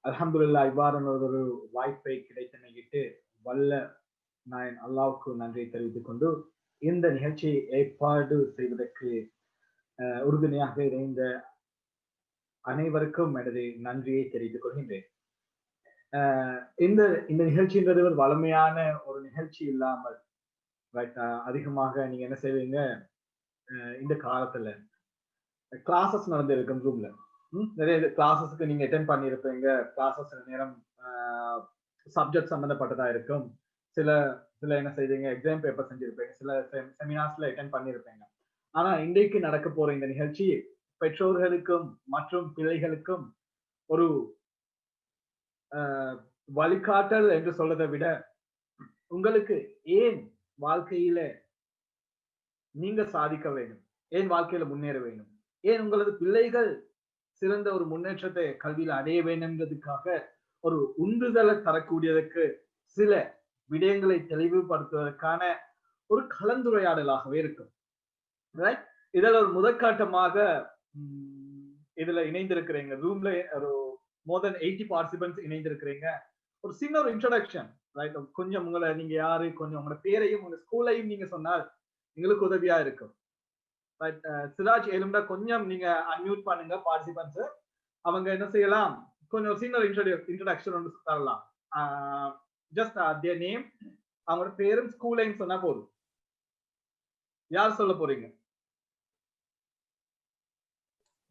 அல்ஹம்துலில்லாஹ் இவ்வாறான ஒரு வாய்ப்பை கிடைத்தமையிட்டு வல்ல நான் அல்லாஹ்வுக்கு நன்றியை தெரிவித்துக் கொண்டு இந்த நிகழ்ச்சியை ஏற்பாடு செய்வதற்கு உறுதுணையாக இணைந்த அனைவருக்கும் எனது நன்றியை தெரிவித்துக் கொள்கின்றேன். இந்த இந்த நிகழ்ச்சின்றது ஒரு வளமையான ஒரு நிகழ்ச்சி இல்லாமல் அதிகமாக நீங்க என்ன செய்வீங்க, இந்த காலத்துல கிளாஸஸ் நடந்திருக்கும் ரூம்ல நிறைய கிளாஸஸ்க்கு நீங்க அட்டென்ட் பண்ணியிருப்பீங்க. கிளாஸஸ் நேரம் சப்ஜெக்ட் சம்பந்தப்பட்டதா இருக்கும். சில சில என்ன செய்வீங்க, எக்ஸாம் பேப்பர் செஞ்சிருப்பீங்க, சில செமினார்ஸ்ல அட்டென்ட் பண்ணியிருப்பீங்க. ஆனா இன்றைக்கு நடக்க போற இந்த நிகழ்ச்சி பெற்றோர்களுக்கும் மற்றும் பிள்ளைகளுக்கும் ஒரு வழிகாட்டல் என்று சொல்றதை விட உங்களுக்கு ஏன் வாழ்க்கையில நீங்க சாதிக்க வேண்டும், ஏன் வாழ்க்கையில முன்னேற வேண்டும், ஏன் உங்களது பிள்ளைகள் சிறந்த ஒரு முன்னேற்றத்தை கல்வியில அடைய வேண்டும்ன்றதுக்காக ஒரு உந்துதலை தரக்கூடியதற்கு சில விடயங்களை தெளிவுபடுத்துவதற்கான ஒரு கலந்துரையாடலாகவே இருக்கும். இதில் ஒரு முதற்காட்டமாக இதுல இணைந்திருக்கிறீங்க. ரூம்ல ஒரு more than 80 பார்ட்டிசிபென்ட்ஸ் இணைந்திருக்கிறீங்க. ஒரு சின்ன ஒரு இன்ட்ரோடக்ஷன், ரைட்? கொஞ்சம் உங்களை நீங்க யாரு, கொஞ்சம் உங்களோட பேரையும் உங்க ஸ்கூலையும் நீங்க சொன்னால் எங்களுக்கு உதவியா இருக்கும். சிராஜ் எலும்பா கொஞ்சம் நீங்க அன்மியூட் பண்ணுங்க பார்ட்டிசிபென்ட்ஸ். அவங்க என்ன செய்யலாம், கொஞ்சம் ஒரு சின்ன இன்ட்ரோடக்ஷன் ஒன்று தரலாம். ஜஸ்ட் தேர் நேம், அவங்களோட பேரும் ஸ்கூலையும் சொன்னா போதும். யார் சொல்ல போறீங்க?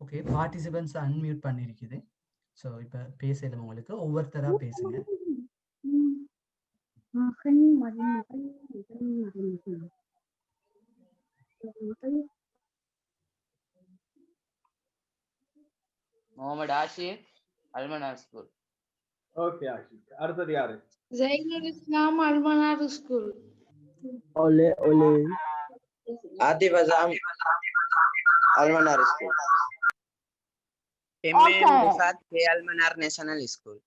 ஓகே, பார்ட்டிசிபென்ட்ஸ் அன்மியூட் பண்ணிருக்குது. சோ இப்ப பேசலாம், உங்களுக்கு ஒவ்வொருத்தரா பேசுங்க. முகமது ஆஷிக், அல்மனார் ஸ்கூல். ஓகே ஆஷிக். அடுத்தது யாரு? ஜைனுல் இஸ்லாம், அல்மனார் ஸ்கூல். ஒலே ஒலே. Aadhif Azam, Almanar school. Musad, Almanar national school.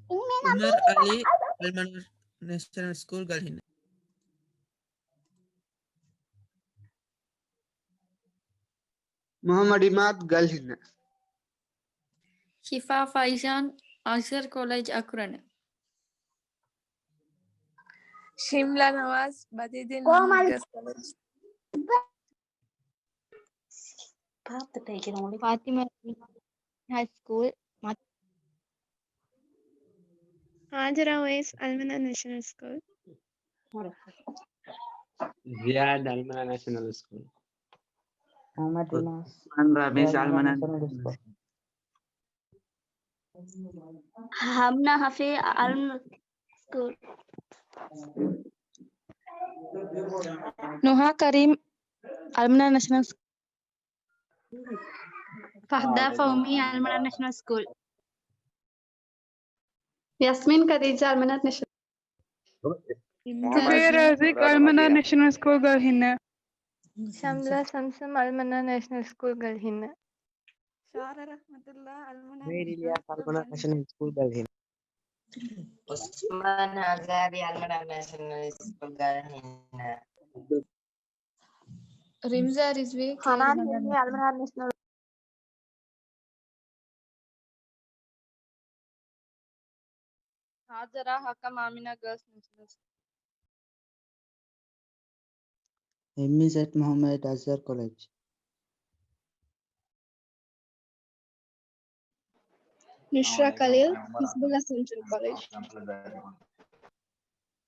Umar Ali, Almanar national school Galhinna. Mohammed Imad, Galhinna. Shifa Faizan, Azhar college, Akurana. Shimla Nawaz, Badiudeen college. Fathima high school. Hajara Waiz, Almanar national school. Ziyad, Almanar national school. Mohammed Imas, Ramesh, அல்மனார் national school. Hamna Hafi, Almanar school. Nuha Kareem, Almanar national school. Fahtha Fowmi, Almanar national school. Yasmin Khadija, Almanar national. Razeek, Almanar national school, Galhinna. Shamla Zamzam, Almanar national school, Galhinna. Shara Rahmathullah, Almanar national school, Galhinna. Usman Azhari, Almanar national school, Galhinna. Rimza Rizvi, Hanan Hilmi, Almanar national. Hajara Hakkam, Amina girls national school. MZ Mohammed Azhar college. Nushra Khaleel, Hizbullah central college.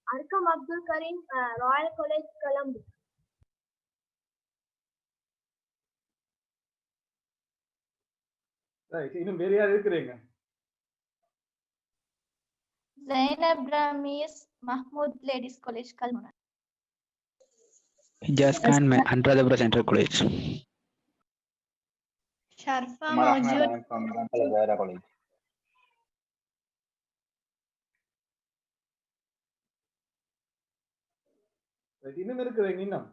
Arqam Abdul Kareem, Royal College, Colombo. இன்னும் வேற யார் இருக்கிறீங்க? Zainab Rameez, Mahmood ladies college, Kalmunai. Ijaz Khan, Anuradhapura central college. Sharfa Maujood, college. இன்னும் இருக்கிறீங்க? இன்னும்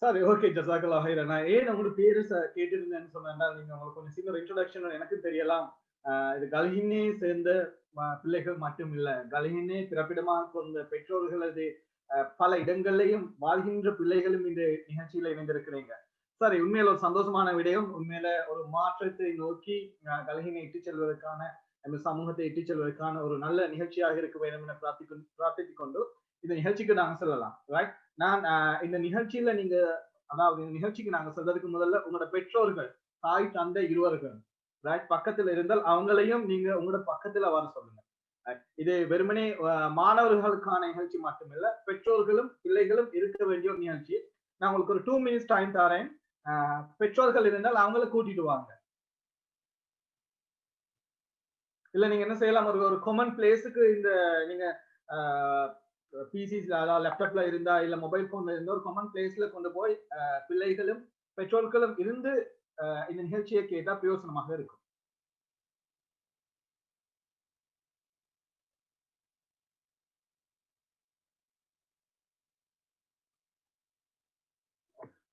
சரி, okay, ஜஸாக்கல்லாஹ் ஹைரன். நான் ஏன் உங்களுக்கு பேரு கேட்டிருந்தேன்னு சொன்னா, நீங்க உங்களுக்கு கொஞ்சம் சின்ன இன்ட்ரோடக்ஷன் எனக்கும் தெரியலாம். இது கல்ஹின்னே சேர்ந்த பிள்ளைகள் மட்டும் இல்ல, கல்ஹின்னே பிறப்பிடமாக கொண்ட பெற்றோர்களது பல இடங்கள்லையும் வாழ்கின்ற பிள்ளைகளும் இந்த நிகழ்ச்சியில இணைந்திருக்கிறீங்க. சரி, உண்மையில ஒரு சந்தோஷமான விடயம். உண்மையில ஒரு மாற்றத்தை நோக்கி கல்கினை இட்டுச் செல்வதற்கான நம்ம சமூகத்தை இட்டுச் செல்வதற்கான ஒரு நல்ல நிகழ்ச்சியாக இருக்க வேண்டும் என பிரார்த்தித்துக் கொண்டு இந்த நிகழ்ச்சிக்கு நாங்க செல்லலாம். ரைட், நான் இந்த நிகழ்ச்சியில நீங்க அதாவது இந்த நிகழ்ச்சிக்கு நாங்க செல்றதுக்கு முதல்ல உங்களோட பெற்றோர்கள், தாய் தந்தை இருவர்கள் ரைட் பக்கத்துல இருந்தால் அவங்களையும் நீங்க உங்களோட பக்கத்துல வர சொல்லுங்க. இது வெறுமனே மாணவர்களுக்கான நிகழ்ச்சி மட்டுமில்ல, பெற்றோர்களும் பிள்ளைகளும் இருக்க வேண்டிய ஒரு நிகழ்ச்சி. நான் உங்களுக்கு ஒரு 2 minutes டைம் தரேன். பெற்றோர்கள் இருந்தால் அவங்கள கூட்டிட்டு வாங்க. இல்ல நீங்க என்ன செய்யலாம், ஒரு காமன் பிளேஸுக்கு இந்த நீங்க பிசிஸ்ல அதாவது லேப்டாப்ல இருந்தா இல்ல மொபைல் போன்ல இருந்தா ஒரு காமன் பிளேஸ்ல கொண்டு போய் பிள்ளைகளும் பெற்றோர்களும் இருந்து இந்த நிகழ்ச்சியை கேட்டா பிரயோசனமாக இருக்கும்.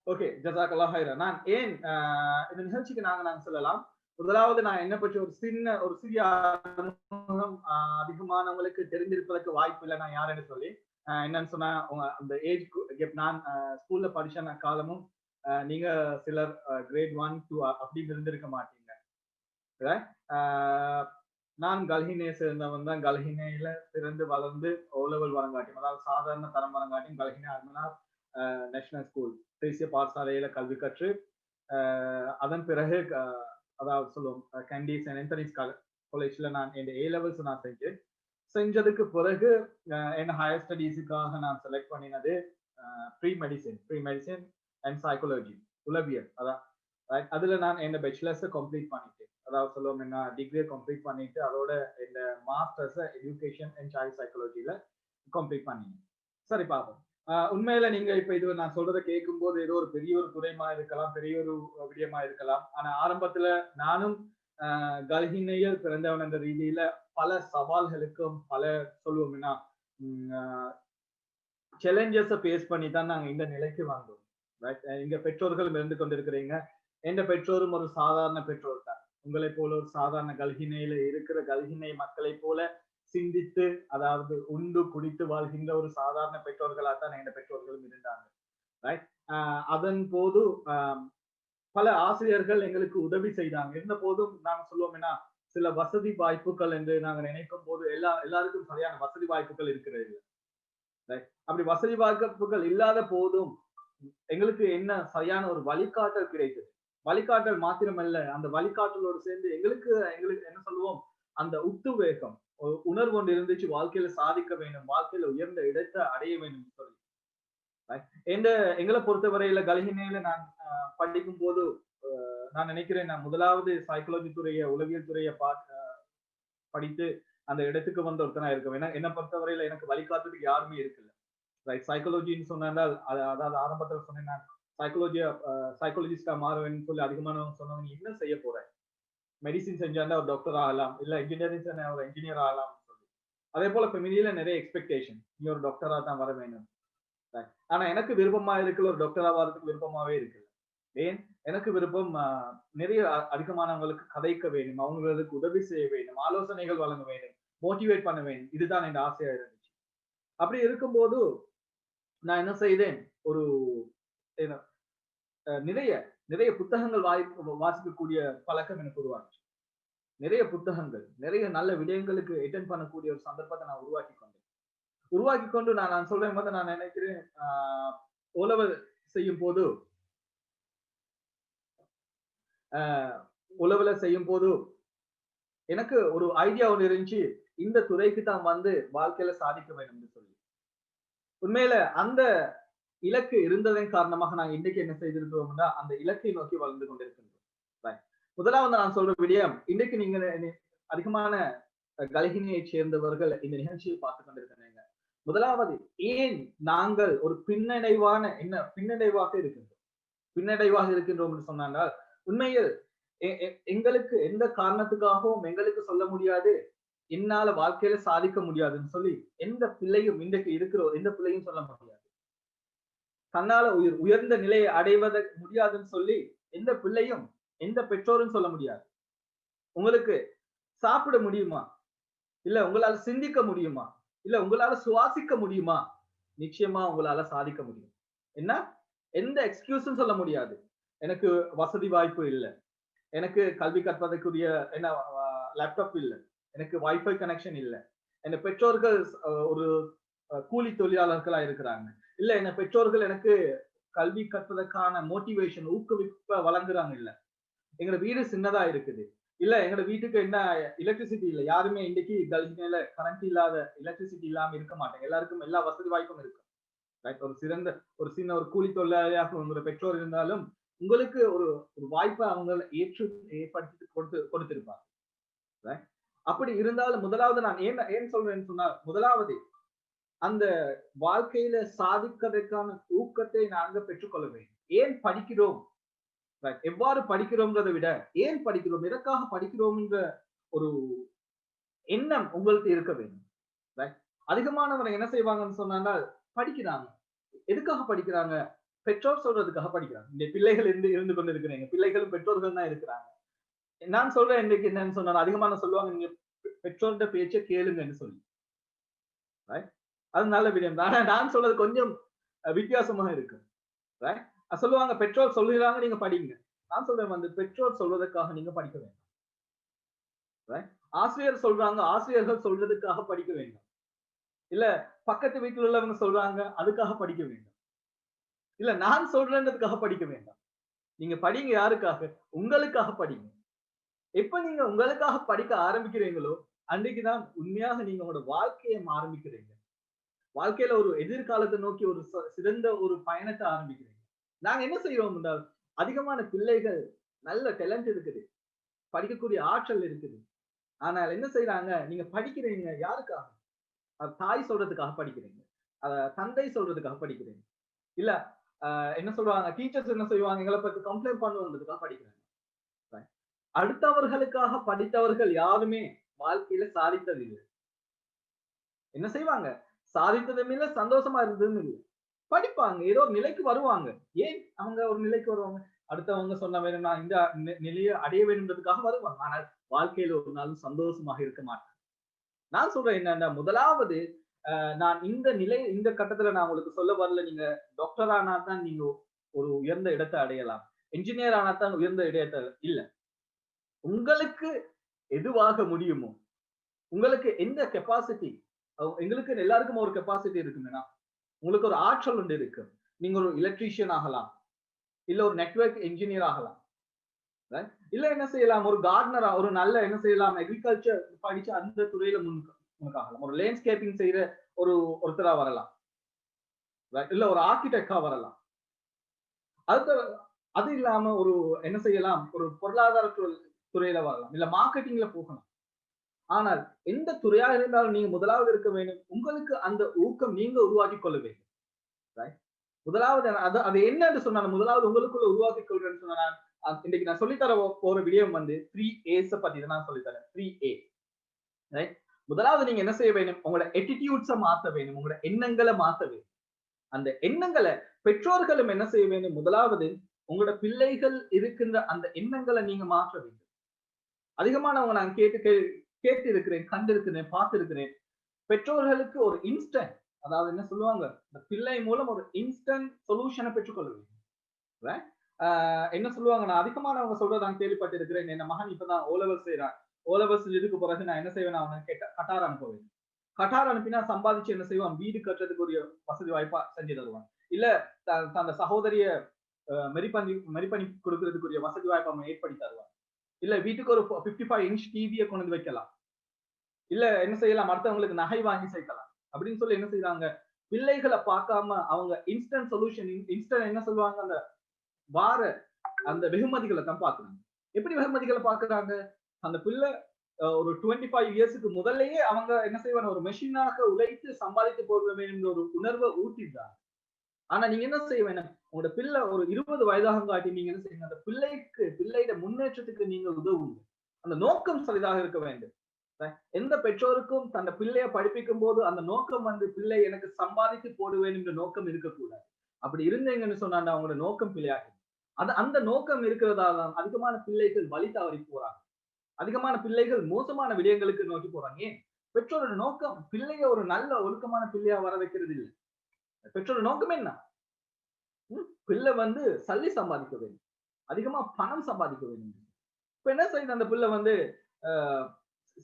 ஓகே, ஜஸாக்கல்லாஹ் ஹைரன். நான் ஏன் இந்த நிகழ்ச்சிக்கு நாங்க சொல்லலாம். முதலாவது நான் என்ன பற்றி ஒரு சிறிய அதிகமானவங்களுக்கு தெரிந்திருப்பதற்கு வாய்ப்பு இல்லை நான் யாருன்னு சொல்லி. என்னன்னு சொன்னா அந்த ஏஜ் கேப், நான் ஸ்கூல்ல படிச்ச காலமும் நீங்க சிலர் கிரேட் 1, 2 அப்படின்னு இருந்திருக்க மாட்டீங்க. நான் கல்ஹினே சேர்ந்தவன் தான். கல்ஹினேல பிறந்து வளர்ந்து ஓலெவல் வரங்காட்டியும், அதாவது சாதாரண தரம் வரங்காட்டியும் கல்ஹினே அல்மனார் நேஷனல் ஸ்கூல் தேசிய பாடசாலையில கல்வி கற்று அதன் பிறகு அதாவது சொல்லுவோம் கேண்டி சென்ட் ஆந்தனிஸ் காலேஜ்ல நான் என் A levels நான் செஞ்சதுக்கு பிறகு என் ஹையர் ஸ்டடீஸுக்காக நான் செலக்ட் பண்ணினது ப்ரீ மெடிசின் அண்ட் சைக்காலஜி, உளவியல். அதான் அதுல நான் என் பேச்சுலர்ஸை கம்ப்ளீட் பண்ணிட்டேன். அதாவது சொல்லுவோம் என்ன டிகிரியை கம்ப்ளீட் பண்ணிட்டு அதோட இந்த மாஸ்டர்ஸை எஜுகேஷன் அண்ட் சைல்ட் சைக்காலஜில கம்ப்ளீட் பண்ணினேன். சரி, பார்ப்போம். உண்மையில நீங்க இப்ப இது நான் சொல்றதை கேட்கும் போது ஏதோ ஒரு பெரிய ஒரு துறைமா இருக்கலாம், பெரிய ஒரு விடயமா இருக்கலாம். ஆனா ஆரம்பத்துல நானும் கல்ஹினையில் பிறந்தவன் என்ற ரீதியில பல சவால்களுக்கும் பல சொல்லுவோம்னா சேலஞ்சஸை பேஸ் பண்ணி தான் நாங்க இந்த நிலைக்கு வந்தோம். இங்க பெற்றோர்களும் இருந்து கொண்டிருக்கிறீங்க. எந்த பெற்றோரும் ஒரு சாதாரண பெற்றோர் தான். உங்களை போல ஒரு சாதாரண கல்ஹினையில இருக்கிற கல்ஹினை மக்களை போல சிந்தித்து அதாவது உண்டு குடித்து வாழ்கின்ற ஒரு சாதாரண பெற்றோர்களாத்தான் எந்த பெற்றோர்களும் இருந்தாங்க. ரைட், அதன் போது பல ஆசிரியர்கள் எங்களுக்கு உதவி செய்தாங்க. இருந்த போதும் நாங்க சொல்லுவோம்னா சில வசதி வாய்ப்புகள் என்று நாங்க நினைக்கும் போது எல்லாருக்கும் சரியான வசதி வாய்ப்புகள் இருக்கிறது இல்லை. ரைட், அப்படி வசதி வாய்ப்புகள் இல்லாத போதும் எங்களுக்கு என்ன சரியான ஒரு வழிகாட்டல் கிடைத்தது. வழிகாட்டல் மாத்திரமல்ல, அந்த வழிகாட்டலோடு சேர்ந்து எங்களுக்கு என்ன சொல்லுவோம், அந்த உத்துவேகம் உணர்வு ஒன்று இருந்துச்சு. வாழ்க்கையில சாதிக்க வேண்டும், வாழ்க்கையில உயர்ந்த இடத்தை அடைய வேண்டும் சொல்லி. எங்களை பொறுத்தவரையில கல்ஹினையில நான் படிக்கும் போது நான் நினைக்கிறேன் நான் முதலாவது சைக்காலஜி துறைய உளவியல் துறையை படித்து அந்த இடத்துக்கு வந்த ஒருத்தனா இருக்க வேணும். என்னை பொறுத்தவரையில எனக்கு வழிகாட்டுறதுக்கு யாருமே இருக்குல்ல. ரைட், சைக்காலஜின்னு சொன்னால் அதாவது ஆரம்பத்துல சொன்னேன் நான் சைக்காலஜிஸ்டா மாறுவேன்னு சொல்லி அதிகமானவங்க சொன்னவங்க நீ என்ன செய்ய போற, மெடிசின் செஞ்சாண்டா ஒரு டாக்டர் ஆகலாம், இல்ல இன்ஜினியரிங் செஞ்சா ஒரு இன்ஜினியர் ஆகலாம் சொல்லி. அதே போல ஃபெமிலியில நிறைய எக்ஸ்பெக்டேஷன், நீ ஒரு டாக்டரா தான் வர வேணும். ஆனா எனக்கு விருப்பமா இருக்குல்ல, ஒரு டாக்டரா வரதுக்கு விருப்பமாவே இருக்குல்ல. ஏன் எனக்கு விருப்பம் நிறைய அதிகமானவங்களுக்கு கதைக்க வேண்டும், அவங்களுக்கு உதவி செய்ய வேண்டும், ஆலோசனைகள் வழங்க வேண்டும், மோட்டிவேட் பண்ண வேண்டும். இதுதான் என் ஆசையா இருந்துச்சு. அப்படி இருக்கும்போது நான் என்ன செய்தேன், ஒரு நிறைய புத்தகங்கள் வாசிக்கக்கூடிய பழக்கம் எனக்கு உருவாச்சு. நிறைய புத்தகங்கள், நிறைய நல்ல விடயங்களுக்கு அட்டெண்ட் பண்ணக்கூடிய ஒரு சந்தர்ப்பத்தை நான் உருவாக்கி கொண்டு நான் சொல்றேன் போது நான் நினைக்கிறேன் உளவல் செய்யும் போது எனக்கு ஒரு ஐடியா ஒன்று இருந்துச்சு, இந்த துறைக்கு தான் வந்து வாழ்க்கையில சாதிக்க வேண்டும் சொல்லி. உண்மையில அந்த இலக்கு இருந்ததன் காரணமாக நாங்க இன்னைக்கு என்ன செய்திருக்கிறோம்னா அந்த இலக்கை நோக்கி வளர்ந்து கொண்டிருக்கின்றோம். முதலாவது நான் சொல்ற விடயம், இன்னைக்கு நீங்க அதிகமான கல்ஹினியை சேர்ந்தவர்கள் இந்த நிகழ்ச்சியை பார்த்து கொண்டிருக்கிறீங்க. முதலாவது, ஏன் நாங்கள் ஒரு பின்னடைவாக இருக்கின்றோம் என்று சொன்னால், உண்மையில் எங்களுக்கு எந்த காரணத்துக்காகவும் எங்களுக்கு சொல்ல முடியாது என்னால வாழ்க்கையில சாதிக்க முடியாதுன்னு சொல்லி எந்த பிள்ளையும் இன்றைக்கு இருக்கிற எந்த பிள்ளையும் சொல்ல முடியாது. தன்னால உயர்ந்த நிலையை அடைவத முடியாதுன்னு சொல்லி எந்த பிள்ளையும் எந்த பெற்றோரும் சொல்ல முடியாது. உங்களுக்கு சாப்பிட முடியுமா, இல்ல உங்களால சிந்திக்க முடியுமா, இல்ல உங்களால சுவாசிக்க முடியுமா, நிச்சயமா உங்களால சாதிக்க முடியும். என்ன எந்த எக்ஸ்கியூஸும் சொல்ல முடியாது. எனக்கு வசதி வாய்ப்பு இல்லை, எனக்கு கல்வி கற்பதற்குரிய என்ன லேப்டாப் இல்லை, எனக்கு வைஃபை கனெக்ஷன் இல்லை, என்ன பெற்றோர்கள் ஒரு கூலி தொழிலாளர்களா இருக்கிறாங்க, இல்ல என்ன பெற்றோர்கள் எனக்கு கல்வி கற்பதற்கான மோட்டிவேஷன் ஊக்குவிப்ப வழங்குறாங்க, இல்ல எங்களோட வீடு சின்னதா இருக்குது, இல்ல எங்களோட வீட்டுக்கு என்ன எலக்ட்ரிசிட்டி இல்லை, யாருமே இன்னைக்கு கல்வியில கரண்ட் இல்லாத எலக்ட்ரிசிட்டி இல்லாம இருக்க மாட்டாங்க, எல்லாருக்கும் எல்லா வசதி வாய்ப்பும் இருக்கும். ஒரு சின்ன ஒரு கூலி தொழிலாளியாக உங்களோட பெற்றோர் இருந்தாலும் உங்களுக்கு ஒரு வாய்ப்பை அவங்க ஏற்படுத்தி கொடுத்திருப்பாங்க. அப்படி இருந்தாலும் முதலாவது நான் ஏன் சொல்றேன்னு சொன்னா, முதலாவது அந்த வாழ்க்கையில சாதிக்கிறதுக்கான ஊக்கத்தை நாங்க பெற்றுக்கொள்ள வேண்டும். ஏன் படிக்கிறோம், எவ்வாறு படிக்கிறோம்ன்றதை விட ஏன் படிக்கிறோம், எதற்காக படிக்கிறோம்ன்ற ஒரு எண்ணம் உங்களுக்கு இருக்க வேண்டும். அதிகமானவங்க என்ன செய்வாங்கன்னு சொன்னா, படிக்கிறாங்க, எதுக்காக படிக்கிறாங்க, பெற்றோர் சொல்றதுக்காக படிக்கிறாங்க. இந்த பிள்ளைகள் இருந்து கொண்டு இருக்கிறீங்க, பிள்ளைகளும் பெற்றோர்கள் தான் இருக்கிறாங்க. நான் சொல்றேன் இன்னைக்கு என்னன்னு சொன்னா, அதிகமான சொல்லுவாங்க நீங்க பெற்றோர்கிட்ட பேச்சை கேளுங்கன்னு சொல்லி. அது நல்ல விடயம் தான். நான் சொல்றது கொஞ்சம் வித்தியாசமாக இருக்கு. சொல்லுவாங்க பெற்றோர் சொல்லுகிறாங்க நீங்க படிங்க. நான் சொல்றேன் வந்து பெற்றோர் சொல்வதற்காக நீங்க படிக்க வேண்டும். ஆசிரியர் சொல்றாங்க, ஆசிரியர்கள் சொல்றதுக்காக படிக்க வேண்டும். இல்ல பக்கத்து வீட்டில் உள்ளவங்க சொல்றாங்க அதுக்காக படிக்க வேண்டும். இல்ல நான் சொல்றேன்றதுக்காக படிக்க வேண்டாம். நீங்க படிங்க யாருக்காக, உங்களுக்காக படிங்க. எப்ப நீங்க உங்களுக்காக படிக்க ஆரம்பிக்கிறீங்களோ அன்றைக்குதான் உண்மையாக நீங்க உங்களோட வாழ்க்கையை ஆரம்பிக்கிறீங்க. வாழ்க்கையில ஒரு எதிர்காலத்தை நோக்கி ஒரு சிறந்த ஒரு பயணத்தை ஆரம்பிக்கிறீங்க. நாங்க என்ன செய்வோம் என்றால், அதிகமான பிள்ளைகள் நல்ல டேலண்ட் இருக்குது, படிக்கக்கூடிய ஆற்றல் இருக்குது. ஆனால் என்ன செய்யறாங்க, நீங்க படிக்கிறீங்க யாருக்காக, தாய் சொல்றதுக்காக படிக்கிறீங்க, தந்தை சொல்றதுக்காக படிக்கிறீங்க. இல்ல என்ன சொல்லுவாங்க டீச்சர்ஸ் என்ன செய்வாங்க, எங்களை பத்தி கம்ப்ளைண்ட் பண்ணுவதுக்காக படிக்கிறாங்க. அடுத்தவர்களுக்காக படித்தவர்கள் யாருமே வாழ்க்கையில சாதித்ததில்லை. என்ன செய்வாங்க, சாதித்ததும் இல்லை, சந்தோஷமா இருந்ததும் இல்லை. படிப்பாங்க, ஏதோ ஒரு நிலைக்கு வருவாங்க. ஏன் அவங்க ஒரு நிலைக்கு வருவாங்க, அடுத்தவங்க சொன்ன வேணும் நான் இந்த நிலையை அடைய வேண்டும்ன்றதுக்காக வருவாங்க. ஆனால் வாழ்க்கையில ஒரு நாளும் சந்தோஷமாக இருக்க மாட்டாங்க. நான் சொல்றேன் என்னன்னா, முதலாவது நான் இந்த கட்டத்துல நான் உங்களுக்கு சொல்ல வரல, நீங்க டாக்டர் ஆனா தான் நீங்க ஒரு உயர்ந்த இடத்தை அடையலாம், என்ஜினியர் ஆனா தான் உயர்ந்த இடத்தை இல்ல. உங்களுக்கு எதுவாக முடியுமோ, உங்களுக்கு எந்த கெப்பாசிட்டி, எங்களுக்கு எல்லாருக்கும் ஒரு கெப்பாசிட்டி இருக்குன்னா, உங்களுக்கு ஒரு ஆற்றல் ஒன்று இருக்கு. நீங்க ஒரு எலக்ட்ரீஷியன் ஆகலாம், இல்ல ஒரு நெட்வொர்க் என்ஜினியர் ஆகலாம், இல்ல என்ன செய்யலாம் ஒரு கார்டனரா, ஒரு நல்ல என்ன செய்யலாம் அக்ரிகல்ச்சர் படிச்சு அந்த துறையில முன்னுக்காகலாம், ஒரு லேண்ட்ஸ்கேப்பிங் செய்யற ஒருத்தரா வரலாம், இல்ல ஒரு ஆர்கிடெக்டா வரலாம். அது இல்லாம ஒரு என்ன செய்யலாம், ஒரு பொருளாதார துறையில வரலாம், இல்ல மார்க்கெட்டிங்ல போகலாம். ஆனால் எந்த துறையா இருந்தாலும் நீங்க முதலாவது இருக்க வேண்டும், உங்களுக்கு அந்த ஊக்கம் நீங்க உருவாக்கி கொள்ள வேண்டும். முதலாவது அது என்னன்னு சொன்னா, முதலாவது உங்களுக்குள்ள உருவாக்கி கொள்றேன்னு சொன்னா, இன்னைக்கு நான் சொல்லித்தர போற விடயம் வந்து 3A's பத்தி நான் சொல்லித்தரேன். 3A. முதலாவது நீங்க என்ன செய்ய வேண்டும், உங்களோட attitudes மாத்த வேண்டும், உங்களோட எண்ணங்களை மாத்த வேண்டும். அந்த எண்ணங்களை பெற்றோர்களும் என்ன செய்ய வேண்டும், முதலாவது உங்களோட பிள்ளைகள் இருக்கின்ற அந்த எண்ணங்களை நீங்க மாற்ற வேண்டும். அதிகமானவங்க நான் கேட்டு இருக்கிறேன், கண்டிருக்கிறேன், பார்த்திருக்கிறேன். பெற்றோர்களுக்கு ஒரு இன்ஸ்டன்ட், அதாவது என்ன சொல்லுவாங்க, இந்த பிள்ளை மூலம் ஒரு இன்ஸ்டன்ட் சொல்யூஷனை பெற்றுக்கொள்ள வேண்டும். என்ன சொல்லுவாங்க, நான் அதிகமானவங்க சொல்றத நான் கேள்விப்பட்டிருக்கிறேன். என்ன மகன் இப்பதான் ஓலவல் செய்யறான், ஓலவல் இதுக்கு பிறகு நான் என்ன செய்வேன், அவனை கட்டார் அனுப்புவேன். கட்டார் அனுப்பினா சம்பாதிச்சு என்ன செய்வான், வீடு கட்டுறதுக்கு ஒரு வசதி வாய்ப்பா செஞ்சு தருவான். இல்ல தந்த சகோதரிய மெரிப்பணி கொடுக்கறதுக்குரிய வசதி வாய்ப்பை அவன் ஏற்படுத்தி தருவான். இல்ல வீட்டுக்கு ஒரு 55 இன்ச் டிவியை கொண்டு வந்து வைக்கலாம். இல்ல என்ன செய்யலாம், அடுத்தவங்களுக்கு நகை வாங்கி சேர்க்கலாம் அப்படின்னு சொல்லி என்ன செய்யறாங்க, பிள்ளைகளை பார்க்காம அவங்க இன்ஸ்டன்ட் சொல்யூஷன், இன்ஸ்டன்ட் என்ன சொல்லுவாங்க, அந்த வார அந்த வெகுமதிகளை தான் பாக்குறாங்க. எப்படி வெகுமதிகளை பாக்குறாங்க, அந்த பிள்ளை ஒரு 25 இயர்ஸுக்கு முதல்லயே அவங்க என்ன செய்வாங்க, ஒரு மெஷினாக உழைத்து சம்பாதித்து போக வேண்டும் ஒரு உணர்வை ஊட்டிடுறாங்க. ஆனா நீங்க என்ன செய்ய வேணும், உங்களோட பிள்ளை ஒரு 20 வயதாக காட்டி நீங்க என்ன செய்யுங்க, அந்த பிள்ளையோட முன்னேற்றத்துக்கு நீங்க உதவுங்க. அந்த நோக்கம் சரிதாக இருக்க வேண்டும். எந்த பெற்றோருக்கும் தன் பிள்ளைய படிப்பிக்கும் போது அந்த நோக்கம் வந்து பிள்ளை எனக்கு சம்பாதித்து போடுவேன் என்ற நோக்கம் இருக்கக்கூடாது. அப்படி இருந்தீங்கன்னு சொன்னா அவங்களோட நோக்கம் பிள்ளையாகும். அந்த நோக்கம் இருக்கிறதால அதிகமான பிள்ளைகள் வழி தவறி போறாங்க, அதிகமான பிள்ளைகள் மோசமான விடயங்களுக்கு நோக்கி போறாங்க. ஏன், பெற்றோரோட நோக்கம் பிள்ளைய ஒரு நல்ல ஒழுக்கமான பிள்ளையா வர வைக்கிறது இல்லை. பெற்றோரோட நோக்கம் என்ன, பிள்ளை வந்து சல்லி சம்பாதிக்க வேண்டும், அதிகமா பணம் சம்பாதிக்க வேண்டும். இப்ப என்ன செய்யுது அந்த பிள்ளை வந்து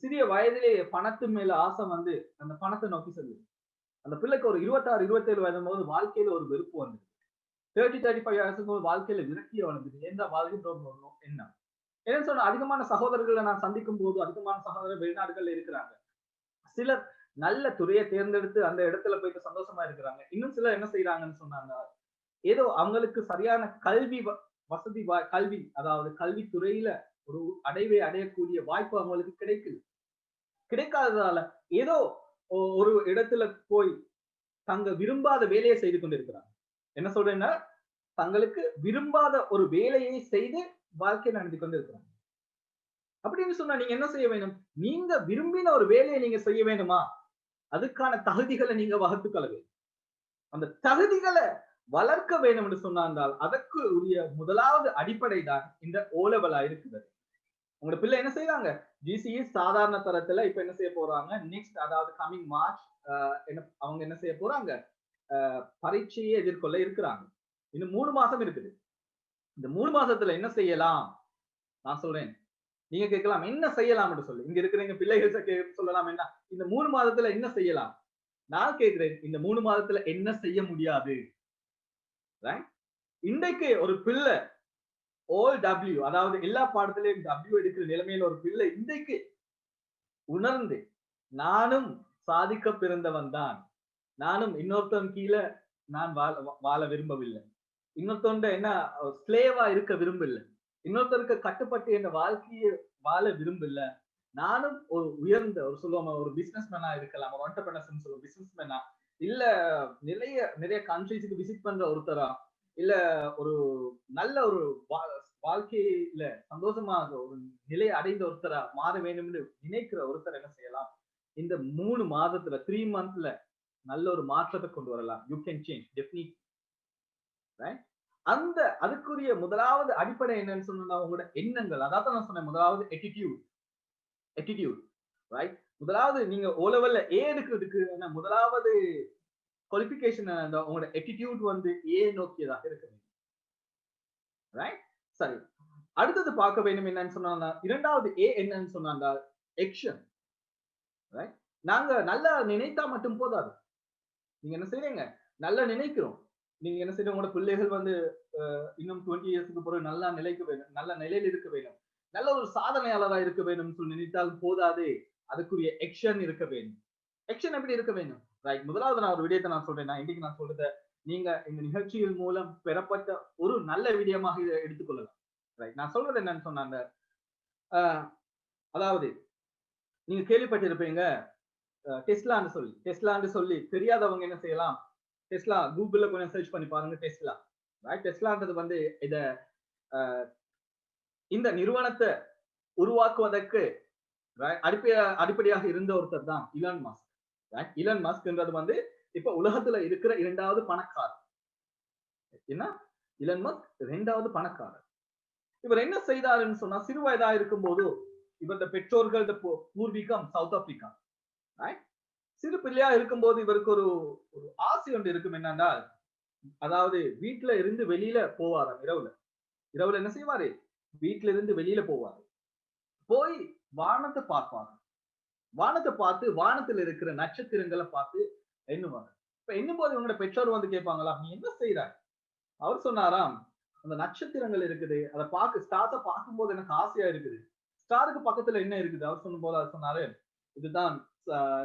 சிறிய வயதிலே பணத்து மேல ஆசை வந்து அந்த பணத்தை நோக்கி செல்லுது. அந்த பிள்ளைக்கு ஒரு 26, 27 வயதும் போது வாழ்க்கையில ஒரு வெறுப்பு வந்து 30, 35 இயர்ஸுக்கு போது வாழ்க்கையில விரக்திய வளர்ந்துது. எந்த வாழ்க்கை என்ன என்னன்னு சொன்னா அதிகமான சகோதரர்களை நான் சந்திக்கும் போது அதிகமான சகோதரர் வெளிநாடுகள்ல இருக்கிறாங்க. சிலர் நல்ல துறையை தேர்ந்தெடுத்து அந்த இடத்துல போயிட்டு சந்தோஷமா இருக்கிறாங்க. இன்னும் சிலர் என்ன செய்யறாங்கன்னு சொன்னாங்க, ஏதோ அவங்களுக்கு சரியான கல்வி வசதி கல்வி அதாவது கல்வித்துறையில ஒரு அடைவை அடையக்கூடிய வாய்ப்பு அவங்களுக்கு கிடைக்காததால ஏதோ ஒரு இடத்துல போய் தங்க விரும்பாத வேலையை செய்து கொண்டிருக்கிறாங்க. என்ன சொல்றேன்னா தங்களுக்கு விரும்பாத ஒரு வேலையை செய்து வாழ்க்கை நடந்து கொண்டு இருக்கிறாங்க. அப்படின்னு சொன்னா நீங்க என்ன செய்ய வேணும்? நீங்க விரும்பின ஒரு வேலையை நீங்க செய்ய வேணுமா? அதுக்கான தகுதிகளை நீங்க வகுத்துக்கொள்ள வேண்டும். அந்த தகுதிகளை வளர்க்க வேண்டும் என்று சொன்னால் அதற்கு உரிய முதலாவது அடிப்படை தான் இந்த ஓலெவலா இருக்குது. உங்களோட பிள்ளை என்ன செய்யறாங்க? ஜிசிஇ சாதாரண தரத்துல இப்ப என்ன செய்ய போறாங்க? நெக்ஸ்ட் அதாவது கமிங் மார்ச் அவங்க என்ன செய்ய போறாங்க? பரீட்சையை எதிர்கொள்ள இருக்கிறாங்க. இன்னும் 3 மாசம் இருக்குது. இந்த 3 மாசத்துல என்ன செய்யலாம்? நான் சொல்றேன், நீங்க கேட்கலாம் என்ன செய்யலாம் என்று சொல்லி. இங்க இருக்கிற எங்க பிள்ளைகள் சொல்லலாம் என்ன இந்த 3 மாதத்துல என்ன செய்யலாம்? நான் கேட்கிறேன் இந்த 3 மாதத்துல என்ன செய்ய முடியாது? இன்றைக்கு ஒரு பிள்ளை all W அதாவது எல்லா பாடத்திலையும் W எடுக்கிற நிலைமையில ஒரு பிள்ளை இன்றைக்கு உணர்ந்து நானும் சாதிக்க பிறந்தவன் தான், நானும் இன்னொருத்தன் கீழே நான் வாழ விரும்பவில்லை, இன்னொருத்தோண்ட என்ன ஸ்லேவா இருக்க விரும்பல, இன்னொருத்தருக்கு கட்டுப்பட்டு என்ன வாழ்க்கையை வாழ விரும்பல, நானும் ஒரு உயர்ந்த ஒரு சொல்லுவோம் ஒரு பிசினஸ் மேனா இருக்கலாம், ஒரு என்டர்பிரனர்ஸ் சொல்லுவோம் பிசினஸ் மேனா, இல்ல நிறைய கண்ட்ரிஸ்க்கு விசிட் பண்ற ஒருத்தரா, இல்ல ஒரு நல்ல ஒரு வாழ்க்கையில சந்தோஷமாக ஒரு நிலை அடைந்த ஒருத்தரா மாற வேண்டும் என்று நினைக்கிற ஒருத்தர் என்ன செய்யலாம்? இந்த 3 மாதத்துல 3 மந்த்ல நல்ல ஒரு மாற்றத்தை கொண்டு வரலாம். You can change definitely. அந்த அதுக்குரிய முதலாவது அடிப்படை என்னன்னு சொன்னா உங்களோட எண்ணங்கள். அதாவது நான் சொன்னேன் முதலாவது attitude ரைட். முதலாவது நீங்க O லெவல்ல A எடுக்கிறதுக்கு முதலாவது குவாலிஃபிகேஷன் உங்களோட attitude வந்து A நோக்கியதாக இருக்கு. ரைட். சரி, அடுத்தது பார்க்க வேண்டும் என்னன்னு சொன்னா இரண்டாவது A என்னன்னு சொன்னா action. ரைட். நாங்க நல்லா நினைத்தா மட்டும் போதாது. நீங்க என்ன செய்றீங்க? நல்லா நினைக்கிறோம். நீங்க என்ன செய்யணும்? உங்களோட பிள்ளைகள் வந்து இன்னும் 20 இயர்ஸ்க்கு பிறகு நல்லா நிலைக்க வேண்டும், நல்ல நிலையில் இருக்க வேண்டும், நல்ல ஒரு சாதனையாளராக இருக்க வேண்டும் சொல்லி நினைத்தால் போதாது, அதுக்குரிய எக்ஷன் இருக்க வேண்டும். எக்ஷன் எப்படி இருக்க வேண்டும்? ரைட். முதலாவது நான் ஒரு விடயத்தை நான் சொல்றேன். இன்னைக்கு நான் சொல்றத நீங்க இந்த நிகழ்ச்சியின் மூலம் பெறப்பட்ட ஒரு நல்ல விடயமாக இதை எடுத்துக்கொள்ளலாம். ரைட். நான் சொல்றது என்னன்னு சொன்னாங்க, அதாவது நீங்க கேள்விப்பட்டிருப்பீங்க டெஸ்லான்னு சொல்லி தெரியாதவங்க என்ன செய்யலாம்? டெஸ்லா கூகுள்ல கொஞ்சம் சர்ச் பண்ணி பாருங்க. Tesla right. டெஸ்லான்றது வந்து இந்த நிறுவனத்தை உருவாக்குவதற்கு அடிப்படையாக இருந்த ஒருத்தர் தான் இலான் மாஸ்க். ரைட். இலான் மாஸ்க்ன்றது வந்து இப்ப உலகத்துல இருக்கிற 2வது பணக்காரர். என்ன? இலான் மாஸ்க் 2வது பணக்காரர். இவர் என்ன செய்தாருன்னு சொன்னா சிறு வயதா இருக்கும் போது இவரது பெற்றோர்களோட பூர்வீகம் சவுத் ஆப்பிரிக்கா. ரைட். சிறு பிள்ளையா இருக்கும்போது இவருக்கு ஒரு ஆசை ஒன்று இருக்கும். என்னன்னா அதாவது வீட்டுல இருந்து வெளியில போவாராம். இரவுல என்ன செய்வாரு? வீட்டுல இருந்து வெளியில போவாரு. போய் வானத்தை பார்ப்பாரு. வானத்தை பார்த்து வானத்துல இருக்கிற நட்சத்திரங்களை பார்த்து எண்ணுவாரு. இப்ப எண்ணும் போது இவங்களோட பெற்றோர் வந்து கேட்பாங்களா, நீ என்ன செய்யற? அவர் சொன்னாராம், அந்த நட்சத்திரங்கள் இருக்குது, அதை ஸ்டார்ஸை பார்க்கும் போது எனக்கு ஆசையா இருக்குது. ஸ்டாருக்கு பக்கத்துல என்ன இருக்குது? அவர் சொல்லும் போது அவர் சொன்னாரு, இதுதான்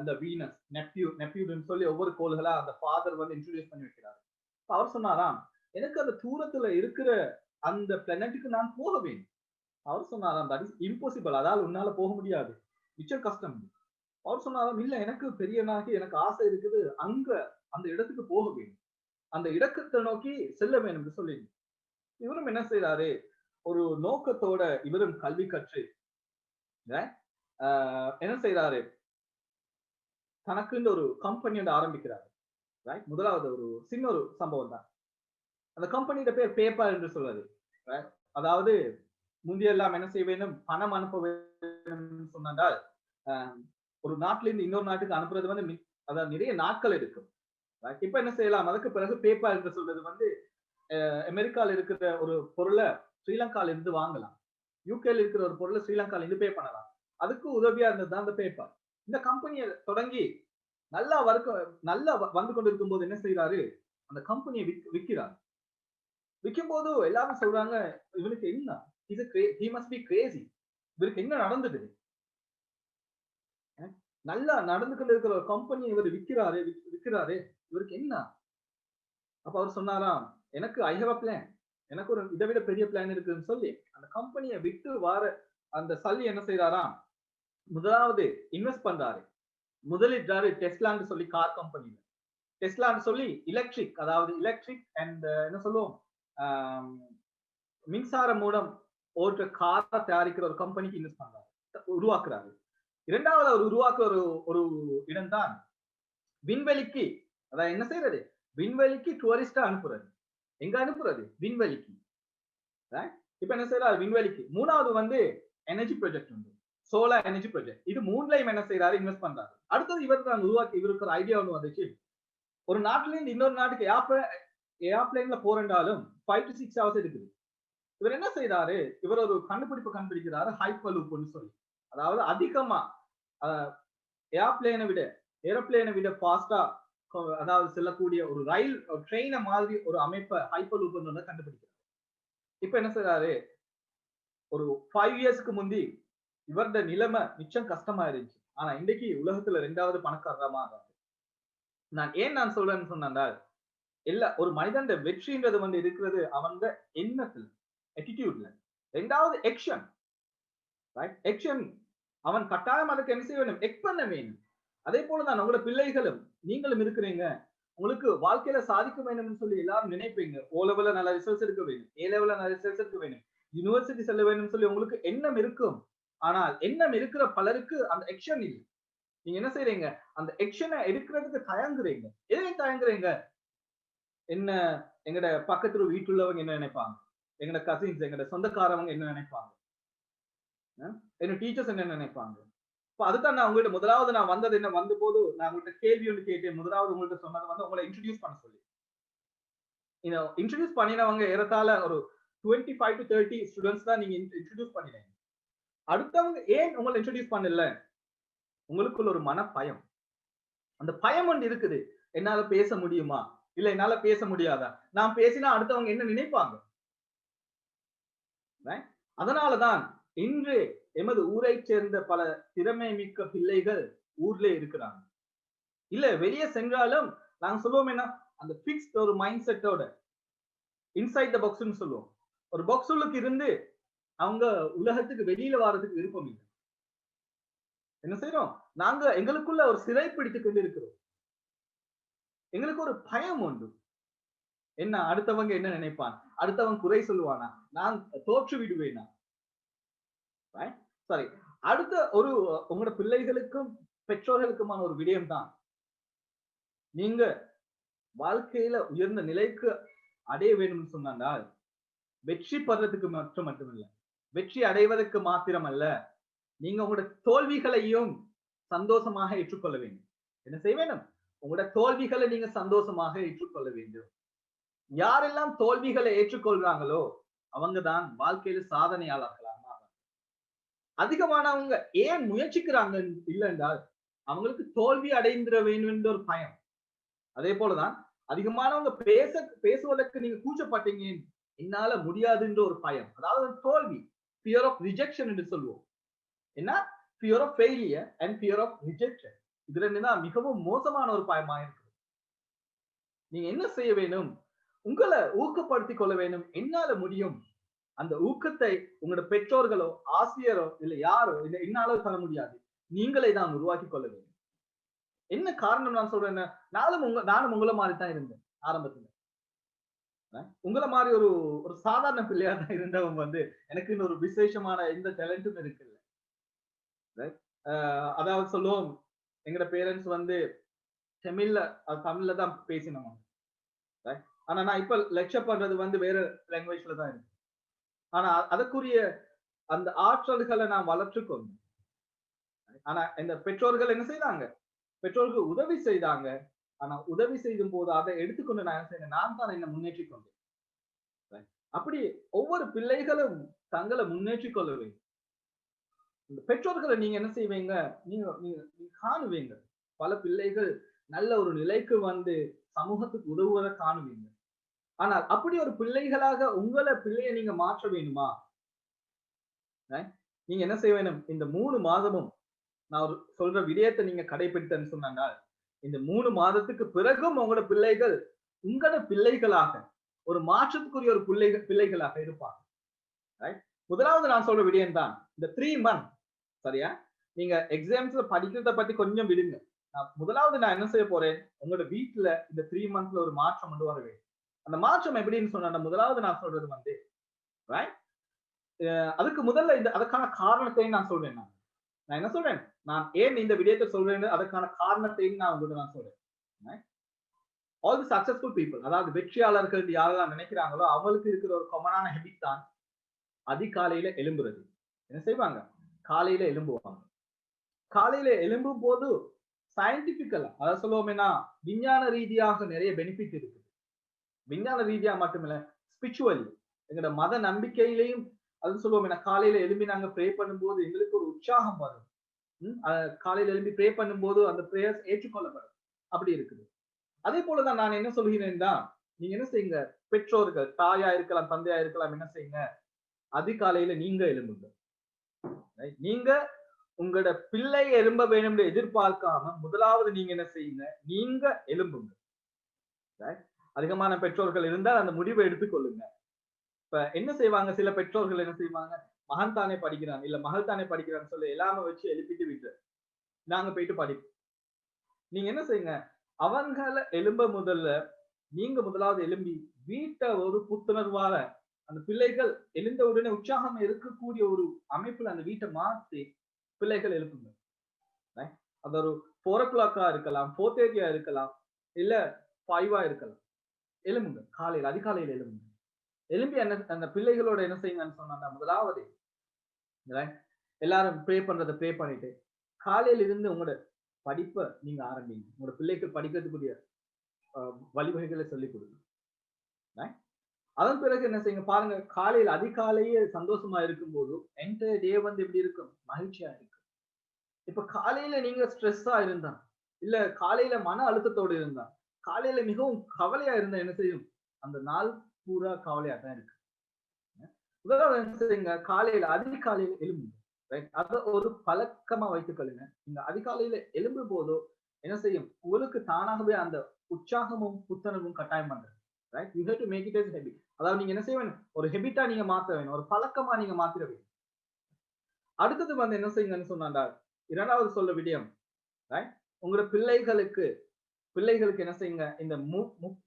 இந்த வீனஸ், நெப்டியூன் சொல்லி ஒவ்வொரு கோள்களா அந்த ஃபாதர் வந்து இன்ட்ரோடியூஸ் பண்ணி வைக்கிறாரு. அவர் சொன்னாராம், எனக்கு அந்த தூரத்துல இருக்கிற அந்த பிளானட்டுக்கு நான் போக வேண்டும். அவர் சொன்னாராம், தட் இஸ் இம்பாசிபிள், அதாவது உன்னால போக முடியாது, மிச்சம் கஷ்டம். அவர் சொன்னாராம், இல்ல எனக்கு பெரியனாகி எனக்கு ஆசை இருக்குது, அங்க அந்த இடத்துக்கு போக வேண்டும், அந்த இடத்தை நோக்கி செல்ல வேண்டும் சொல்லி இவரும் என்ன செய்யறாரு? ஒரு நோக்கத்தோட இவரும் கல்வி கற்று என்ன செய்யறாரு? தனக்குன்னு ஒரு கம்பெனி ஆரம்பிக்கிறாரு. ரைட். முதலாவது ஒரு சின்ன ஒரு சம்பவம் தான். அந்த கம்பெனியோட பேர் பேபால் என்று சொல்றது. அதாவது முந்தையெல்லாம் என்ன செய்ய வேண்டும்? பணம் அனுப்ப வேண்டும் சொன்னால் ஒரு நாட்டில இருந்து இன்னொரு நாட்டுக்கு அனுப்புறது வந்து அதாவது நிறைய நாட்கள் எடுக்கும். இப்ப என்ன செய்யலாம்? அதுக்கு பிறகு பேபால் என்று சொல்றது வந்து அமெரிக்கால இருக்கிற ஒரு பொருளை ஸ்ரீலங்கால இருந்து வாங்கலாம். யூகேல இருக்கிற ஒரு பொருளை ஸ்ரீலங்கால இருந்து பே பண்ணலாம். அதுக்கு உதவியா இருந்தது தான் அந்த பேப்பர். இந்த கம்பெனியை தொடங்கி நல்லா வந்து கொண்டிருக்கும் போது என்ன செய்யறாரு, அந்த கம்பெனியை விற்கிறார். விற்கும் போது எல்லாரும் சொல்றாங்க, இவனுக்கு என்ன, he must be crazy, இவருக்கு என்ன நடந்தது, நல்லா நடந்து கொண்டு இருக்கிற ஒரு கம்பெனி இவர் விற்கிறாரு, இவருக்கு என்ன? அப்ப அவர் சொன்னாராம், எனக்கு ஐ ஹேவ் அ பிளான், எனக்கு ஒரு இதை விட பெரிய பிளான் இருக்குன்னு சொல்லி அந்த கம்பெனியை விட்டு வார அந்த சல்லி என்ன செய்யறாராம், முதலாவது இன்வெஸ்ட் பண்றாரு, முதலிட்டாரு டெஸ்லான்னு சொல்லி கார் கம்பெனியில. டெஸ்லான்னு சொல்லி எலக்ட்ரிக், அதாவது எலக்ட்ரிக் அண்ட் என்ன சொல்லுவோம், மின்சார மூலம் ஓட்டுற காரை தயாரிக்கிற ஒரு கம்பெனிக்கு இன்வெஸ்ட் பண்றாரு, உருவாக்குறாரு. இரண்டாவது அவர் உருவாக்குற ஒரு இடம்தான் விண்வெளிக்கு, அதாவது என்ன செய்யறது, விண்வெளிக்கு டூரிஸ்டா அனுப்புறது. எங்க அனுப்புறது? விண்வெளிக்கு. இப்ப என்ன செய்யறாரு, விண்வெளிக்கு. மூணாவது வந்து எனர்ஜி ப்ராஜெக்ட் உண்டு, சோலார் எனர்ஜி ப்ராஜெக்ட். இது மூணுலையும் என்ன செய்யறாரு, இன்வெஸ்ட் பண்றாரு. அடுத்தது இவருக்கு ஒரு ஐடியா ஒன்று வந்துச்சு, ஒரு நாட்டுல இருந்து இன்னொரு நாட்டுக்கு ஏர்பிளைன்ல போறேன்டாலும் 5 to 6 hours இருக்குது. இவர் என்ன செய்யறாரு, இவர் ஒரு கண்டுபிடிக்கிறாரு, ஹைப்பர்லூப்னு சொல்லி. அதாவது அதிகமா ஏரோப்ளேனை விட ஃபாஸ்டா அதாவது செல்லக்கூடிய ஒரு ரயில் ட்ரெயினை மாதிரி ஒரு அமைப்பை ஹைப்பர்லூப் கண்டுபிடிக்கிறார். இப்ப என்ன செய்யறாரு, ஒரு 5 yearsக்கு முந்தி இவருடைய நிலைமை மிச்சம் கஷ்டமா இருந்துச்சு. ஆனா இன்னைக்கு உலகத்துல 2வது பணக்காரமா ஆகாது. நான் சொல்றேன்னு சொன்னால், ஒரு மனிதன் வெற்றின்றது வந்து இருக்கிறது அவன் எண்ணத்துல, attitudeல. 2வது ஆக்ஷன், ஆக்ஷன். அவன் கட்டாயம் அதுக்கு என்ன செய்ய வேண்டும், எக்ட் பண்ண வேண்டும். அதே போலதான் உங்களோட பிள்ளைகளும் நீங்களும் இருக்கிறீங்க, உங்களுக்கு வாழ்க்கையில சாதிக்க வேண்டும்னு சொல்லி எல்லாரும் நினைப்பீங்க. O லெவல்ல நல்ல ரிசல்ட்ஸ் எடுக்க வேண்டும், A லெவல்ல நல்ல ரிசல்ட்ஸ் எடுக்க வேண்டும், யூனிவர்சிட்டி செல்ல வேண்டும் சொல்லி உங்களுக்கு எண்ணம் இருக்கும். ஆனால் எண்ணம் இருக்கிற பலருக்கு அந்த ஆக்ஷன் இல்லை. நீங்க என்ன செய்றீங்க, அந்த ஆக்ஷனை எடுக்கிறதுக்கு தயங்குறீங்க. எதுவும் தயங்குறீங்க, என்ன எங்கட பக்கத்துல வீட்டுள்ளவங்க என்ன நினைப்பாங்க, எங்கட கசின்ஸ், எங்கட சொந்தக்காரவங்க என்ன நினைப்பாங்க, என்ன டீச்சர்ஸ் என்ன நினைப்பாங்க. அதுதான் நான் உங்கள்கிட்ட முதலாவது நான் வந்தது என்ன, வந்த போது நான் உங்கள்கிட்ட கேள்வி ஒன்று கேட்டேன். முதலாவது உங்கள்கிட்ட சொன்னது வந்து உங்களை இன்ட்ரடியூஸ் பண்ண சொல்லி. இன்ட்ரடியூஸ் பண்ணினவங்க ஏறத்தாழ ஒரு 25 to 30 ஸ்டூடெண்ட்ஸ் தான் நீங்க இன்ட்ரடியூஸ் பண்ணினீங்க. அடுத்தவங்க ஏன் உங்களை இன்ட்ரடியூஸ் பண்ணல, உங்களுக்குள்ள ஒரு மன பயம். அந்த பயம் ஒன்று இருக்குது, என்னால பேச முடியுமா, இல்ல என்னால பேச முடியாதா, நான் பேசினா அடுத்தவங்க என்ன நினைப்பாங்க. அதனாலதான் இன்று எமது ஊரை சேர்ந்த பல திறமை மிக்க பிள்ளைகள் ஊர்ல இருக்கிறாங்க. இல்ல வெளியே சென்றாலும் நாங்க சொல்லுவோம் என்ன, அந்த பிக்ஸ்ட் ஒரு மைண்ட் செட்டோட இன்சைட் த பாக்ஸ்னு சொல்லுவோம். ஒரு பாக்ஸ் உள்ளுக்கு இருந்து அவங்க உலகத்துக்கு வெளியில வர்றதுக்கு விருப்பம் இல்லை. என்ன செய்யறோம், நாங்க எங்களுக்குள்ள ஒரு சிறை பிடித்து கொண்டு இருக்கிறோம். எங்களுக்கு ஒரு பயம் உண்டு, என்ன அடுத்தவங்க என்ன நினைப்பான், அடுத்தவன் குறை சொல்லுவானா, நான் தோற்று விடுவேனா. சரி, அடுத்த ஒரு உங்களோட பிள்ளைகளுக்கும் பெற்றோர்களுக்குமான ஒரு விடயம் தான், நீங்க வாழ்க்கையில உயர்ந்த நிலைக்கு அடைய வேண்டும் சொன்னால் வெற்றி பெறதுக்கு மட்டுமல்ல, வெற்றி அடைவதற்கு மாத்திரமல்ல, நீங்க உங்களோட தோல்விகளையும் சந்தோஷமாக ஏற்றுக்கொள்ள வேண்டும். என்ன செய்ய வேண்டும், உங்களோட தோல்விகளை நீங்க சந்தோஷமாக ஏற்றுக்கொள்ள வேண்டும். யாரெல்லாம் தோல்விகளை ஏற்றுக்கொள்றாங்களோ அவங்கதான் வாழ்க்கையில சாதனையாளர்களாக. அதிகமானவங்க ஏன் முயற்சிக்கிறாங்க இல்லை என்றால் அவங்களுக்கு தோல்வி அடைந்திர வேண்டும் என்ற ஒரு பயம். அதே போலதான் அதிகமானவங்க பேசுவதற்கு நீங்க கூச்சப்பட்டீங்க, என்னால முடியாதுன்ற ஒரு பயம், அதாவது தோல்வி, ஃபியர் ஆஃப் ரிஜெக்ஷன் என்று சொல்லுவோம். என்ன, fear of failure and fear of rejection. இது ரெண்டுதான் மிகவும் மோசமான ஒரு பயமா இருக்கு. நீங்க என்ன செய்ய வேண்டும், உங்களை ஊக்கப்படுத்திக் கொள்ள வேண்டும். என்னால முடியும், அந்த ஊக்கத்தை உங்களோட பெற்றோர்களோ ஆசிரியரோ இல்ல யாரோ இல்ல என்னால தர முடியாது, நீங்களே தான் உருவாக்கி கொள்ள வேண்டும். என்ன காரணம் நான் சொல்றேன், நானும் உங்களை மாதிரி தான் இருந்தேன் ஆரம்பத்துல. உங்களை மாதிரி ஒரு சாதாரண பிள்ளையா தான் இருந்தவங்க வந்து எனக்கு இன்னொரு விசேஷமான எந்த டேலண்டும் இருக்குல்ல. அதாவது சொல்லுவோம், எங்கட பேரண்ட்ஸ் வந்து தமிழ்ல தான் பேசினோம். ஆனா நான் இப்ப லெக்சர் பண்றது வந்து வேற லாங்குவேஜ்ல தான் இருக்கு. ஆனா அதற்குரிய அந்த ஆற்றல்களை நான் வளர்த்து கொண்டேன். ஆனா இந்த பெற்றோர்கள் என்ன செய்தாங்க, பெற்றோர்கள் உதவி செய்தாங்க. ஆனா உதவி செய்யும் போது அதை எடுத்துக்கொண்டு நான் என்ன செய்யறேன், நான் தான் என்ன முன்னேற்றி கொண்டேன். அப்படி ஒவ்வொரு பிள்ளைகளும் தங்களை முன்னேற்றிக் கொள்ள வேண்டும். இந்த பெற்றோர்களை நீங்க என்ன செய்வீங்க, நீங்க நீங்க காணுவீங்க. பல பிள்ளைகள் நல்ல ஒரு நிலைக்கு வந்து சமூகத்துக்கு உதவுவதை காணுவீங்க. ஆனால் அப்படி ஒரு பிள்ளைகளாக உங்களை பிள்ளையை நீங்க மாற்ற வேண்டுமா, நீங்க என்ன செய்ய வேணும்? இந்த 3 மாதமும் நான் ஒரு சொல்ற விடயத்தை நீங்க கடைபிடித்தன்னு சொன்னாங்க. இந்த 3 மாதத்துக்கு பிறகும் உங்களோட பிள்ளைகள் உங்களோட பிள்ளைகளாக ஒரு மாற்றத்துக்குரிய ஒரு பிள்ளைகளாக இருப்பாங்க. முதலாவது நான் சொல்ற விடயம் தான் இந்த 3 months. சரியா? நீங்க எக்ஸாம்ஸ்ல படிக்கிறத பத்தி கொஞ்சம் விடுங்க. முதலாவது நான் என்ன செய்ய போறேன், உங்களோட வீட்டுல இந்த 3 monthsல ஒரு மாற்றம் கொண்டு வர வேண்டும். அந்த மாற்றம் எப்படின்னு சொன்னா, முதலாவது நான் சொல்றது வந்து அதுக்கு முதல்ல அதுக்கான காரணத்தையும் நான் சொல்றேன். நான் என்ன சொல்றேன், நான் ஏன் இந்த விடயத்தை சொல்றேன், அதுக்கான காரணத்தையும் நான் உங்கள்கிட்ட நான் சொல்றேன். ஆல் தி சக்சஸ்ஃபுல் பீப்புள், அதாவது வெற்றியாளர்கள் யாரெல்லாம் நினைக்கிறாங்களோ அவங்களுக்கு இருக்கிற ஒரு காமனான ஹேபிட் தான் அதிகாலையில எழும்புறது. என்ன செய்வாங்க? காலையில எழும்புவாங்க. காலையில எழும்பும் போது சயின்டிபிக்கலா, அதாவது சொல்லுவோம்னா விஞ்ஞான ரீதியாக நிறைய பெனிஃபிட் இருக்குது. விஞ்ஞான ரீதியா மட்டுமில்ல, ஸ்பிரிச்சுவலி எங்களோட மத நம்பிக்கையிலையும் அது சொல்லுவோம். காலையில எழும்பி நாங்க ப்ரே பண்ணும்போது எங்களுக்கு ஒரு உற்சாகம் வரும். காலையில எழும்பி ப்ரே பண்ணும்போது அந்த பிரேயர்ஸ் ஏற்றுக்கொள்ளப்படும். அப்படி இருக்குது. அதே போலதான் நான் என்ன சொல்கிறேன்னா, நீங்க என்ன செய்யுங்க, பெற்றோர்கள், தாயா இருக்கலாம், தந்தையா இருக்கலாம், என்ன செய்யுங்க, அதிகாலையில நீங்க எழும்புங்க. நீங்க உங்களோட பிள்ளை எழும்ப வேண்டும் என்று எதிர்பார்க்காம முதலாவது நீங்க என்ன செய்யுங்க, நீங்க எழும்புங்க. அதிகமான பெற்றோர்கள் இருந்தால் அந்த முடிவை எடுத்துக்கொள்ளுங்க. இப்ப என்ன செய்வாங்க, சில பெற்றோர்கள் என்ன செய்வாங்க, மகன் தானே படிக்கிறான் இல்ல மகள் தானே படிக்கிறான்னு சொல்லி எல்லாமே வச்சு எழுப்பிட்டு விட்டு நாங்க போயிட்டு படிப்போம். நீங்க என்ன செய்யுங்க, அவங்களை எழும்ப முதல்ல நீங்க முதலாவது எழும்பி வீட்டை ஒரு புத்துணர்வால அந்த பிள்ளைகள் எழுந்த உடனே உற்சாகம் இருக்கக்கூடிய ஒரு அமைப்புல அந்த வீட்டை மாற்றி பிள்ளைகள் எழுப்புங்க. அது ஒரு 4 o'clock இருக்கலாம், 4:30 இருக்கலாம், இல்ல 5 இருக்கலாம். எழும்புங்க, காலையில் அதிகாலையில் எழும்புங்க. எழும்பி அந்த பிள்ளைகளோட என்ன செய்யுங்கன்னு சொன்னா, முதலாவது எல்லாரும் ப்ரே பண்றதை ப்ரே பண்ணிட்டு காலையில இருந்து உங்களோட படிப்பை நீங்க ஆரம்பிங்க. உங்களோட பிள்ளைகள் படிக்கிறதுக்குரிய வழிவகைகளை சொல்லிக் கொடுங்க. அதன் பிறகு என்ன செய்யுங்க, பாருங்க, காலையில் அதிகாலையே சந்தோஷமா இருக்கும் போது என்டையர் டே வந்து எப்படி இருக்கும், மகிழ்ச்சியா இருக்கும். இப்ப காலையில நீங்க ஸ்ட்ரெஸ்ஸா இருந்தா, இல்ல காலையில மன அழுத்தத்தோடு இருந்தா, காலையில மிகவும் கவலையா இருந்தா என்ன செய்யும், அந்த நாள் பூரா கவலையா தான் இருக்கு. முதல்ல என்ன செய்யுங்க, காலையில அதிகாலையில எழும்புங்க. அத ஒரு பழக்கமா வைத்துக்கொள்ளுங்க. நீங்க அதிகாலையில எழும்பும் போதோ என்ன செய்யும், உங்களுக்கு தானாகவே அந்த உற்சாகமும் புத்துணர்வும் கட்டாயம் பண்றது. You have to make it as a habit. அதாவது நீங்க என்ன செய்ய வேணும், ஒரு ஹெபிட்டா நீங்க மாத்த வேணும், ஒரு பழக்கமா நீங்க மாத்திர வேணும். அடுத்தது வந்து என்ன செய்யுங்கன்னு சொன்னா, இரண்டாவது சொல்ல விடயம், உங்களோட பிள்ளைகளுக்கு என்ன செய்யுங்க, இந்த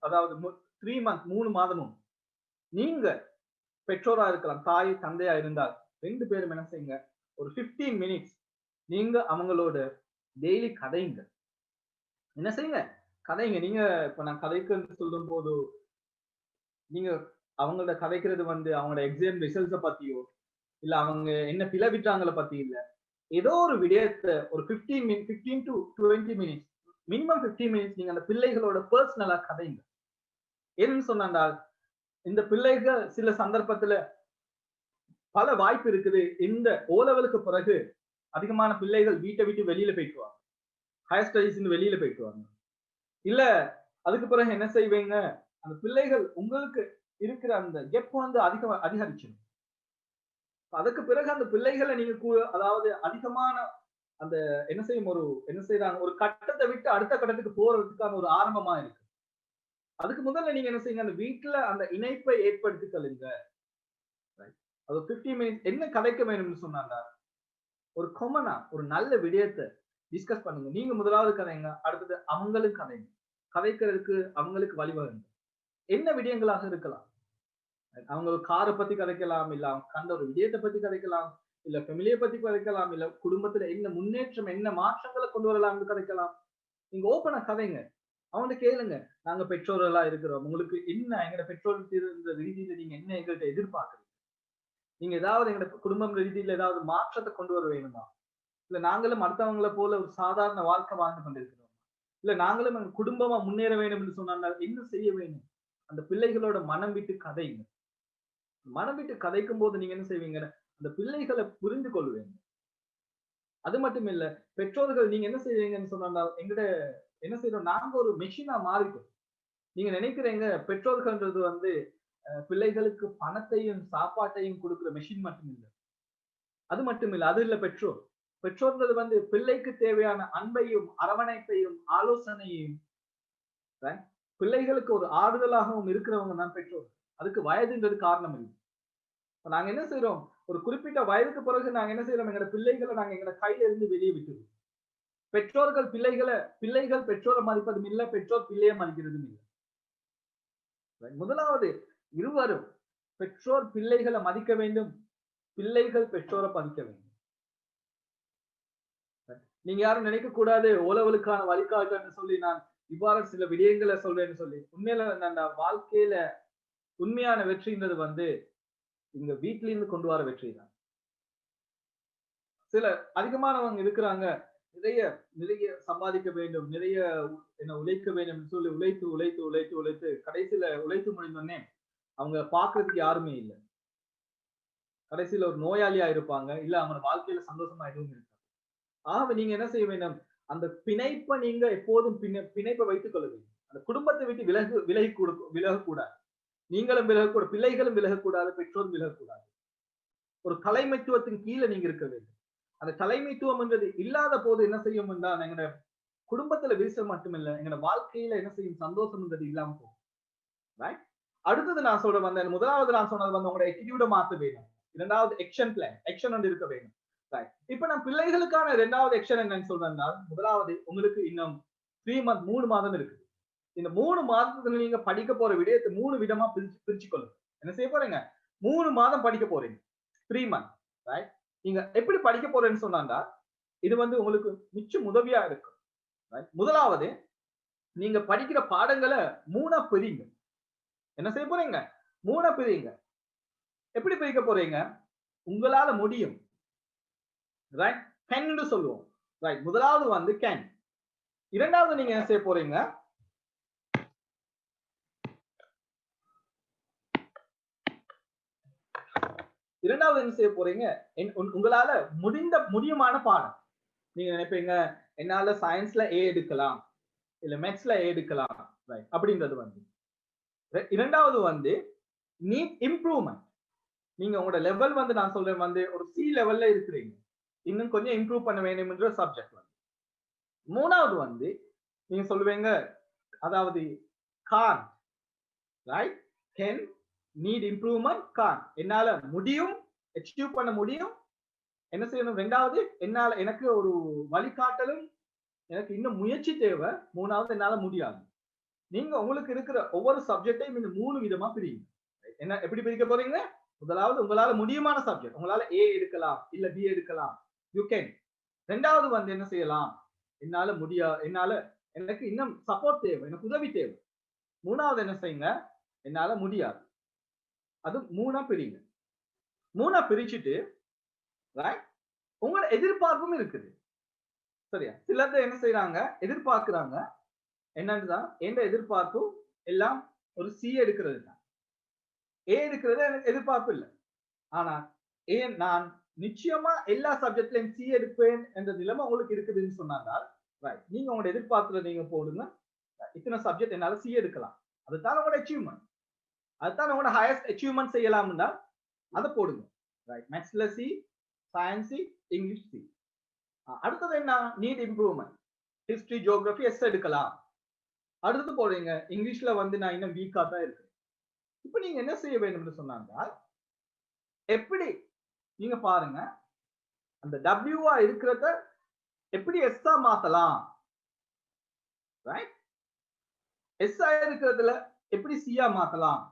அதாவது 3 months 3 மாதமும் நீங்க பெற்றோரா இருக்கலாம், தாய் தந்தையா இருந்தால் 2 பேரும் என்ன செய்யுங்க, ஒரு 15 minutes நீங்க அவங்களோட டெய்லி கதைங்க. என்ன செய்யுங்க, கதைங்க. நீங்க இப்ப நான் கதைக்கு சொல்லும் போது நீங்க அவங்களோட கதைக்கிறது வந்து அவங்களோட எக்ஸாம் ரிசல்ட்ஸை பத்தியோ இல்ல அவங்க என்ன பிளவிட்டாங்கள பத்தி இல்ல, ஏதோ ஒரு விடயத்தை ஒரு 15 to 20 minutes மினிமம் 15 minutes நீங்க அந்த பிள்ளைகளோட பர்சனலா கதைங்க. ஏன்னு சொன்னால் இந்த பிள்ளைகள் சில சந்தர்ப்பத்துல பல வாய்ப்பு இருக்குது, இந்த ஓலவலுக்கு பிறகு அதிகமான பிள்ளைகள் வீட்டை விட்டு வெளியில போயிட்டுவாங்க, ஹையர் ஸ்டடீஸ் வெளியில போயிட்டுவாங்க. இல்ல அதுக்கு பிறகு என்ன செய்வீங்க, அந்த பிள்ளைகள் உங்களுக்கு இருக்கிற அந்த கெப் வந்து அதிகரிச்சிடும். அதுக்கு பிறகு அந்த பிள்ளைகளை நீங்க அதாவது அதிகமான அந்த என்ன செய்யும், என்ன செய்யறாங்க, ஒரு கட்டத்தை விட்டு அடுத்த கட்டத்துக்கு போறதுக்கான ஒரு ஆரம்பமா இருக்கு. அதுக்கு முதல்ல நீங்க என்ன செய்யுங்க, அந்த வீட்டுல அந்த இணைப்பை ஏற்படுத்திக்கொள்ளுங்க. அது 15 minutes என்ன கதைக்க வேணும்னு சொன்னாங்க, ஒரு காமனா ஒரு நல்ல விடயத்தை டிஸ்கஸ் பண்ணுங்க. நீங்க முதலாவது கதைங்க, அடுத்தது அவங்களுக்கு கதைங்க. கதைக்கிறதுக்கு அவங்களுக்கு வழிவகுங்க. என்ன விடயங்களாக இருக்கலாம், அவங்க காரை பத்தி கதைக்கலாம், இல்ல அவங்க கண்ட ஒரு விடயத்தை பத்தி கதைக்கலாம், இல்ல ஃபேமிலியை பத்தி கதைக்கலாம், இல்ல குடும்பத்துல என்ன முன்னேற்றம் என்ன மாற்றங்களை கொண்டு வரலாம்னு கதைக்கலாம். நீங்க ஓப்பனா கதைங்க, அவங்க கேளுங்க. நாங்க பெற்றோர்களா இருக்கிறோம், உங்களுக்கு என்ன எங்களோட பெற்றோர் ரீதியில நீங்க என்ன எங்கள்கிட்ட எதிர்பார்க்குறீங்க, நீங்க ஏதாவது எங்களோட குடும்பம் ரீதியில ஏதாவது மாற்றத்தை கொண்டு வர வேணுமா, இல்ல நாங்களும் அடுத்தவங்களை போல ஒரு சாதாரண வாழ்க்கை வாழ்ந்து கொண்டிருக்கிறோம், இல்ல நாங்களும் எங்க குடும்பமா முன்னேற வேண்டும் என்று சொன்னால் என்ன செய்ய வேணும், அந்த பிள்ளைகளோட மனம் விட்டு கதைங்க. மனம் விட்டு கதைக்கும் போது நீங்க என்ன செய்வீங்க, அந்த பிள்ளைகளை புரிந்து கொள்வீங்க. அது மட்டும் இல்ல, பெற்றோர்கள் நீங்க என்ன செய்வீங்கன்னு சொன்னா, எங்கிட்ட என்ன செய்யறோம், நாங்க ஒரு மெஷினா மாறிட்டோம். நீங்க நினைக்கிறீங்க பெற்றோர்கள்ன்றது வந்து பிள்ளைகளுக்கு பணத்தையும் சாப்பாட்டையும் கொடுக்கிற மெஷின் மட்டும் இல்லை. அது மட்டும் இல்ல, அது இல்ல பெற்றோர். பெற்றோர்கள் வந்து பிள்ளைக்கு தேவையான அன்பையும் அரவணைப்பையும் ஆலோசனையும் பிள்ளைகளுக்கு ஒரு ஆறுதலாகவும் இருக்கிறவங்க தான் பெற்றோர். அதுக்கு வயதுன்றது காரணம் இல்லை. நாங்க என்ன செய்யறோம், ஒரு குறிப்பிட்ட வயதுக்கு பிறகு நாங்க என்ன செய்யறோம், எங்களோட பிள்ளைகளை நாங்க எங்களோட கையில இருந்து வெளியே விட்டுருவோம். பெற்றோர்கள் பிள்ளைகள் பெற்றோரை மதிப்பதும் இல்லை, பெற்றோர் பிள்ளையை மதிக்கிறதும் இல்லை. முதலாவது இருவரும், பெற்றோர் பிள்ளைகளை மதிக்க வேண்டும், பிள்ளைகள் பெற்றோரை மதிக்க வேண்டும். நீங்க யாரும் நினைக்க கூடாது ஓலவலுக்கான வழிகாட்டுன்னு சொல்லி நான் இவ்வாறு சில விடயங்களை சொல்றேன்னு சொல்லி. உண்மையில நான் வாழ்க்கையில உண்மையான வெற்றின்றது வந்து இங்க வீட்டில இருந்து கொண்டு வர வெற்றி தான். சில அதிகமானவங்க இருக்கிறாங்க, நிறைய சம்பாதிக்க வேண்டும், நிறைய உழைக்க வேண்டும் சொல்லி உழைத்து கடைசியில உழைத்து முடிந்தோடனே அவங்க பாக்குறதுக்கு யாருமே இல்லை. கடைசியில ஒரு நோயாளியா இருப்பாங்க, இல்ல அவங்க வாழ்க்கையில சந்தோஷமா எதுவும் இருக்காது. ஆக நீங்க என்ன செய்ய வேண்டும், அந்த பிணைப்பை நீங்க எப்போதும் பிணைப்பை வைத்துக் கொள்ள வேண்டும். அந்த குடும்பத்தை விட்டு விலகக்கூடாது. நீங்களும் விலகக்கூடாது, பிள்ளைகளும் விலகக்கூடாது, பெற்றோரும் விலகக்கூடாது. ஒரு தலைமைத்துவத்தின் கீழே நீங்க இருக்க வேண்டும். அந்த தலைமைத்துவம் என்றது இல்லாத போது என்ன செய்யும் என்றால், எங்களோட குடும்பத்துல விரிசல் மட்டுமில்லை, எங்களோட வாழ்க்கையில என்ன செய்யும், சந்தோஷம் என்றது இல்லாம போகும். ரைட்? அடுத்தது நான் சொல்றேன் வந்து, முதலாவது நான் சொன்னது வந்து உங்களோட எட்டிடியூட மாத்த வேண்டும். இரண்டாவது எக்ஷன் வந்து இருக்க வேண்டும். இப்ப நான் பிள்ளைகளுக்கான இரண்டாவது எக்ஷன் என்னன்னு சொல்றேன்னா, முதலாவது உங்களுக்கு இன்னும் 3 மாதம் இருக்கு. இந்த 3 மாதத்துல நீங்க படிக்க போற விடயத்தை 3 விதமா பிரிச்சு கொள்ளுங்க. என்ன செய்ய போறீங்க, 3 மாதம் படிக்க போறீங்க, 3 months. ரைட்? நீங்க எப்படி படிக்க போறேன்னு சொன்னா, இது வந்து உங்களுக்கு மிச்சம் உதவியா இருக்கும். முதலாவது, நீங்க படிக்கிற பாடங்களை 3ஆ பிரிங்க. என்ன செய்ய போறீங்க, 3ஆ பிரிங்க. எப்படி பிரிக்க போறீங்க, உங்களால முடியும். ரைட்? கேன் சொல்லுவோம். ரைட்? முதலாவது வந்து கேன். இரண்டாவது நீங்க என்ன செய்ய போறீங்க, உங்களால முடியுமான பாடம். நீங்க நினைப்பீங்க என்னால சயின்ஸ்ல ஏ எடுக்கலாம், இல்ல மேத்ஸ்ல ஏ எடுக்கலாம், ரைட்? அப்படின்றது வந்து. இரண்டாவது வந்து நீட் இம்ப்ரூவ்மெண்ட். நீங்க உங்களோட லெவல் வந்து நான் சொல்றேன் வந்து ஒரு சி லெவல்ல இருக்கிறீங்க, இன்னும் கொஞ்சம் இம்ப்ரூவ் பண்ண வேண்டும் என்ற சப்ஜெக்ட் வந்து. மூணாவது வந்து நீங்க சொல்லுவீங்க, அதாவது can't, right? Can, need improvement, can't. என்னால முடியும், அச்சீவ் பண்ண முடியும், என்ன செய்யணும். ரெண்டாவது, எனக்கு ஒரு வழிகாட்டலும், எனக்கு இன்னும் முயற்சி தேவை. மூணாவது, என்னால முடியாது. நீங்க உங்களுக்கு இருக்கிற ஒவ்வொரு சப்ஜெக்டையும் இந்த 3 விதமா பிரிங்க. என்ன எப்படி பிரிக்க போறீங்க, முதலாவது உங்களால முடியுமான சப்ஜெக்ட், உங்களால ஏ எடுக்கலாம், இல்ல பி எடுக்கலாம், யூ கேன். ரெண்டாவது வந்து என்ன செய்யலாம், எனக்கு இன்னும் சப்போர்ட் தேவை, எனக்கு உதவி தேவை. மூணாவது என்ன செய்யுங்க, என்னால முடியாது. அது 3ஆ பிரிங்க. 3ஆ பிரிச்சுட்டு, உங்களோட எதிர்பார்ப்பும் இருக்குது, சரியா? சிலர் என்ன செய்யறாங்க, எதிர்பார்க்கிறாங்க என்னன்னுதான், எந்த எதிர்பார்ப்பு எல்லாம் ஒரு சி எடுக்கிறது தான். ஏ எடுக்கிறது எனக்கு எதிர்பார்ப்பு இல்லை. ஆனா நான் நிச்சயமா எல்லா சப்ஜெக்ட்லயும் சி எடுப்பேன் என்ற நிலைமை உங்களுக்கு இருக்குதுன்னு சொன்னாங்க, நீங்க உங்களோட எதிர்பார்ப்புல நீங்க போடுங்க, இத்தனை சப்ஜெக்ட் என்னால சி எடுக்கலாம், அதுதான் உங்களோட அச்சீவ்மெண்ட், அதுதான் உங்களோட ஹையஸ்ட் அச்சீவ்மெண்ட் செய்யலாம்னா அதை போடுங்க. ரைட்? மேத்ஸ்ல C, science C, English C. அடுத்தது என்ன, need improvement, history, geography S எடுக்கலாம். அடுத்தது போடுறீங்க, இங்கிலீஷ்ல வந்து நான் இன்னும் வீக்கா தான் இருக்கு. இப்ப நீங்க என்ன செய்ய வேண்டும்னு சொன்னாங்க, எப்படி நீங்க பாருங்க, அந்த டபிள்யூவா இருக்கிறத எப்படி எஸ்ஸா மாத்தலாம், ரைட்? எஸ்ஸா இருக்கிறதுல எப்படி சியா மாத்தலாம்,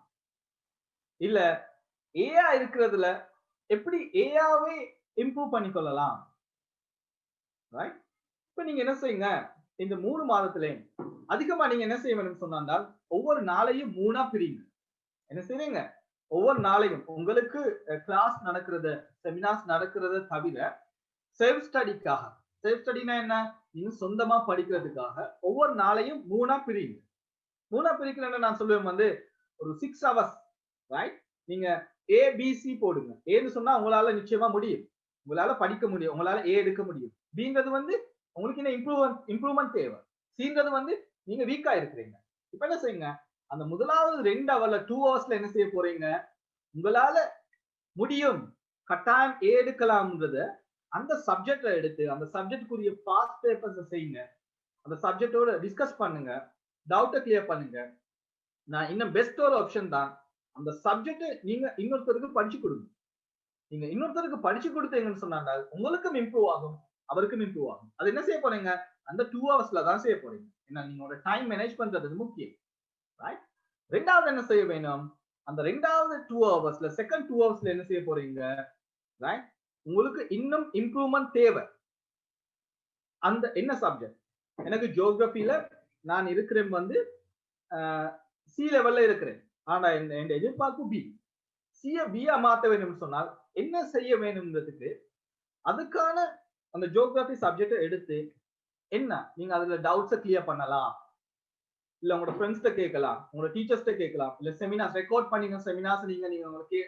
இல்ல ஏயா இருக்கிறதுல எப்படி ஏயாவே இம்ப்ரூவ் பண்ணிக்கொள்ளலாம், ரைட்? இப்ப நீங்க என்ன செய்யுங்க, இந்த 3 மாதத்திலையும் அதிகமா நீங்க என்ன செய்ய வேண்டும் சொன்னால், ஒவ்வொரு நாளையும் 3ஆ பிரிங்க. என்ன செய்றீங்க, ஒவ்வொரு நாளையும் உங்களுக்கு கிளாஸ் நடக்கிறது, செமினார்ஸ் நடக்கிறது தவிர செல்ஃப் ஸ்டடிக்காக, செல்ஃப் ஸ்டடினா என்ன, நீங்க சொந்தமா படிக்கிறதுக்காக ஒவ்வொரு நாளையும் 3ஆ பிரிங்க. 3ஆ பிரிக்கிறேன்னு நான் சொல்லுவேன் வந்து ஒரு 6 hours, ரைட்? நீங்க ஏபிசி போடுங்க. ஏன்னு சொன்னா உங்களால நிச்சயமா முடியும், உங்களால படிக்க முடியும், உங்களால ஏ எடுக்க முடியும். பிங்கிறது வந்து உங்களுக்கு என்ன இம்ப்ரூவ்மெண்ட் தேவை. சீன்றது வந்து நீங்க வீக்கா இருக்கிறீங்க. இப்ப என்ன செய்யுங்க, அந்த முதலாவது 2 ஹவர்ல 2 ஹவர்ஸ்ல என்ன செய்ய போறீங்க, உங்களால முடியும் கட்டாயம் ஏ எடுக்கலாம்ன்றத அந்த சப்ஜெக்ட்ல எடுத்து அந்த சப்ஜெக்டுக்குரிய பாஸ் பேப்பர்ஸ் செய்யுங்க. அந்த சப்ஜெக்டோட டிஸ்கஸ் பண்ணுங்க, டவுட்டை கிளியர் பண்ணுங்க. நான் இன்னும் பெஸ்ட் ஒரு ஆப்ஷன் தான், அந்த சப்ஜெக்ட் நீங்க இன்னொருத்தருக்கு படிச்சு கொடுங்க. நீங்க இன்னொருத்தருக்கு படிச்சு கொடுத்தீங்கன்னு சொன்னாங்க உங்களுக்கும் இம்ப்ரூவ் ஆகும், அவருக்கும் இம்ப்ரூவ் ஆகும். அது என்ன செய்ய போறீங்க, அந்த 2 ஹவர்ஸ்ல தான் செய்ய போறீங்க. ஏன்னா நீங்களோட டைம் மேனேஜ் பண்றது முக்கியம். ரைட். ரெண்டாவது என்ன செய்ய வேணும், அந்த ரெண்டாவது 2 ஹவர்ஸ்ல செகண்ட் 2 ஹவர்ஸ்ல என்ன செய்ய போறீங்க, ரைட், உங்களுக்கு இன்னும் இம்ப்ரூவ்மெண்ட் தேவை. அந்த என்ன சப்ஜெக்ட், எனக்கு ஜியோகிராஃபில நான் இருக்கிறேன் வந்து சி லெவல்ல இருக்கிறேன், ஆனா என் எதிர்பார்ப்பு பி. சிய பியா மாத்த வேணும்னு சொன்னால் என்ன செய்ய வேணும்ன்றதுக்கு அதுக்கான அந்த ஜியோகிராஃபி சப்ஜெக்டை எடுத்து என்ன நீங்க அதுல டவுட்ஸை கிளியர் பண்ணலாம். இல்ல உங்களோட ஃப்ரெண்ட்ஸ்கிட்ட கேட்கலாம், உங்களோட டீச்சர்ஸ்கிட்ட கேட்கலாம், இல்ல செமினார்ஸ் ரெக்கார்ட் பண்ணிங்க செமினார்ஸ் நீங்க உங்களுக்கு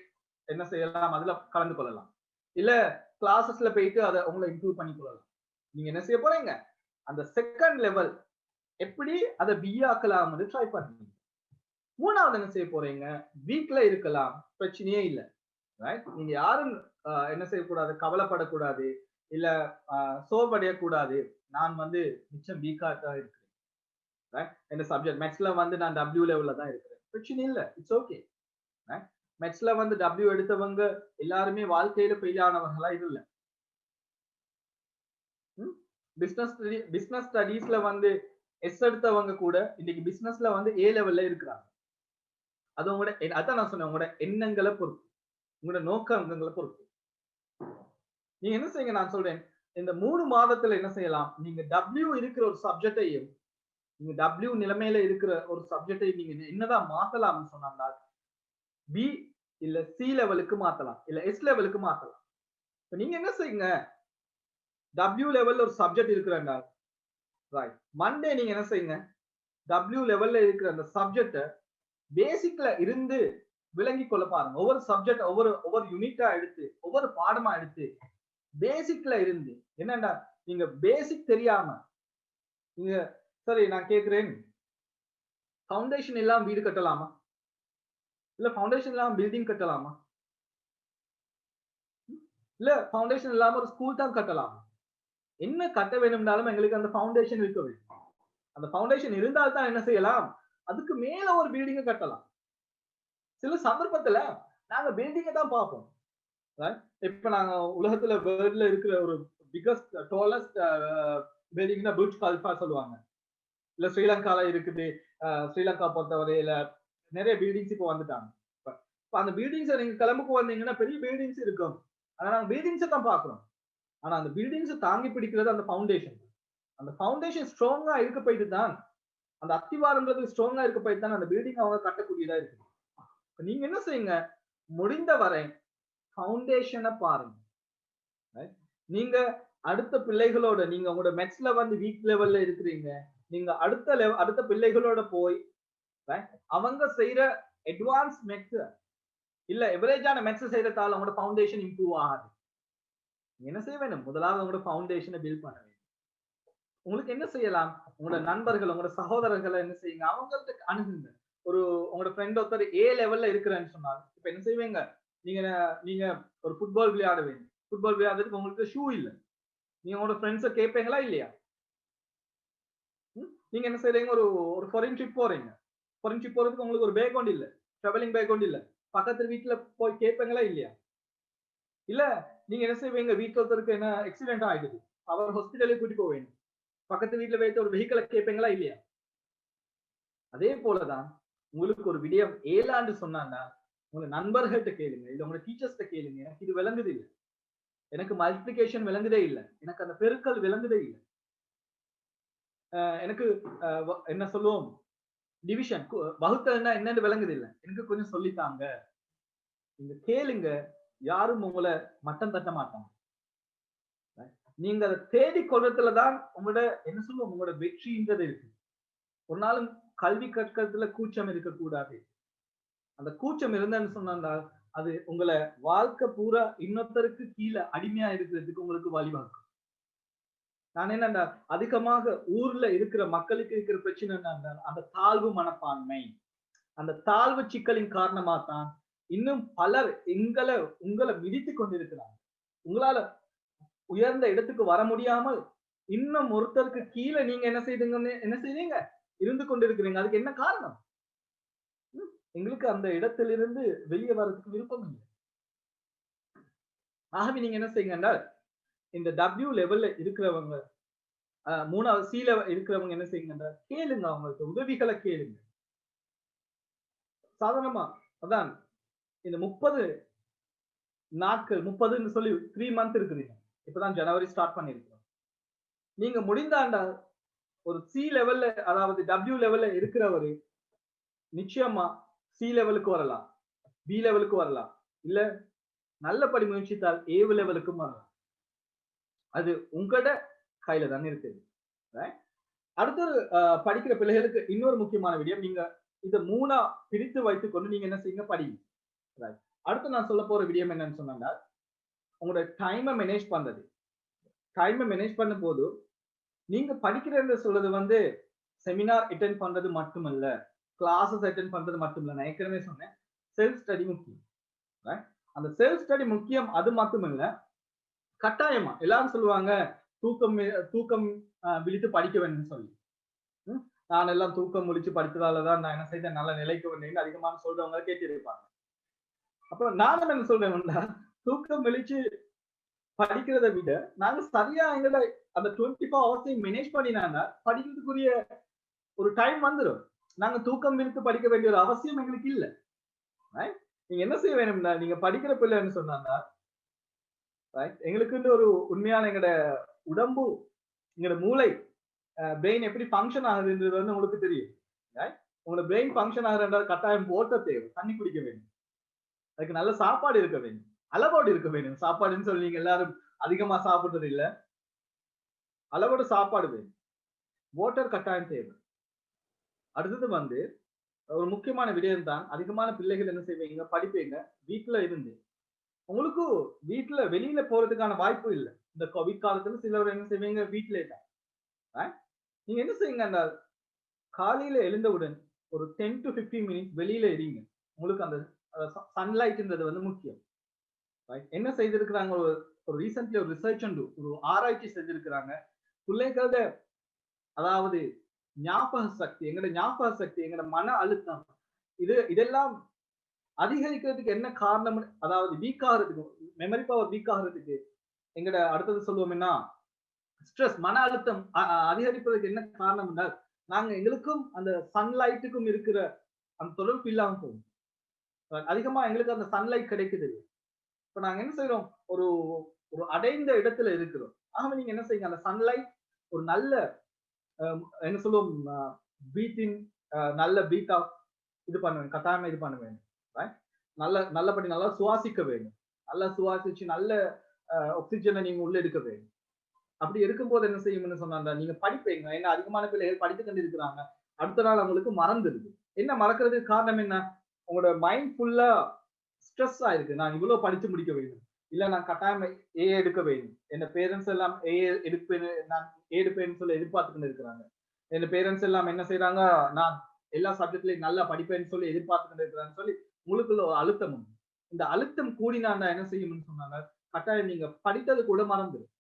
என்ன செய்யலாம், அதுல கலந்து கொள்ளலாம். இல்ல கிளாஸஸ்ல போயிட்டு அதை உங்களை இம்ப்ரூவ் பண்ணி கொள்ளலாம். நீங்க என்ன செய்ய போறீங்க, அந்த செகண்ட் லெவல் எப்படி அதை பி ஆக்கலாம் ட்ரை பண்ணுங்க. மூணாவது என்ன செய்ய போறீங்க, வீக்ல இருக்கலாம், பிரச்சனையே இல்லை. ரைட். நீங்க யாரும் என்ன செய்யக்கூடாது, கவலைப்படக்கூடாது, இல்ல சோர்வடையக்கூடாது. நான் வந்து மிச்சம் வீக்கா தான் இருக்கிறேன், இந்த சப்ஜெக்ட் மேத்ஸ்ல வந்து நான் டபிள்யூ லெவல்ல தான் இருக்கிறேன், பிரச்சனை இல்லை, இட்ஸ் ஓகே. மேத்ஸ்ல வந்து டபிள்யூ எடுத்தவங்க எல்லாருமே வாழ்க்கையில ஃபெயில் ஆனவங்களா இல்ல. பிசினஸ் ஸ்டடீஸ்ல வந்து எஸ் எடுத்தவங்க கூட இன்னைக்கு பிசினஸ்ல வந்து ஏ லெவல்ல இருக்கிறாங்க. அது உங்களோட, அதான் நான் சொன்னேன், உங்களோட எண்ணங்களை பொறுத்து, உங்களோட நோக்கங்களை பொறுத்து. நீங்க என்ன செய்யுங்க, நான் சொல்றேன் இந்த 3 மாதத்துல என்ன செய்யலாம், நீங்க டபிள்யூ இருக்கிற ஒரு சப்ஜெக்டையும் நீங்க டபிள்யூ நிலைமையில இருக்கிற ஒரு சப்ஜெக்டை நீங்க என்னதான் மாத்தலாம்னு சொன்னாங்க, பி இல்ல சி லெவலுக்கு மாத்தலாம், இல்ல எஸ் லெவலுக்கு மாத்தலாம். நீங்க என்ன செய்யுங்க, டபிள்யூ லெவல்ல ஒரு சப்ஜெக்ட் இருக்கிறாங்க, ரைட், மண்டே நீங்க என்ன செய்யுங்க, டபிள்யூ லெவல்ல இருக்கிற அந்த சப்ஜெக்ட பேசிக்ல இருந்து விளங்கி கொள்ள பாருங்க. ஒவ்வொரு சப்ஜெக்ட் ஒவ்வொரு யூனிட்டா எடுத்து ஒவ்வொரு பாடமா எடுத்து பேசிக்ல இருந்து, என்னண்டா நீங்க பேசிக் தெரியாம நீங்க, சரி நான் கேக்குறேன், ஃபவுண்டேஷன் எல்லாம் வீடு கட்டலாமா, இல்ல ஃபவுண்டேஷன் இல்லாம பில்டிங் கட்டலாமா, இல்ல ஃபவுண்டேஷன் இல்லாம ஒரு ஸ்கூல் தான் கட்டலாமா? என்ன கட்ட வேணும்னாலும் எங்களுக்கு அந்த ஃபவுண்டேஷன் இருக்க வேண்டும். அந்த ஃபவுண்டேஷன் இருந்தால் தான் என்ன செய்யலாம், அதுக்கு மேல ஒரு பில்டிங்க கட்டலாம். சில சந்தர்ப்பத்துல நாங்க பில்டிங்கை தான் பார்ப்போம். இப்ப நாங்க உலகத்துல வேர்ல்ட்ல இருக்கிற ஒரு பிகஸ்ட் டாலஸ்ட் பில்டிங்னா புர்ஜ் கலிஃபா சொல்லுவாங்க. இல்ல ஸ்ரீலங்கால இருக்குது, ஸ்ரீலங்கா பொறுத்தவரையில நிறைய பில்டிங்ஸ் இப்போ வந்துட்டாங்க. இப்ப அந்த பில்டிங்ஸ் நீங்க கிளம்புக்கு வந்தீங்கன்னா பெரிய பில்டிங்ஸ் இருக்கும், ஆனா நாங்க பில்டிங்ஸை தான் பாக்குறோம். ஆனா அந்த பில்டிங்ஸ் தாங்கி பிடிக்கிறது அந்த ஃபவுண்டேஷன். அந்த ஃபவுண்டேஷன் ஸ்ட்ராங்கா இருக்க போயிட்டு தான், அந்த அத்திவாரம்ன்றது ஸ்ட்ராங்கா இருக்க போயிட்டு தான் அந்த பில்டிங் அவங்க கட்டக்கூடியதா இருக்கு. நீங்க என்ன செய்யுங்க, முடிந்த வரை ஃபவுண்டேஷனை பாருங்க. நீங்க அடுத்த பிள்ளைகளோட, நீங்க உங்களோட மெட்ஸ்ல வந்து வீக் லெவல்ல இருக்கிறீங்க, நீங்க அடுத்த பிள்ளைகளோட போய் அவங்க செய்யற அட்வான்ஸ் மெட்ஸ் இல்ல எவரேஜான மெட்ஸ் செய்யறதால உங்களோட ஃபவுண்டேஷன் இம்ப்ரூவ் ஆகாது. என்ன செய்ய வேணும், முதலாவது உங்களோட ஃபவுண்டேஷனை பில்ட் பண்ண வேண்டும். உங்களுக்கு என்ன செய்யலாம், உங்களோட நண்பர்கள் உங்களோட சகோதரர்களை என்ன செய்யுங்க, அவங்கள்ட்ட அணுகுங்க. ஒரு உங்களோட ஃப்ரெண்ட் ஒருத்தர் ஏ லெவல்ல இருக்கிறேன்னு சொன்னாங்க, இப்ப என்ன செய்வீங்க, நீங்க ஒரு ஃபுட்பால் விளையாட வேண்டும், ஃபுட்பால் விளையாடுறதுக்கு உங்களுக்கு ஷூ இல்ல, நீங்க உங்களோட ஃப்ரெண்ட்ஸை கேட்பீங்களா இல்லையா? நீங்க என்ன செய்றீங்க, ஒரு ஃபாரின் ட்ரிப் போறீங்க, ஃபாரின் ட்ரிப் போறதுக்கு உங்களுக்கு ஒரு பேக் இல்ல, டிராவலிங் பேக் இல்ல, பக்கத்து வீட்டுல போய் கேட்பீங்களா இல்லையா? இல்ல நீங்க என்ன செய்வீங்க, வீட்டுல ஒருத்தருக்கு என்ன ஆக்சிடென்ட் ஆயிடுது, அவர் ஹாஸ்பிட்டலுக்கு கூட்டி போவீங்க, பக்கத்து வீட்டுல வைத்து ஒரு வெஹிக்கிளை கேட்பீங்களா இல்லையா? அதே போலதான் உங்களுக்கு ஒரு விடயம் ஏலாண்டு சொன்னான்னா உங்க நண்பர்கள்ட்ட கேளுங்க, இல்ல உங்க டீச்சர்ஸ்ட கேளுங்க, எனக்கு இது விளங்குது இல்லை, எனக்கு மல்டிபிளிகேஷன் விளங்குதே இல்லை, எனக்கு அந்த பெருக்கல் விளங்குதே இல்லை, எனக்கு என்ன சொல்லுவோம் டிவிஷன் வகுத்தல்னா என்னன்னு விளங்குது இல்லை, எனக்கு கொஞ்சம் சொல்லித்தாங்க. நீங்க கேளுங்க, யாரும் உங்களை மட்டம் தட்ட மாட்டாங்க. நீங்க அதை தேடி கொள்றதுலதான் உங்களோட என்ன சொல்லுவோம், உங்களோட வெற்றின்றது இருக்கு. ஒரு நாளும் கல்வி கற்கிறதுல கூச்சம் இருக்கக்கூடாது. அந்த கூச்சம் இருந்தேன்னு சொன்னால் அது உங்களை வாழ்க்கை பூரா இன்னொருத்தருக்கு கீழே அடிமையா இருக்கிறதுக்கு உங்களுக்கு வழிவகுக்கும். நான் என்னண்டா அதிகமாக ஊர்ல இருக்கிற மக்களுக்கு இருக்கிற பிரச்சனை என்னன்னா அந்த தாழ்வு மனப்பான்மை. அந்த தாழ்வு சிக்கலின் காரணமா தான் இன்னும் பலர் உங்களை மிதித்து கொண்டிருக்கிறாங்க. உங்களால உயர்ந்த இடத்துக்கு வர முடியாமல் இன்னும் ஒருத்தருக்கு கீழே நீங்க என்ன செய்றீங்க இருந்து கொண்டிருக்கிறீங்க. அதுக்கு என்ன காரணம்? எங்களுக்கு அந்த இடத்திலிருந்து வெளியே வர்றதுக்கு விருப்பம் இல்லை. ஆகவே நீங்க என்ன செய்யுங்கன்னா இந்த W லெவல்ல இருக்கிறவங்க 3வது C லெவல் இருக்கிறவங்க என்ன செய்யுங்கன்னா கேளுங்க, அவங்களுக்கு உதவிகளை கேளுங்க. சாதாரணமா அதான் இந்த 30 நாட்கள் 30ன்னு சொல்லி 3 மந்த் இருக்குதுங்க. இப்பதான் ஜனவரி ஸ்டார்ட் பண்ணிருக்கோம். நீங்க முடிந்தாண்டா ஒரு C லெவல்ல அதாவது W லெவல்ல இருக்கிறவரு நிச்சயமா C லெவலுக்கு வரலாம், B லெவலுக்கு வரலாம், இல்ல நல்லபடி முயற்சித்தால் A லெவலுக்கும் வரலாம். அது உங்களோட கையில தான் இருக்குது. அடுத்தது படிக்கிற பிள்ளைகளுக்கு இன்னொரு முக்கியமான விடயம், நீங்க இதை 3ஆ பிரித்து வைத்துக் கொண்டு நீங்க என்ன செய்யுங்க படிங்க. அடுத்து நான் சொல்ல போற விடயம் என்னன்னு சொன்னா உங்களோட டைமை மேனேஜ் பண்றது. டைமை மேனேஜ் பண்ணும் போது நீங்க படிக்கிறேன்னு சொல்றது செமினார் அட்டென்ட் பண்றது மட்டுமல்ல, கிளாஸஸ் அட்டென்ட் பண்றது மட்டுமல்ல. நான் ஏற்கனவே சொன்னேன் செல்ஃப் ஸ்டடி முக்கியம். அந்த செல்ஃப் ஸ்டடி முக்கியம். அது மட்டுமல்ல, கட்டாயமா எல்லாரும் சொல்லுவாங்க தூக்கம் விழித்து படிக்க வேண்டும் சொல்லி. நான் எல்லாம் தூக்கம் முழிச்சு படித்ததாலதான் நான் என்ன செய்தேன் நல்ல நிலைக்கு வந்தேன்னு அதிகமான சொல்றவங்க கேட்டிருப்பாங்க. அப்ப நானும் என்ன சொல்றேன்னா தூக்கம் விழிச்சு படிக்கிறத விட நாங்க சரியா எங்களோட அந்த 24 ஹவர்ஸையும் மேனேஜ் பண்ணினாங்க படிக்கிறதுக்குரிய ஒரு டைம் வந்துடும். நாங்க தூக்கம் விழித்து படிக்க வேண்டிய ஒரு அவசியம் எங்களுக்கு இல்லை. நீங்க என்ன செய்ய வேணும்னா நீங்க படிக்கிற பிள்ளைன்னு சொன்னாங்க எங்களுக்கு ஒரு உண்மையான எங்களோட உடம்பு எங்களோட மூளை பிரெயின் எப்படி ஃபங்க்ஷன் ஆகுதுன்றது உங்களுக்கு தெரியும். உங்களோட பிரெயின் ஃபங்க்ஷன் ஆகுறது கட்டாயம் ஓட்ட தேவை, தண்ணி குடிக்க வேண்டும், அதுக்கு நல்ல சாப்பாடு இருக்க வேண்டும், அளவோடு இருக்க வேண்டும். சாப்பாடுன்னு சொல்லி நீங்க எல்லாரும் அதிகமா சாப்பிடுறது இல்ல, அளவோடு சாப்பாடு வேணும், வாட்டர் கட்டாயம் தேவை. அடுத்தது ஒரு முக்கியமான விடயம் தான், அதிகமான பிள்ளைகள் என்ன செய்வீங்க படிப்பீங்க வீட்டுல இருந்து. உங்களுக்கு வீட்டுல வெளியில போறதுக்கான வாய்ப்பு இல்லை. இந்த கோவிட் காலத்துல சிலர் என்ன செய்வீங்க வீட்டுல தான். நீங்க என்ன செய்யுங்க அந்த காலையில எழுந்தவுடன் ஒரு 10 to 15 மினிட்ஸ் வெளியில இருங்க. உங்களுக்கு அந்த சன்லைட்ன்றது முக்கியம். என்ன செய்திருக்கிறாங்க ஒரு ரீசென்ட்லி ஒரு ரிசர்ச் ஒரு ஆராய்ச்சி செஞ்சிருக்கிறாங்க. பிள்ளைகளோட அதாவது ஞாபக சக்தி, எங்களோட மன அழுத்தம் இதெல்லாம் அதிகரிக்கிறதுக்கு என்ன காரணம், அதாவது வீக் ஆகிறதுக்கு, மெமரி பவர் வீக் ஆகிறதுக்கு எங்கட அடுத்தது சொல்லுவோம்னா ஸ்ட்ரெஸ், மன அழுத்தம் அதிகரிப்பதற்கு என்ன காரணம்னா நாங்க எங்களுக்கும் அந்த சன்லைட்டுக்கும் இருக்கிற அந்த தொடர்பு இல்லாம போகும். அதிகமா எங்களுக்கு அந்த சன்லைட் கிடைக்குது. இப்ப நாங்க என்ன செய்யறோம், ஒரு அடைந்த இடத்துல இருக்கிறோம். ஆகவே நீங்க என்ன செய்யுங்க அந்த சன்லைட் ஒரு நல்ல என்ன சொல்லுவோம் பிரீத்திங், நல்ல பிரீத் ஆஃப் இது பண்ணுவேன், கட்டாயமா இது பண்ணுவேன். நல்லபடி நல்லா சுவாசிக்க வேண்டும், நல்லா சுவாசிச்சு நல்ல ஆக்சிஜனை நீங்க உள்ள எடுக்க வேண்டும். அப்படி இருக்கும்போது என்ன செய்யும்னு சொன்னா நீங்க படிப்பீங்க. ஏன்னா அதிகமான பிள்ளைகள் படித்து கொண்டு இருக்கிறாங்க, அடுத்த நாள் அவங்களுக்கு மறந்துடுது. என்ன மறக்கிறதுக்கு காரணம் என்ன, உங்களோட மைண்ட் ஃபுல்லா ஸ்ட்ரெஸ் ஆயிருக்கு. நான் இவ்வளவு படிச்சு முடிக்க வேண்டும், இல்ல நான் கட்டாயம் ஏ எடுக்க வேண்டும். என் பேரண்ட்ஸ் எல்லாம் ஏ எடுப்பேன்னு நான் எடுப்பேன்னு சொல்லி எதிர்பார்த்துக்கிட்டு இருக்கிறாங்க. என் பேரண்ட்ஸ் எல்லாம் என்ன செய்யறாங்க, நான் எல்லா சப்ஜெக்ட்லயும் நல்லா படிப்பேன்னு சொல்லி எதிர்பார்த்துக்கிட்டு இருக்கிறான்னு சொல்லி உங்களுக்குள்ள ஒரு அழுத்தம். இந்த அழுத்தம் கூடினாண்டா என்ன செய்யும்னு சொன்னாங்க கட்டாயம் நீங்க படித்தது கூட மறந்துடும்.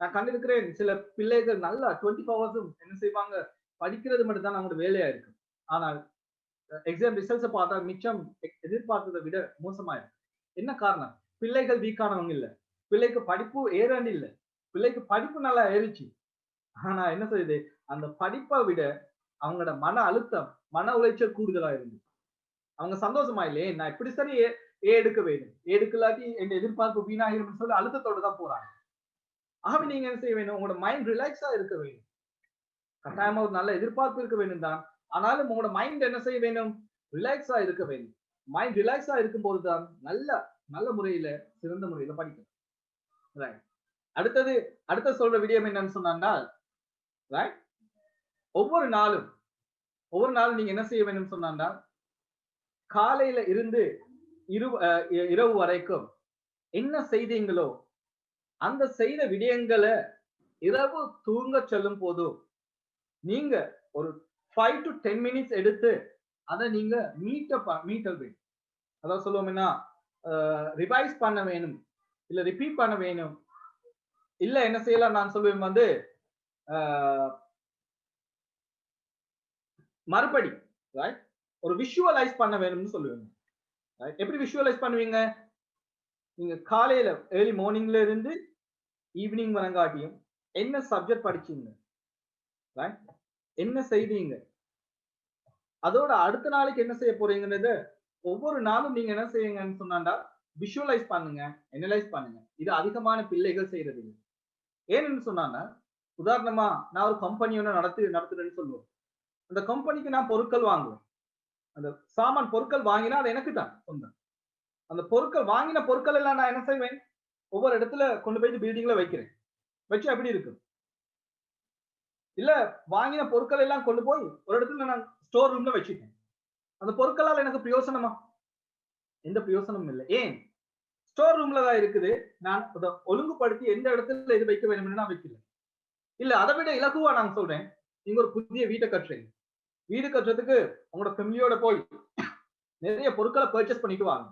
நான் கண்டிருக்கிறேன் சில பிள்ளைகள் நல்லா 24 ஹவர்ஸும் என்ன செய்வாங்க படிக்கிறது மட்டும் தான் அவங்களோட வேலையா இருக்கு. ஆனால் எக்ஸாம் ரிசல்ட்ஸை பார்த்தா மிச்சம் எதிர்பார்த்ததை விட மோசமா இருக்கு. என்ன காரணம், பிள்ளைகள் வீக்கானவங்க இல்ல, பிள்ளைக்கு படிப்பு ஏறாண்டு இல்ல, பிள்ளைக்கு படிப்பு நல்லா ஏறிச்சு. ஆனா என்ன செய்யுது, அந்த படிப்பை விட அவங்களோட மன அழுத்தம், மன உளைச்சல் கூடுதலா இருந்து அவங்க சந்தோஷமா இல்லையே, நான் எப்படி சரி ஏ எடுக்க வேண்டும், எடுக்கலாட்டி என் எதிர்பார்ப்பு வீணாகிரும் சொல்லி அழுத்தத்தோட தான் போறாங்க. ஆகவே நீங்க என்ன செய்ய வேண்டும், உங்களோட மைண்ட் ரிலாக்ஸா இருக்க வேண்டும். கட்டாயமா ஒரு நல்ல எதிர்பார்ப்பு இருக்க வேண்டும் தான், ஆனாலும் உங்களோட மைண்ட் என்ன செய்ய வேண்டும், ரிலாக்ஸா இருக்க வேண்டும். மைண்ட் ரிலாக்ஸா இருக்கும் போதுதான் நல்ல முறையில சிறந்த முறையில படிக்கணும். அடுத்த சொல்ற விடயம் என்னன்னு சொன்னா ஒவ்வொரு நாளும் நீங்க என்ன செய்ய வேண்டும் சொன்னா காலையில இருந்து இரவு வரைக்கும் என்ன செய்தீங்களோ அந்த செய்த விடயங்களை இரவு தூங்க செல்லும் போது நீங்க ஒரு 5 to 10 minutes எடுத்து அதை நீங்க மீட்டல் வேணும். அதாவது சொல்லுவோம்னா ரிவைஸ் பண்ண வேணும், இல்ல ரிப்பீட் பண்ண வேணும், இல்ல என்ன செய்யலாம் நான் சொல்லுவேன் வந்து மறுபடி ஒரு விஷுவலைஸ் பண்ண வேணும்னு சொல்லுவேன். எப்படி விஷுவலைஸ் பண்ணுவீங்க? நீங்க காலையில ஏர்லி மார்னிங்ல இருந்து ஈவினிங் வரங்காட்டியும் என்ன சப்ஜெக்ட் படிச்சீங்க, என்ன செய்வீங்க, அதோட அடுத்த நாளைக்கு என்ன செய்ய போறீங்கன்னு ஒவ்வொரு நாளும் நீங்க என்ன செய்யுங்கன்னு சொன்னாண்டா விஷுவலைஸ் பண்ணுங்க, அனலைஸ் பண்ணுங்க. இது அதிகமான பிள்ளைகள் செய்யறது இல்லை. ஏன்னு சொன்னா, உதாரணமா நான் ஒரு கம்பெனி ஒன்று நடத்துறேன்னு சொல்லுவோம். அந்த கம்பெனிக்கு நான் பொருட்கள் வாங்குவேன். அந்த சாமான் பொருட்கள் வாங்கினா அது எனக்கு தான் சொந்தம். அந்த பொருட்கள் வாங்கின பொருட்கள் எல்லாம் நான் என்ன செய்வேன், ஒவ்வொரு இடத்துல கொண்டு போய் பில்டிங்ல வைக்கிறேன். வச்சு எப்படி இருக்கு? இல்ல வாங்கின பொருட்கள் எல்லாம் கொண்டு போய் ஒரு இடத்துல நான் ஸ்டோர் ரூம்ல வச்சுட்டேன். அந்த பொருட்களால் எனக்கு பிரயோசனமா? எந்த பிரயோசனமும் இல்லை. ஏன்? ஸ்டோர் ரூம்ல தான் இருக்குது. நான் அதை ஒழுங்குபடுத்தி எந்த இடத்துல இது வைக்க வேணும்னு நான் வைக்கல. இல்ல அதை விட இலகுவா நான் சொல்றேன், நீங்க ஒரு புதிய வீட்டை கட்டுறீங்க. வீடு கட்டுறதுக்கு உங்களோட ஃபேமிலியோட போய் நிறைய பொருட்களை பர்ச்சேஸ் பண்ணிட்டு வாங்க.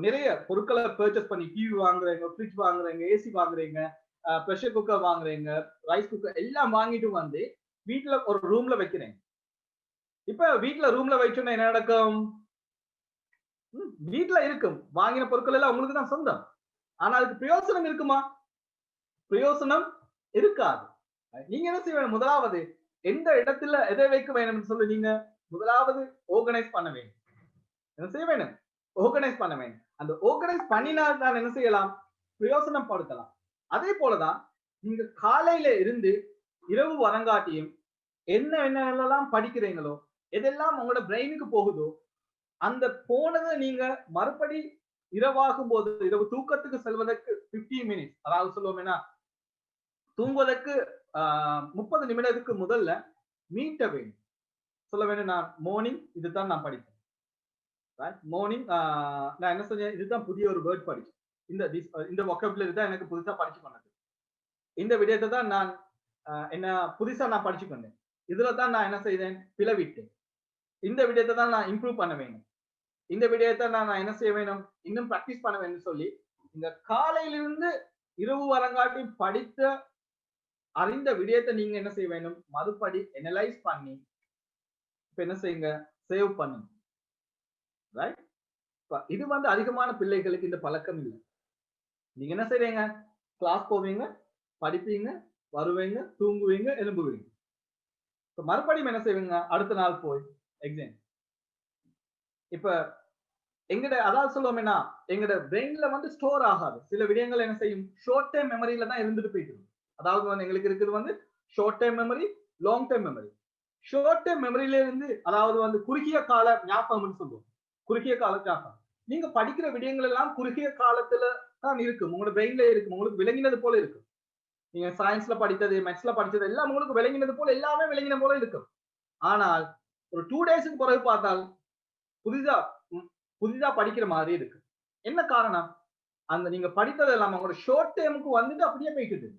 நிறைய பொருட்களை பர்ச்சேஸ் பண்ணி டிவி வாங்குறீங்க, ஃப்ரிட்ஜ் வாங்குறீங்க, ஏசி வாங்குறீங்க, ப்ரெஷர் குக்கர் வாங்குறீங்க, ரைஸ் குக்கர் எல்லாம் வாங்கிட்டு வந்து வீட்டுல ஒரு ரூம்ல வைக்கிறீங்க. இப்ப வீட்டுல ரூம்ல வச்சோன்னா என்ன நடக்கும்? வீட்டுல இருக்கும் வாங்கின பொருட்கள் எல்லாம் உங்களுக்கு தான் சொந்தம். ஆனா அதுக்கு பிரயோசனம் இருக்குமா? பிரயோசனம் இருக்காது. நீங்க என்ன செய்ய வேணும்? முதலாவது எந்த இடத்துல எதை வைக்க வேணும்னு சொல்லி நீங்க முதலாவது ஆர்கனைஸ் பண்ண வேண்டும். என்ன செய்ய வேணும்? ஆர்கனைஸ் பண்ண வேண்டும். அந்த ஆர்கனைஸ் பண்ணினால் தான் என்ன செய்யலாம்? பிரயோசனம் படுத்தலாம். அதே போலதான் நீங்க காலையில இருந்து இரவு வரங்காட்டியும் என்னென்னலாம் படிக்கிறீங்களோ, எதெல்லாம் உங்களோட பிரெயினுக்கு போகுதோ, அந்த போனதை நீங்க மறுபடி இரவாகும் போது, இரவு தூக்கத்துக்கு செல்வதற்கு 15 minutes, அதாவது சொல்லுவோம்னா தூங்குவதற்கு 30 நிமிடத்துக்கு முதல்ல மீட்ட வேண்டும். சொல்ல வேண்டும், நான் மார்னிங் இதுதான் நான் படிப்பேன். மார்னிங் நான் என்ன செஞ்சேன், இதுதான் புதிய ஒரு வேர்ட் படிச்சேன். இந்த வொக்கபுலரி தான் எனக்கு புதுசா படிச்சு பண்ணது. இந்த விடயத்தை தான் நான் என்ன புதுசா நான் படிச்சு கொண்டேன். இதுல தான் நான் என்ன செய்தேன், பிளவிட்டேன். இந்த விடயத்தை தான் நான் இம்ப்ரூவ் பண்ண வேணும். இந்த விடயத்தை நான் என்ன செய்ய வேணும், இன்னும் பிராக்டிஸ் பண்ண வேணும்னு சொல்லி இந்த காலையிலிருந்து இரவு வரங்காட்டி படித்த அறிந்த விடயத்தை நீங்க என்ன செய்ய வேணும், மறுபடி அனலைஸ் பண்ணி இப்ப என்ன செய்யுங்க, சேவ் பண்ணுங்க. ரைட்? இது வந்து அதிகமான பிள்ளைகளுக்கு இந்த பழக்கம் இல்லை. நீங்க என்ன செய்றீங்க, கிளாஸ் போவீங்க, படிப்பீங்க, வருவீங்க, தூங்குவீங்க, எழும்புவீங்க. மறுபடியும் என்ன செய்வீங்க, அடுத்த நாள் போய் எக்ஸாம். இப்ப எங்கட அதாவது சொல்லுவோம்னா எங்கட பிரெயின்ல வந்து ஸ்டோர் ஆகாது. சில விடயங்கள் என்ன செய்யும், ஷார்ட் டைம் மெமரியில தான் இருந்துட்டு போயிட்டு. அதாவது வந்து எங்களுக்கு இருக்குது வந்து short time memory, long time memory. Short time மெமரியில இருந்து அதாவது வந்து குறுகிய கால ஞாபகம்னு சொல்லுவோம். குறுகிய கால ஞாபகம். நீங்க படிக்கிற விடயங்கள் எல்லாம் குறுகிய காலத்துல தான் இருக்கும், உங்களோட பிரெயின்ல இருக்கும், உங்களுக்கு விளங்கினது போல இருக்கும். நீங்க சயின்ஸ்ல படித்தது, மேத்ஸ்ல படிச்சது எல்லாம் உங்களுக்கு விளங்கினது போல, எல்லாமே விளங்கின போல இருக்கும். ஆனால் ஒரு 2 daysக்கு பிறகு பார்த்தால் புதிதா படிக்கிற மாதிரி இருக்கு. என்ன காரணம்? அந்த நீங்க படித்தது எல்லாம் உங்களோட ஷார்ட் டைமுக்கு வந்துட்டு அப்படியே போயிட்டு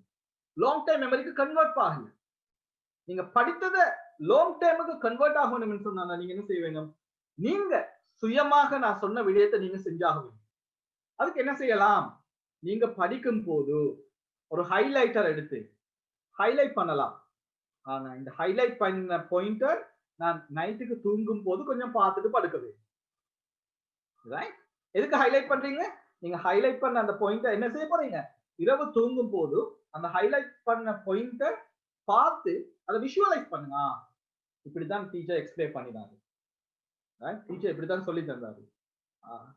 லாங் டைம் மெமரிக்கு கன்வெர்ட் ஆகல. நீங்க படித்ததை லாங் டைமுக்கு கன்வெர்ட் ஆகணும்னு சொன்னா நீங்க என்ன செய்ய வேணும், நீங்க சுயமாக நான் சொன்ன விடயத்தை நீங்க செஞ்சாக வேண்டும். அதுக்கு என்ன செய்யலாம், நீங்க படிக்கும் போது ஒரு ஹைலைட்டர் எடுத்து ஹைலைட் பண்ணலாம். ஆனா இந்த ஹைலைட் பண்ண பாயிண்டர் நான் நைட்டுக்கு தூங்கும் போது கொஞ்சம் பார்த்துட்டு படுக்க வேண்டும். எதுக்கு ஹைலைட் பண்றீங்க? நீங்க ஹைலைட் பண்ண அந்த பாயிண்டர் என்ன செய்ய போறீங்க, இரவு தூங்கும் போது அந்த ஹைலைட் பண்ண பாயிண்டர் பார்த்து அதை விஷுவலைஸ் பண்ணுங்க. இப்படித்தான் டீச்சர் எக்ஸ்பிளைன் பண்ணினாரு, டீச்சர் இப்படித்தான் சொல்லி தந்தாரு,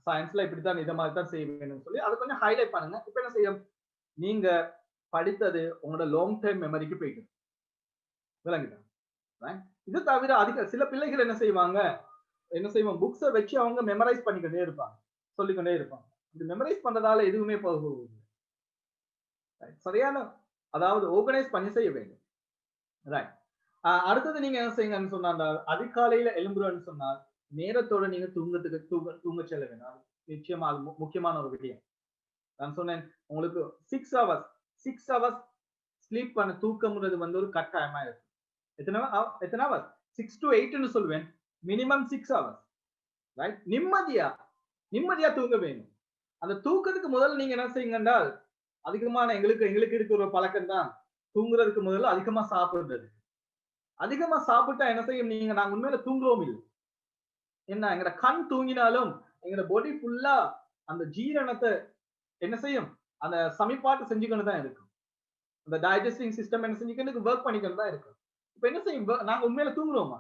சயின்ஸ்ல இப்படித்தான் இதை மாதிரி தான் செய்ய வேணும்னு சொல்லி அதை கொஞ்சம் ஹைலைட் பண்ணுங்க. இப்ப என்ன செய்யும், நீங்க படித்தது உங்களோட லாங் டைம் மெமரிக்கு போயிட்டு விளங்குதான். இது தவிர அதிக சில பிள்ளைகள் என்ன செய்வாங்க, புக்ஸை வச்சு அவங்க மெமரைஸ் பண்ணிக்கிட்டே இருப்பாங்க, சொல்லிக்கொண்டே இருப்பாங்க. இது மெமரைஸ் பண்றதால எதுவுமே போகுது. சரியான அதாவது ஆர்கனைஸ் பண்ணி செய்ய வேண்டும். ரைட். அடுத்தது நீங்க என்ன செய்யுங்கன்னு சொன்னா, அதிகாலையில எழும்புறன்னு சொன்னால் நேரத்தோட நீங்க தூங்க செல்ல வேணும். அது நிச்சயமா அது முக்கியமான ஒரு விடயம். நான் சொன்னேன் உங்களுக்கு 6 ஹவர்ஸ் ஸ்லீப் பண்ண தூக்கம்ன்றது வந்து ஒரு கட்டாயமா இருக்கு. எத்தனை ஹவர்ஸ் 6 to 8 சொல்லுவேன். Minimum 6 hours, right? நிம்மதியா தூங்க வேணும். அந்த தூக்கத்துக்கு முதல்ல நீங்க என்ன செய்யுங்க என்றால், அதிகமான எங்களுக்கு இருக்கிற ஒரு பழக்கம் தான் தூங்குறதுக்கு முதல்ல அதிகமா சாப்பிடுறது. அதிகமா சாப்பிட்டா என்ன செய்யும், நாங்க உண்மையில தூங்குறோம் இல்லை. என்ன எங்கட கண் தூங்கினாலும் எங்கட பாடி ஃபுல்லா அந்த ஜீரணத்தை என்ன செய்யும், அந்த சமிபாட்டு செஞ்சுக்கணும் தான் இருக்கும். அந்த டைஜஸ்டிங் சிஸ்டம் என்ன செஞ்சுக்கணும், ஒர்க் பண்ணிக்கணும் தான் இருக்கும். இப்ப என்ன செய்யும், நாங்க உண்மையில தூங்குறோமா?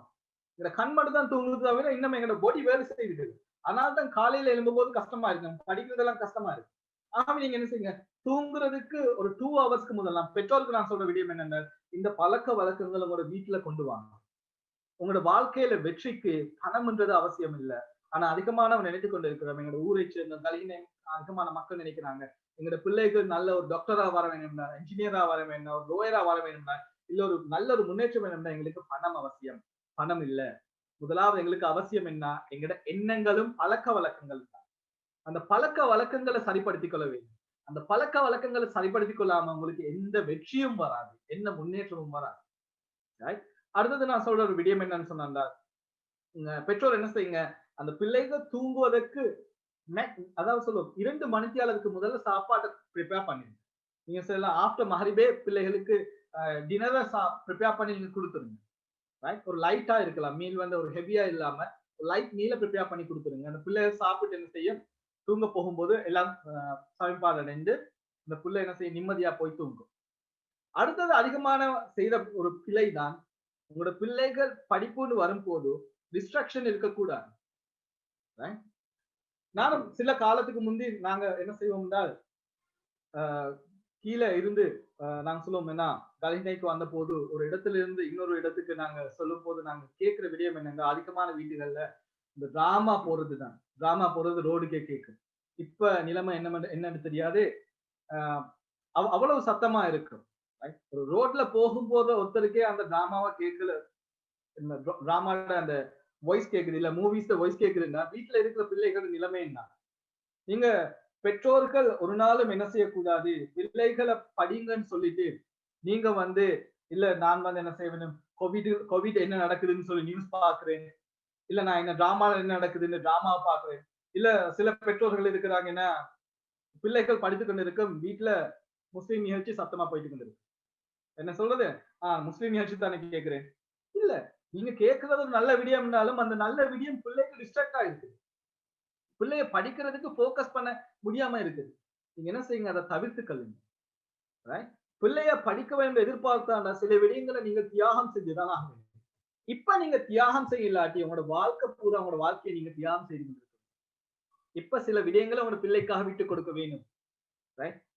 எங்க கண் மட்டும் தான் தூங்குறது தவிர இன்னும் எங்களோட பாடி வேலை செய்யுது. அதனால தான் காலையில எழும்பும் போது கஷ்டமா இருக்கு, படிக்கிறதெல்லாம் கஷ்டமா இருக்கு. ஆகவே நீங்க என்ன செய்யுங்க, தூங்குறதுக்கு ஒரு 2 ஹவர்ஸ்க்கு முதல்ல பெற்றோருக்கு நான் சொல்ற விடயம் என்னன்னா, இந்த பழக்க வழக்கங்களை உங்களோட வீட்டுல கொண்டு வாங்க. உங்களோட வாழ்க்கையில வெற்றிக்கு பணம்ன்றது அவசியம் இல்லை. ஆனா அதிகமானவன் நினைத்து கொண்டு இருக்கிறோம், எங்களோட ஊரை சேர்ந்த அதிகமான மக்கள் நினைக்கிறாங்க எங்களோட பிள்ளைகள் நல்ல ஒரு டாக்டரா வர வேணும்னா, இன்ஜினியரா வர வேணும்னா, ஒரு லோயரா வர வேணும்னா, இல்ல ஒரு நல்ல ஒரு முன்னேற்றம் வேணும்னா எங்களுக்கு பணம் அவசியம். பணம் இல்ல. முதலாவது எங்களுக்கு அவசியம் என்ன, எங்களோட எண்ணங்களும் பழக்க வழக்கங்கள் தான். அந்த பழக்க வழக்கங்களை சரிப்படுத்திக் கொள்ள வேண்டும். அந்த பழக்க வழக்கங்களை சரிப்படுத்திக் கொள்ளாம உங்களுக்கு எந்த வெற்றியும் வராது, எந்த முன்னேற்றமும் வராது. அடுத்தது நான் சொல்ற ஒரு விடயம் என்னன்னு சொன்னா, பெற்றோர் என்ன செய்யுங்க, அந்த பிள்ளைகள் தூங்குவதற்கு அதாவது சொல்லுவோம் 2 மணித்தியாலத்துக்கு முதல்ல சாப்பாட்டை ப்ரிப்பேர் பண்ணிடுங்க. நீங்க சொல்லலாம் ஆஃப்டர் மஹரிபே பிள்ளைகளுக்கு டின்னரை ப்ரிப்பேர் பண்ணி நீங்க கொடுத்துருங்க. ரைட்? ஒரு லைட்டா இருக்கலாம், மீல் வந்து ஒரு ஹெவியா இல்லாம ஒரு லைட் மீலை ப்ரிப்பேர் பண்ணி கொடுத்துருங்க. அந்த பிள்ளைகள் சாப்பிட்டு என்ன செய்யும், தூங்க போகும்போது எல்லாம் சமைப்பாடு அடைந்து இந்த பிள்ளை என்ன செய்யும், நிம்மதியா போய் தூங்கும். அடுத்தது அதிகமான செய்த ஒரு பிள்ளை தான், உங்களோட பிள்ளைகள் படிப்புன்னு வரும்போது டிஸ்ட்ராக்ஷன் இருக்கக்கூடாது. நானும் சில காலத்துக்கு முந்தி நாங்க என்ன செய்வோம் என்றால், கீழே இருந்து நாங்க சொல்லுவோம் என்ன, கலினைக்கு வந்த போது ஒரு இடத்துல இருந்து இன்னொரு இடத்துக்கு நாங்க சொல்லும் போது நாங்க கேட்கிற விடயம் என்னங்க, அதிகமான வீடுகள்ல இந்த டிராமா போறதுதான். டிராமா போறது ரோடுக்கே கேட்கும். இப்ப நிலைமை என்னன்னு தெரியாது, அவ்வளவு சத்தமா இருக்கும். ஒரு ரோட்ல போகும்போது ஒருத்தருக்கே அந்த டிராமாவை கேட்கல, டிராமாவோட அந்த வாய்ஸ் கேக்குது, இல்ல மூவிஸ் வாய்ஸ் கேக்குதுன்னா வீட்டுல இருக்கிற பிள்ளைகள் நிலைமை என்ன? நீங்க பெற்றோர்கள் ஒரு நாளும் என்ன செய்யக்கூடாது, பிள்ளைகளை படிங்கன்னு சொல்லிட்டு நீங்க வந்து இல்ல நான் வந்து என்ன செய்வேன், கோவிட் என்ன நடக்குதுன்னு சொல்லி நியூஸ் பாக்குறேன், இல்ல நான் என்ன டிராமால என்ன நடக்குதுன்னு டிராமாவை பாக்குறேன். இல்ல சில பெற்றோர்கள் இருக்கிறாங்கன்னா, பிள்ளைகள் படித்து கொண்டு இருக்கும் வீட்டுல முஸ்லீம் நிகழ்ச்சி சத்தமா போயிட்டு கொண்டு இருக்கு. என்ன சொல்றது, முஸ்லீம் நிகழ்ச்சி தானே கேட்கிறேன். இல்ல, நீங்க கேட்கறது ஒரு நல்ல விடயம்னாலும் அந்த நல்ல விடயம் பிள்ளைக்கு டிஸ்ட்ராக்ட் ஆயிருக்கு, பிள்ளைய படிக்கிறதுக்கு போக்கஸ் பண்ண முடியாம இருக்குது. நீங்க என்ன செய்யுங்க, அதை தவிர்த்து கல்லுங்க. பிள்ளைய படிக்க வேண்டும் எதிர்பார்த்தாண்டா சில விடயங்களை நீங்க தியாகம் செஞ்சுதான் ஆகும். இப்ப நீங்க தியாகம் செய்ய இல்லாட்டி உங்களோட வாழ்க்கை பூரா உங்களோட வாழ்க்கையை நீங்க தியாகம் செய்து கொண்டிருக்கீங்க. இப்ப சில விடயங்களை உங்களோட பிள்ளைக்காக விட்டு கொடுக்க வேணும்.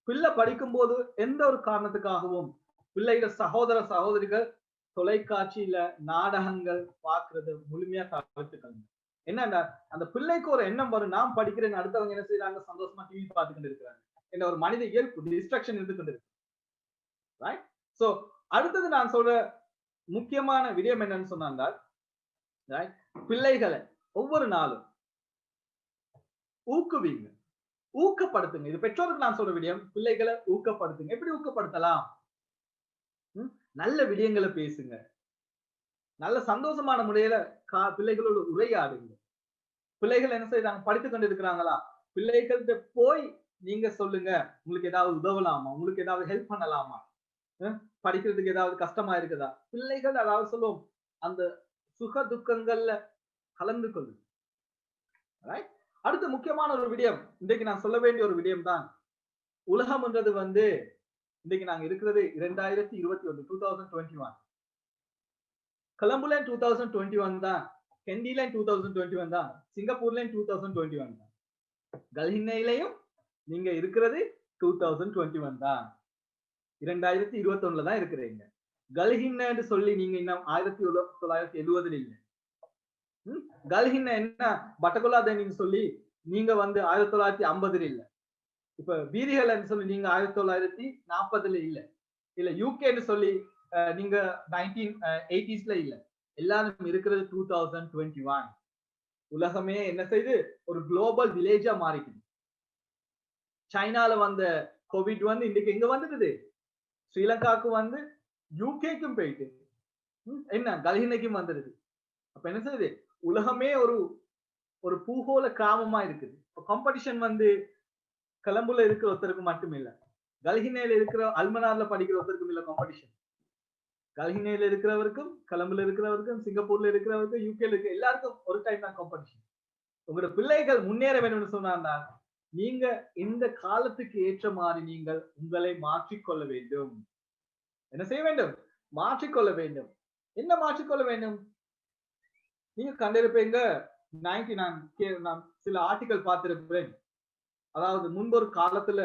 பிள்ளை படிக்கும் போது எந்த ஒரு காரணத்துக்காகவும் பிள்ளைகள் சகோதர சகோதரிகள் தொலைக்காட்சியில நாடகங்கள் பார்க்கறது முழுமையா தவிர்த்துக்கணும். என்னன்னா அந்த பிள்ளைக்கு ஒரு எண்ணம் வரும், நான் படிக்கிறேன், அடுத்தவங்க என்ன செய்யறாங்க, சந்தோஷமா டிவி பார்த்து கொண்டு இருக்கிறாங்க. என்ன ஒரு மனித இயல்பு டிஸ்ட்ராக்ஷன் இருந்து கொண்டு இருக்கு. ரைட்? சோ அடுத்தது நான் சொல்ற முக்கியமான விடயம் என்னன்னு சொன்னா, பிள்ளைகளை ஒவ்வொரு நாளும் ஊக்குவிங்க, ஊக்கப்படுத்துங்க. இது பெற்றோருக்கு நான் சொல்ற விடயம், பிள்ளைகளை ஊக்கப்படுத்துங்க. எப்படி ஊக்கப்படுத்தலாம்? நல்ல விடயங்களை பேசுங்க, நல்ல சந்தோஷமான முறையில பிள்ளைகளோட உரையாடுங்க. பிள்ளைகள் என்ன செய்யறாங்க, படித்துக் கொண்டு இருக்கிறாங்களா, பிள்ளைகள்கிட்ட போய் நீங்க சொல்லுங்க, உங்களுக்கு ஏதாவது உதவலாமா, உங்களுக்கு ஏதாவது ஹெல்ப் பண்ணலாமா, படிக்கிறதுக்கு ஏதாவது கஷ்டமா இருக்குதா. பிள்ளைகள் அதாவது சொல்லுவோம் அந்த சுக துக்கங்கள்ல கலந்து கொள்ளுங்க. அடுத்த முக்கியமான ஒரு விடயம், இன்றைக்கு நான் சொல்ல வேண்டிய ஒரு விடயம் தான், உலகம்ன்றது வந்து இன்றைக்கு நாங்க இருக்கிறது 2021 2021. கொலம்புல 2021 தான், கெண்டில 2021 தான், சிங்கப்பூர்ல 2021 தான், கல்ஹின்னையிலையும் நீங்க இருக்கிறது 2021 தான், 2021 தான் இருக்கிறீங்க. கல்ஹின்னு சொல்லி நீங்க இன்னும் 1970 இல்லை. கல்ஹின்ன என்ன பட்டகுலாதேனின்னு சொல்லி நீங்க வந்து 1950 இல்லை. இப்ப பீரிகள் சொல்லி நீங்க 1940 இல்ல, இல்ல யூகேன்னு சொல்லி நீங்க 1980s இல்ல, எல்லாரும் இருக்கிறது 2021. உலகமே என்ன செய்து ஒரு குளோபல் வில்லேஜா மாறிக்குது. சைனால வந்த கோவிட் வந்து இன்னைக்கு எங்க வந்துடுது, ஸ்ரீலங்காவுக்கு வந்து யூகேக்கும் போயிட்டு என்ன கல்ஹினைக்கும் வந்துடுது. அப்ப என்ன செய்யுது, உலகமே ஒரு ஒரு பூகோள கிராமமா இருக்குது. காம்படிஷன் வந்து கொலம்புல இருக்கிற ஒருத்தருக்கு மட்டும் இல்ல, கல்ஹினையில இருக்கிற அல்மனார்ல படிக்கிற ஒருத்தருக்கும் இல்ல காம்படிஷன். கல்ஹினையில இருக்கிறவருக்கும், கொலம்புல இருக்கிறவருக்கும், சிங்கப்பூர்ல இருக்கிறவருக்கும், யூகேல இருக்க எல்லாருக்கும் ஒரு டைம் தான் காம்படிஷன். உங்களோட பிள்ளைகள் முன்னேற வேணும்னு சொன்னா நீங்க இந்த காலத்துக்கு ஏற்ற மாதிரி நீங்கள் உங்களை மாற்றிக்கொள்ள வேண்டும். என்ன செய்ய வேண்டும்? மாற்றிக்கொள்ள வேண்டும். என்ன மாற்றிக்கொள்ள வேண்டும்? நீங்க கண்டிருப்பீங்க, நான் சில ஆர்டிகல் பார்த்திருப்பேன். அதாவது முன்பு ஒரு காலத்துல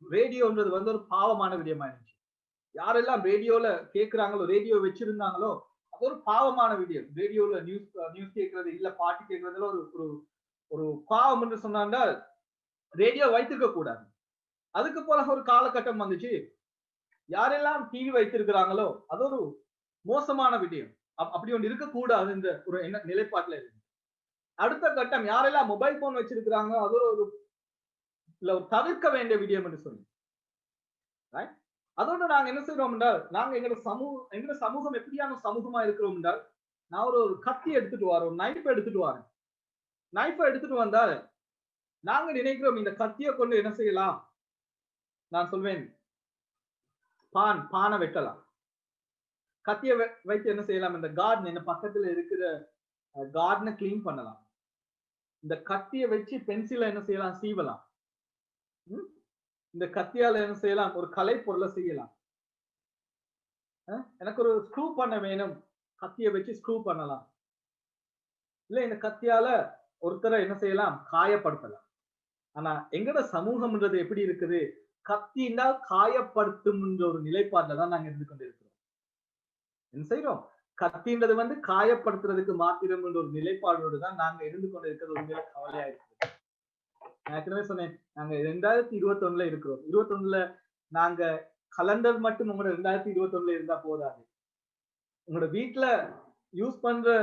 ரேடியோன்றது வந்து ஒரு பாவமான விடயமா இருந்துச்சு. யாரெல்லாம் ரேடியோல கேட்கிறாங்களோ, ரேடியோ வச்சிருந்தாங்களோ, அது ஒரு பாவமான விடயம். ரேடியோல நியூஸ் கேட்கறது இல்ல பாட்டு கேட்கறதுல ஒரு ஒரு பாவம் என்று சொன்னால் ரேடியோ வைத்திருக்க கூடாது. அதுக்கு போல ஒரு காலகட்டம் வந்துச்சு. யாரெல்லாம் டிவி வைத்திருக்கிறாங்களோ அது ஒரு மோசமான விடயம். அப்படி ஒன்று இருக்கக்கூடாது இந்த ஒரு நிலைப்பாட்டுல இருக்கு. அடுத்த கட்டம் யாரெல்லாம் மொபைல் போன் வச்சிருக்கிறாங்க அது ஒரு தவிர்க்க வேண்டிய விடயம் என்று சொல்லி, அதோட நாங்க என்ன செய்யறோம் என்றால், நாங்க எங்க சமூகம் எப்படியான சமூகமா இருக்கிறோம் என்றால், நான் ஒரு கத்தி எடுத்துட்டு வரேன், ஒரு நைஃப் எடுத்துட்டு வரேன். நைஃபை எடுத்துட்டு வந்தால் நாங்க நினைக்கிறோம் இந்த கத்தியை கொண்டு என்ன செய்யலாம், நான் சொல்வேன் பானை வெட்டலாம். கத்தியை வைத்து என்ன செய்யலாம், இந்த கார்டன் என்ன பக்கத்துல இருக்கிற கார்டனை கிளீன் பண்ணலாம். இந்த கத்தியை வச்சு பென்சிலை என்ன செய்யலாம், சீவலாம். இந்த கத்தியால என்ன செய்யலாம், ஒரு கலை பொருளை செய்யலாம். எனக்கு ஒரு ஸ்க்ரூ பண்ண வேணும், கத்தியை வச்சு ஸ்க்ரூ பண்ணலாம். இல்ல இந்த கத்தியால ஒருத்தரை என்ன செய்யலாம், காயப்படுத்தலாம். ஆனா எங்கட சமூகம்ன்றது எப்படி இருக்குது, கத்தினால் காயப்படுத்தும் ஒரு நிலைப்பாட்டில தான் நாங்க இருந்து கொண்டு இருக்கிறோம். என்ன செய்யறோம், கத்தின்றது வந்து காயப்படுத்துறதுக்கு மாத்திரம் என்ற ஒரு நிலைப்பாடோடு தான் நாங்க இருந்து கொண்டு இருக்கிறது உண்மையில கவலையா இருக்குது. நான் ஏற்கனவே சொன்னேன், நாங்க 2021 இருக்கிறோம். 21 நாங்க கலண்டர் மட்டும் உங்களோட 2021 இருந்தா போதாது. உங்களோட வீட்டுல யூஸ் பண்ற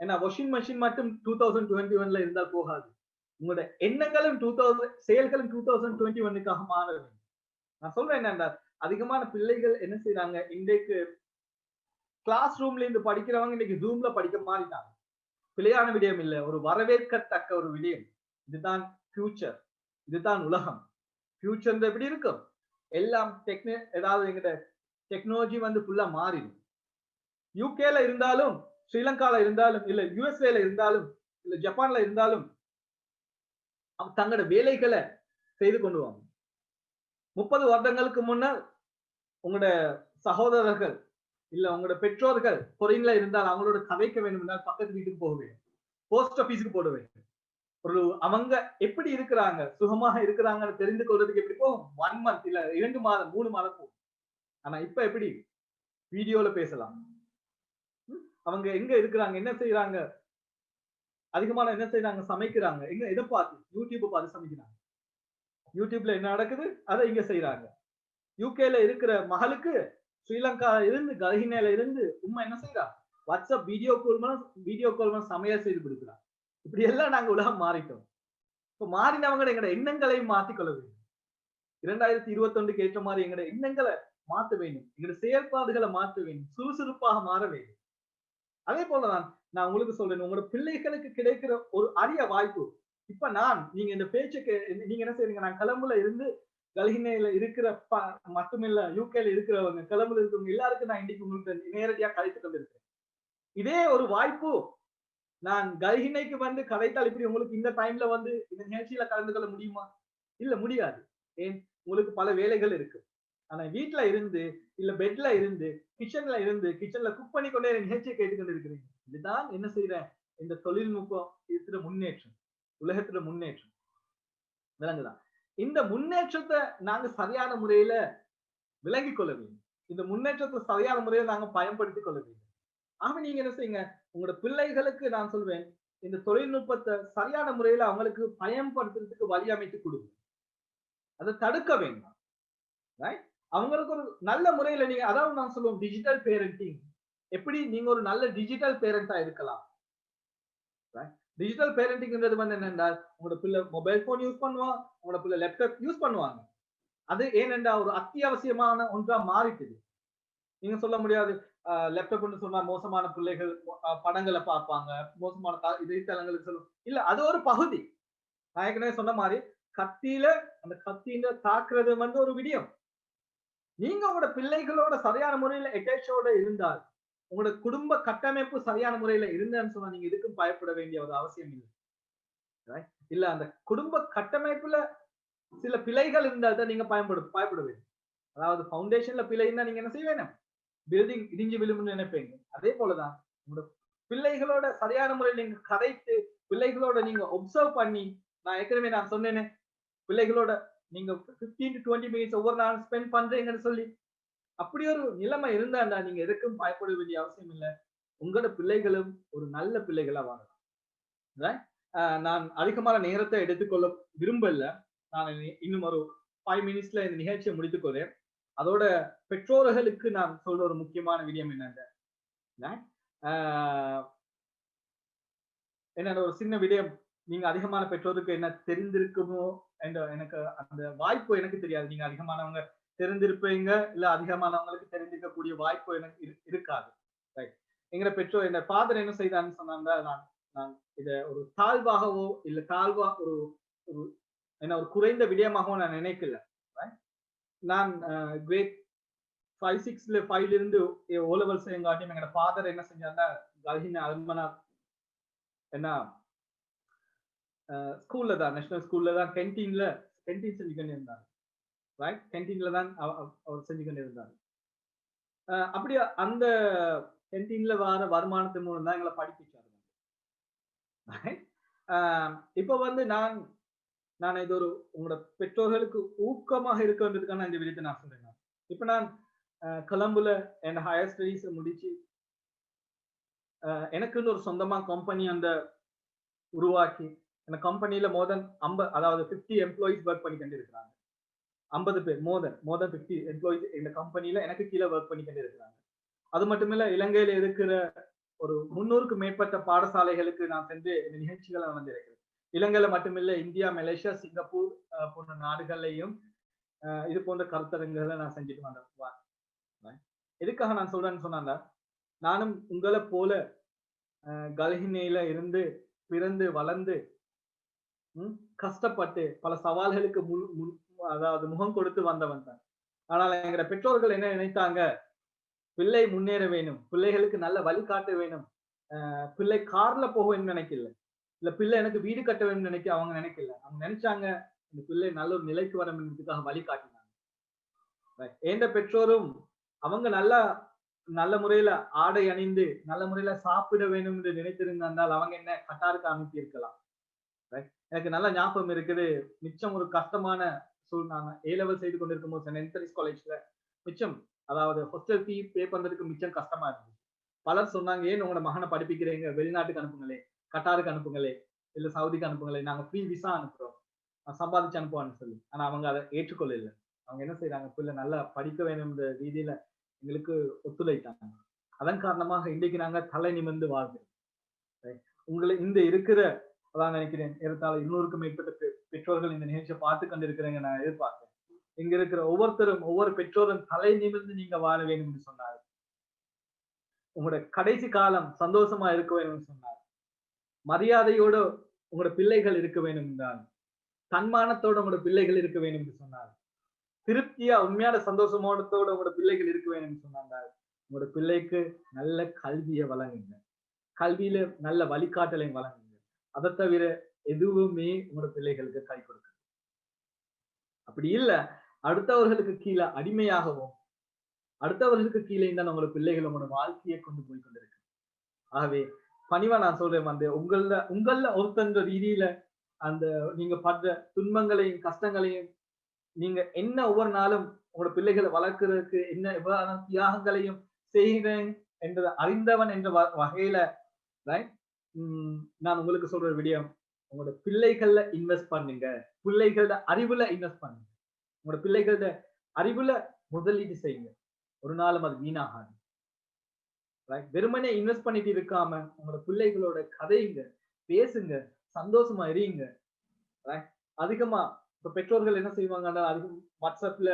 என்ன வாஷிங் மெஷின் மட்டும் 2021 இருந்தா போகாது. உங்களோட எண்ணங்களும் செயல்களும் 2021க்காக மாற வேண்டும். நான் சொல்றேன் என்னன்னா, அதிகமான பிள்ளைகள் என்ன செய்யறாங்க, இன்றைக்கு கிளாஸ் ரூம்ல இருந்து படிக்கிறவங்க இன்னைக்கு ஜூம்ல படிக்க மாறிட்டாங்க. பிழையான விடயம் இல்லை, ஒரு வரவேற்கத்தக்க ஒரு விடயம். இதுதான் ஃபியூச்சர், இதுதான் உலகம். ஃபியூச்சர் எப்படி இருக்கும், எல்லாம் ஏதாவது எங்கிட்ட டெக்னாலஜி வந்து ஃபுல்லா மாறிடும். யூகேல இருந்தாலும், ஸ்ரீலங்கால இருந்தாலும், இல்ல யுஎஸ்ஏல இருந்தாலும், இல்ல ஜப்பான்ல இருந்தாலும் தங்களோட வேலைகளை செய்து கொண்டு வாங்க. 30 வருடங்களுக்கு முன்னால் உங்களோட சகோதரர்கள் இல்ல உங்களோட பெற்றோர்கள் பொறியில இருந்தால் அவங்களோட கதைக்க வேண்டும் என்றால் பக்கத்து வீட்டுக்கு போக வேண்டும், போஸ்ட் ஆபீஸுக்கு போட வேண்டும். ஒரு அவங்க எப்படி இருக்கிறாங்க, சுகமாக இருக்கிறாங்கன்னு தெரிந்து கொள்றதுக்கு எப்படி போகும், 1 மந்த் இல்ல 2 மாதம் 3 மாதம் போகும். ஆனா இப்ப எப்படி வீடியோல பேசலாம். அவங்க எங்க இருக்கிறாங்க, என்ன செய்யறாங்க, அதிகமான என்ன செய்யறாங்க, சமைக்கிறாங்க, எங்க எதை பார்த்து, யூடியூப் பார்த்து சமைக்கிறாங்க. யூடியூப்ல என்ன நடக்குது அதை இங்க செய்யறாங்க. யூகேல இருக்கிற மகளுக்கு ஸ்ரீலங்கா இருந்து கல்ஹினையில இருந்து உண்மை என்ன செய்யறா, வாட்ஸ்அப் வீடியோ கால் சமையல் செய்து கொடுக்குறா. இப்படி எல்லாம் நாங்க உலகம் மாறிட்டோம். இப்ப மாறினவங்க எங்களோட எண்ணங்களை மாத்திக்கொள்ள வேண்டும். 2021 ஏற்ற மாதிரி எங்களோட எண்ணங்களை மாற்ற வேண்டும், எங்களோட செயல்பாடுகளை மாற்ற வேண்டும், சுறுசுறுப்பாக மாற வேண்டும். அதே போலதான் நான் உங்களுக்கு சொல்றேன், உங்களோட பிள்ளைகளுக்கு கிடைக்கிற ஒரு அரிய வாய்ப்பு. இப்ப நீங்க இந்த பேச்சுக்கு நீங்க என்ன செய்றீங்க, நான் கொலம்புல இருந்து கல்ஹினையில இருக்கிற மட்டுமில்ல யூகேல இருக்கிறவங்க, கொலம்புல இருக்கிறவங்க எல்லாருக்கும் நான் இன்னைக்கு உங்களுக்கு நேரடியா கதைத்து கொண்டிருக்கிறேன். இதே ஒரு வாய்ப்பு நான் கல்ஹினைக்கு வந்து கதைத்தால் இப்படி உங்களுக்கு இந்த டைம்ல வந்து இந்த நிகழ்ச்சியில கலந்து கொள்ள முடியுமா? இல்ல, முடியாது. ஏன், உங்களுக்கு பல வேலைகள் இருக்கு. ஆனா வீட்டுல இருந்து இல்ல பெட்ல இருந்து கிச்சன்ல குக் பண்ணி கொண்டே நிகழ்ச்சியை கேட்டுக்கொண்டு இருக்கிறீங்க. இதுதான் என்ன செய்யறேன், இந்த தொழில்நுட்பம் இருக்கிற முன்னேற்றம், உலகத்துல முன்னேற்றம் விளங்குதான். இந்த முன்னேற்றத்தை நாங்க சரியான முறையில விளங்கிக் கொள்ள வேண்டும். இந்த முன்னேற்றத்தை சரியான முறையில நாங்க பயன்படுத்திக் கொள்ள வேண்டும். ஆக நீங்க என்ன செய்யுங்க, உங்களோட பிள்ளைகளுக்கு நான் சொல்வேன், இந்த தொழில்நுட்பத்தை சரியான முறையில அவங்களுக்கு பயன்படுத்துறதுக்கு வழி அமைத்து கொடுங்க. அதை தடுக்க வேண்டாம். அவங்களுக்கு ஒரு நல்ல முறையில நீங்க, அதாவது நான் சொல்லுவோம் டிஜிட்டல் பேரண்டிங், எப்படி நீங்க ஒரு நல்ல டிஜிட்டல் பேரண்டா இருக்கலாம். டிஜிட்டல் பேரண்டிங்ன்றது வந்து என்னென்றால் உங்களோட பிள்ளை மொபைல் போன் யூஸ் பண்ணுவான், உங்களோட பிள்ளை லேப்டாப் யூஸ் பண்ணுவாங்க. அது ஏனென்றா ஒரு அத்தியாவசியமான ஒன்றா மாறிட்டுது. நீங்க சொல்ல முடியாது லேப்டாப்னு சொன்னா மோசமான பிள்ளைகள் படங்களை பார்ப்பாங்க, மோசமான இணையதளங்களுக்கு சொல்லும் இல்ல. அது ஒரு பகுதி. நான் ஏற்கனவே சொன்ன மாதிரி கத்தியில அந்த கத்தியில தாக்குறது வந்து ஒரு விடியம். நீங்க உங்களோட பிள்ளைகளோட சரியான முறையில அட்டாச்சோட இருந்தால், உங்களோட குடும்ப கட்டமைப்பு சரியான முறையில இருந்தேன்னு சொன்னா நீங்க இதுக்கும் பயப்பட வேண்டிய ஒரு அவசியம் இல்லை. இல்ல அந்த குடும்ப கட்டமைப்புல சில பிழைகள் இருந்தால் தான் நீங்க பயப்பட வேண்டும். அதாவது பவுண்டேஷன்ல பிழைன்னா நீங்க என்ன செய்ய வேணும், பில்டிங் இடிஞ்சு விழும்னு நினைப்பீங்க. அதே போலதான் உங்களோட பிள்ளைகளோட சரியான முறையில் நீங்க கதைத்து பிள்ளைகளோட நீங்க ஒப்சர்வ் பண்ணி, நான் ஏற்கனவே நான் சொன்னேன்னு பிள்ளைகளோட நீங்க 15 to 20 மினிட்ஸ் ஒவ்வொரு நாள் ஸ்பெண்ட் பண்றீங்கன்னு சொல்லி அப்படி ஒரு நிலைமை இருந்தாண்டா நீங்க எதுக்கும் பயப்பட வேண்டிய அவசியம் இல்லை. உங்களோட பிள்ளைகளும் ஒரு நல்ல பிள்ளைகளா வாழலாம். நான் அதிகமான நேரத்தை எடுத்துக்கொள்ள விரும்பல. நான் இன்னும் ஒரு 5 மினிட்ஸ்ல இந்த நிகழ்ச்சியை முடித்துக்கொள்றேன். அதோட பெற்றோர்களுக்கு நான் சொல்ற ஒரு முக்கியமான விடயம் என்னென்ன ஒரு சின்ன விடயம். நீங்க அதிகமான பெற்றோருக்கு என்ன தெரிந்திருக்குமோ என்ற எனக்கு அந்த வாய்ப்பு எனக்கு தெரியாது. நீங்க அதிகமானவங்க தெரிந்திருப்பீங்க, இல்ல அதிகமானவங்களுக்கு தெரிஞ்சிருக்கக்கூடிய வாய்ப்பு எனக்கு இருக்காது. எங்க பெற்றோர் என் ஃபாதர் என்ன செய்தான்னு சொன்னாங்க, நான் இத ஒரு தாழ்வாகவோ இல்ல தாழ்வா ஒரு என்ன ஒரு குறைந்த விடயமாகவும் நான் நினைக்கல. நான் கிரேட் 5-6 இருந்து O levels எங்காட்டியும் எங்க ஃபாதர் என்ன செஞ்சாருன்னா கல்ஹின் அல்மனா என்ன ஸ்கூல்ல தான், நேஷனல் ஸ்கூல்ல தான் கேன்டீன் செஞ்சுக்கிட்டு இருந்தாரு. கேன்டீன்ல தான் அவர் செஞ்சுக்கிட்டு இருந்தாரு. அப்படியே அந்த கேன்டீன்ல வர வருமானத்தின் மூலம் தான் எங்களை படிப்பிச்சாரு. இப்ப வந்து நான் இது ஒரு உங்களோட பெற்றோர்களுக்கு ஊக்கமாக இருக்குன்றதுக்கான இந்த விடயத்தை நான் சொல்றேன். இப்ப நான் கொலம்புல என் ஹையர் ஸ்டடீஸ் முடிச்சு எனக்குன்னு ஒரு சொந்தமா கம்பெனி அந்த உருவாக்கி அந்த கம்பெனியில மோர் தென் 50 எம்ப்ளாயிஸ் ஒர்க் பண்ணிக்கிட்டு இருக்கிறாங்க. 50 பேர் மோர் தென் 50 எம்ப்ளாயிஸ் இந்த கம்பெனியில எனக்கு கீழே ஒர்க் பண்ணிக்கிட்டு இருக்கிறாங்க. அது மட்டுமில்ல இலங்கையில இருக்கிற ஒரு 300க்கும் மேற்பட்ட பாடசாலைகளுக்கு நான் சென்று இந்த நிகழ்ச்சிகளை வந்திருக்கிறேன். இலங்கையில மட்டுமில்ல, இந்தியா, மலேசியா, சிங்கப்பூர் போன்ற நாடுகள்லையும் இது போன்ற கருத்தரங்குகளை நான் செஞ்சுட்டு வந்தேன். எதுக்காக நான் சொல்றேன்னு சொன்னா, நானும் உங்களை போல கல்ஹின்னையில இருந்து பிறந்து வளர்ந்து கஷ்டப்பட்டு பல சவால்களுக்கு அதாவது முகம் கொடுத்து வந்தவன் தான். ஆனால் எங்க பெற்றோர்கள் என்ன நினைத்தாங்க, பிள்ளை முன்னேற வேணும், பிள்ளைகளுக்கு நல்ல வழிகாட்ட வேணும், பிள்ளை கார்ல போக வேணும்னு நினைக்கல, இல்ல பிள்ளை எனக்கு வீடு கட்ட வேணும்னு அவங்க நினைக்கல. அவங்க நினைச்சாங்க இந்த பிள்ளை நல்ல ஒரு நிலைக்கு வரணுன்றதுக்காக வழிகாட்டினாங்க. எந்த பெற்றோரும் அவங்க நல்ல முறையில ஆடை அணிந்து நல்ல முறையில சாப்பிட வேணும் என்று நினைத்திருந்தால் அவங்க என்ன கட்டாருக்கு அனுப்பி இருக்கலாம். எனக்கு நல்ல ஞாபகம் இருக்குது. மிச்சம் ஒரு கஷ்டமான சூழ்நாங்க A level செய்து கொண்டிருக்கும் போது சென்ட் தெரீஸ் காலேஜ்ல மிச்சம், அதாவது ஹாஸ்டல் ஃபீ பே பண்றதுக்கு மிச்சம் கஷ்டமா இருந்துச்சு. பலர் சொன்னாங்க, ஏன் உங்களோட மகனை படிப்பிக்கிறீங்க, வெளிநாட்டுக்கு அனுப்புங்களே, கட்டாருக்கு அனுப்புங்களே, இல்ல சவுதிக்கு அனுப்புங்களே, நாங்க ஃப்ரீ விசா அனுப்புறோம், சம்பாதிச்சு அனுப்புவான்னு சொல்லி. ஆனா அவங்க அதை ஏற்றுக்கொள்ள இல்லை. அவங்க என்ன செய்யறாங்க, பிள்ளை நல்லா படிக்க வேணும்ன்ற ரீதியில எங்களுக்கு ஒத்துழைத்தாங்க. அதன் காரணமாக இன்றைக்கு நாங்க தலை நிமிர்ந்து வாழ்கிறோம். உங்களை இந்த இருக்கிற அதான் நினைக்கிறேன், ஏறத்தாழ 200க்கும் மேற்பட்ட பெற்றோர்கள் இந்த நிகழ்ச்சியை பார்த்து கொண்டிருக்கிறேங்க. நான் எதிர்பார்க்கிறேன் இங்க இருக்கிற ஒவ்வொருத்தரும் ஒவ்வொரு பெற்றோரும் தலை நிமிர்ந்து நீங்க வாழ வேண்டும் என்று சொன்னார். உங்களோட கடைசி காலம் சந்தோஷமா இருக்க வேண்டும் சொன்னார். மரியாதையோட உங்களோட பிள்ளைகள் இருக்க வேண்டும் என்றால், தன்மானத்தோட உங்களோட பிள்ளைகள் இருக்க வேண்டும் என்று சொன்னார். திருப்தியா உண்மையான சந்தோஷமோடத்தோட உங்களோட பிள்ளைகள் இருக்க வேண்டும் என்று சொன்னார். உங்களோட பிள்ளைக்கு நல்ல கல்வியை வழங்குங்க, கல்வியில நல்ல வழிகாட்டலை வழங்குங்க. அதை தவிர எதுவுமே உங்களோட பிள்ளைகளுக்கு கை கொடுக்க. அப்படி இல்ல அடுத்தவர்களுக்கு கீழே அடிமையாகவும் அடுத்தவர்களுக்கு கீழே தான் உங்களோட பிள்ளைகள் உங்களோட வாழ்க்கையை கொண்டு போய் கொண்டிருக்கு. ஆகவே பணிவா நான் சொல்றேன், வந்து உங்கள ஒருத்தன்ற ரீதியில அந்த நீங்க படுற துன்பங்களையும் கஷ்டங்களையும் நீங்க என்ன ஒவ்வொரு நாளும் உங்களோட பிள்ளைகளை வளர்க்கறதுக்கு என்ன எவ்வளவு தியாகங்களையும் செய்கிறேன் என்றதை அறிந்தவன் என்ற வகையில நான் உங்களுக்கு சொல்ற விடயம், உங்களோட பிள்ளைகள்ல இன்வெஸ்ட் பண்ணுங்க, பிள்ளைகளோட அறிவுல இன்வெஸ்ட் பண்ணுங்க, உங்களோட பிள்ளைகளோட அறிவுல முதலீடு செய்யுங்க. ஒரு நாளும் அது வீணாகாது. வெறுமனே இன்வெஸ்ட் பண்ணிட்டு இருக்காம உங்களோட பிள்ளைகளோட கதைங்க, பேசுங்க, சந்தோஷமா இருங்க. அதிகமா இப்ப பெற்றோர்கள் என்ன செய்வாங்கன்னா, அதிகம் வாட்ஸ்அப்ல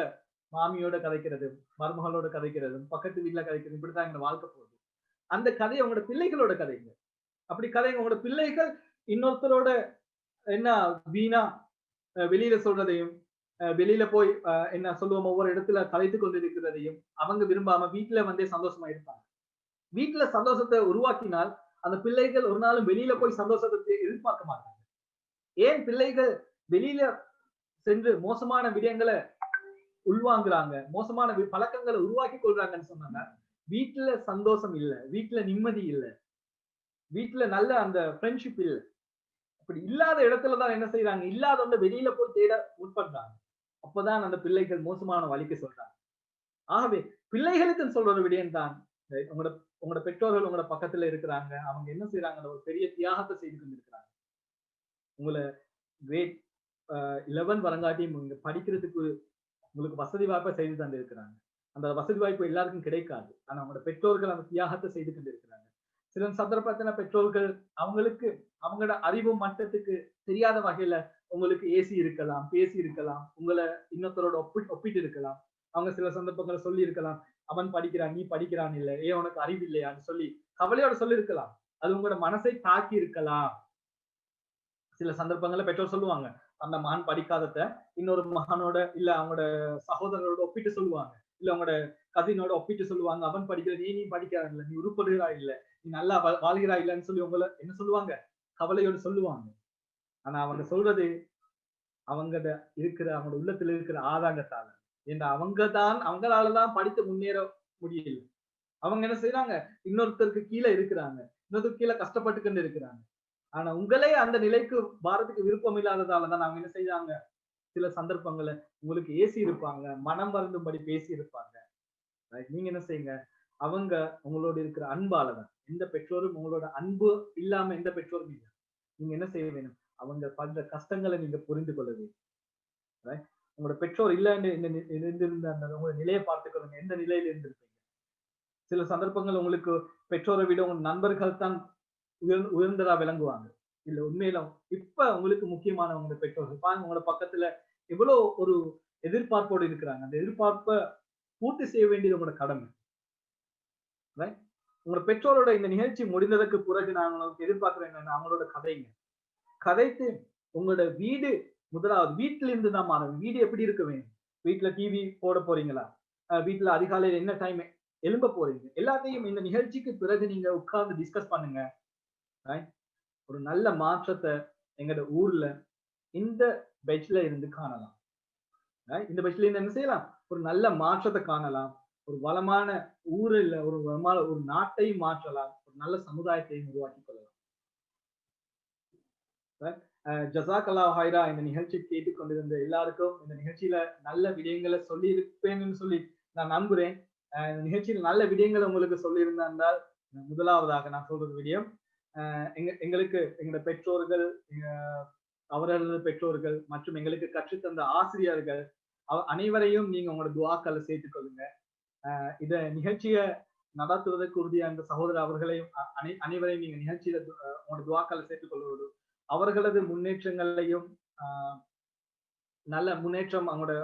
மாமியோட கதைக்கிறது, மருமகளோட கதைக்கிறது, பக்கத்து வீட்டுல கதைக்கிறது, இப்படித்தான் எங்க வாழ்க்கை போகுது. அந்த கதையை உங்களோட பிள்ளைகளோட கதைங்க. அப்படி கதைங்க. உங்களோட பிள்ளைகள் இன்னொருத்தரோட என்ன வீணா வெளியில சொல்றதையும், வெளியில போய் என்ன சொல்லுவோம், ஒவ்வொரு இடத்துல கலைத்து கொண்டிருக்கிறதையும் அவங்க விரும்பாம வீட்டுல வந்தே சந்தோஷமா இருப்பாங்க. வீட்டுல சந்தோஷத்தை உருவாக்கினால் அந்த பிள்ளைகள் ஒரு நாளும் வெளியில போய் சந்தோஷத்தை எதிர்பார்க்க மாட்டாங்க. ஏன் பிள்ளைகள் வெளியில சென்று மோசமான விடயங்களை உள்வாங்குறாங்க, மோசமான பழக்கங்களை உருவாக்கி கொள்றாங்கன்னு சொன்னாங்க. வீட்டுல சந்தோஷம் இல்ல, வீட்டுல நிம்மதி இல்ல, வீட்டுல நல்ல அந்த ஃப்ரெண்ட்ஷிப் இல்ல. அப்படி இல்லாத இடத்துலதான் என்ன செய்யறாங்க, இல்லாதவங்க வெளியில போய் தேட முற்படுறாங்க. அப்பதான் அந்த பிள்ளைகள் மோசமான வழிக்கு சொல்றாங்க. ஆகவே பிள்ளைகளுக்கு சொல்ற ஒரு விடயம் தான், உங்களோட பெற்றோர்கள் உங்களோட பக்கத்துல இருக்கிறாங்க, அவங்க என்ன செய்யறாங்க, ஒரு பெரிய தியாகத்தை செய்து கொண்டிருக்கிறாங்க. உங்களை கிரேட் 11 வரங்காட்டியும் இங்க படிக்கிறதுக்கு உங்களுக்கு வசதி வாய்ப்பை செய்து தந்து இருக்கிறாங்க. அந்த வசதி வாய்ப்பு எல்லாருக்கும் கிடைக்காது. ஆனா அவங்களோட பெற்றோர்கள் அந்த தியாகத்தை செய்து கொண்டிருக்கிறாங்க. சில சந்தர்ப்பத்தின பெற்றோர்கள் அவங்களுக்கு அவங்களோட அறிவு மட்டத்துக்கு தெரியாத வகையில உங்களுக்கு ஏசி இருக்கலாம், பேசி இருக்கலாம், உங்களை இன்னொருத்தரோட ஒப்பிட்டு இருக்கலாம். அவங்க சில சந்தர்ப்பங்களை சொல்லி இருக்கலாம், அவன் படிக்கிறான் நீ படிக்கிறான் இல்ல, ஏன் உனக்கு அறிவு இல்லையான்னு சொல்லி கவலையோட சொல்லி இருக்கலாம். அது உங்களோட மனசை தாக்கி இருக்கலாம். சில சந்தர்ப்பங்கள்ல பெற்றோர் சொல்லுவாங்க, அந்த மகன் படிக்காதத இன்னொரு மகனோட இல்ல அவங்களோட சகோதரரோட ஒப்பிட்டு சொல்லுவாங்க, இல்ல அவங்களோட கசினோட ஒப்பிட்டு சொல்லுவாங்க, அவன் படிக்கிற நீ படிக்கிறான் இல்ல, நீ உருப்படுகிறா இல்ல, நீ நல்லா வாழ்கிறா இல்லன்னு சொல்லி உங்களை என்ன சொல்லுவாங்க, கவலையோடு சொல்லுவாங்க. ஆனா அவங்க சொல்றது அவங்கட இருக்கிற அவங்களோட உள்ளத்துல இருக்கிற ஆதாங்கத்தால. ஏன்னா அவங்களாலதான் படித்து முன்னேற முடியல. அவங்க என்ன செய்யறாங்க, இன்னொருத்தருக்கு கீழே இருக்கிறாங்க, இன்னொருத்தருக்கு கீழே கஷ்டப்பட்டுக்கிட்டு இருக்கிறாங்க. ஆனா உங்களே அந்த நிலைக்கு வாரத்துக்கு விருப்பம் இல்லாததாலதான் அவங்க என்ன செய்யறாங்க, சில சந்தர்ப்பங்கள்ல உங்களுக்கு ஏசி இருப்பாங்க, மனம் வருந்தும்படி பேசி இருப்பாங்க. நீங்க என்ன செய்யுங்க, அவங்க உங்களோட இருக்கிற அன்பாலதான். எந்த பெற்றோரும் உங்களோட அன்பு இல்லாம எந்த பெற்றோரும் இல்லை. நீங்க என்ன செய்ய வேணும், அவங்க பண்ற கஷ்டங்களை நீங்க புரிந்து கொள்ள வேண்டும். உங்களோட பெற்றோர் இல்லைன்னு இருந்திருந்த அந்த உங்களோட நிலையை பார்த்துக்கொள்ளுங்க, எந்த நிலையில இருந்திருப்பீங்க. சில சந்தர்ப்பங்கள் உங்களுக்கு பெற்றோரை விட உங்க நண்பர்கள் தான் உயர்ந்ததா விளங்குவாங்க. இல்ல உண்மையில இப்ப உங்களுக்கு முக்கியமானவங்க பெற்றோர்கள். பாருங்க, உங்களோட பக்கத்துல எவ்வளவு ஒரு எதிர்பார்ப்போடு இருக்கிறாங்க. அந்த எதிர்பார்ப்பை பூர்த்தி செய்ய வேண்டியது உங்களோட கடமை. உங்களோட பெற்றோரோட இந்த நிகழ்ச்சி முடிந்ததற்கு பிறகு நான் உங்களுக்கு எதிர்பார்க்கிறேன் என்னன்னா, அவங்களோட கதைத்து உங்களோட வீடு முதலாவது வீட்டுல இருந்து தான் மாறும். வீடு எப்படி இருக்க வேண்டும், வீட்டுல டிவி போட போறீங்களா, வீட்டுல அதிகாலையில என்ன டைம் எழும்ப போறீங்க, எல்லாத்தையும் இந்த நிகழ்ச்சிக்கு பிறகு நீங்க உட்கார்ந்து டிஸ்கஸ் பண்ணுங்க. ஒரு நல்ல மாற்றத்தை எங்களோட ஊர்ல இந்த பெட்ச்ல இருந்து காணலாம். இந்த பெட்ச்ல இருந்து என்ன செய்யலாம், ஒரு நல்ல மாற்றத்தை காணலாம். ஒரு வளமான ஊரில் ஒரு வளமான ஒரு நாட்டையும் மாற்றலாம், ஒரு நல்ல சமுதாயத்தையும் உருவாக்கி கொள்ளலாம். ஜஸாக்கல்லாஹு ஹைரா. இந்த நிகழ்ச்சி கேட்டுக்கொண்டிருந்த எல்லாருக்கும் இந்த நிகழ்ச்சியில நல்ல விடயங்களை சொல்லி இருப்பேன்னு சொல்லி நான் நம்புறேன். இந்த நிகழ்ச்சியில் நல்ல விடயங்களை உங்களுக்கு சொல்லியிருந்தால், முதலாவதாக நான் சொல்ற விடயம், எங்களுக்கு எங்களோட பெற்றோர்கள், அவர்களது பெற்றோர்கள் மற்றும் எங்களுக்கு கற்றுத்தந்த ஆசிரியர்கள் அனைவரையும் நீங்க உங்களோட துஆக்களை சேர்த்துக் கொள்ளுங்க. இத நிகழ்ச்சியை நடத்துவதற்கு உறுதியாக அந்த சகோதரர் அவர்களையும் அனைவரையும் நீங்க நிகழ்ச்சியில உங்களோட துஆக்களை சேர்த்துக் கொள்வதோடு அவர்களது முன்னேற்றங்களையும் நல்ல முன்னேற்றம், அவங்களோட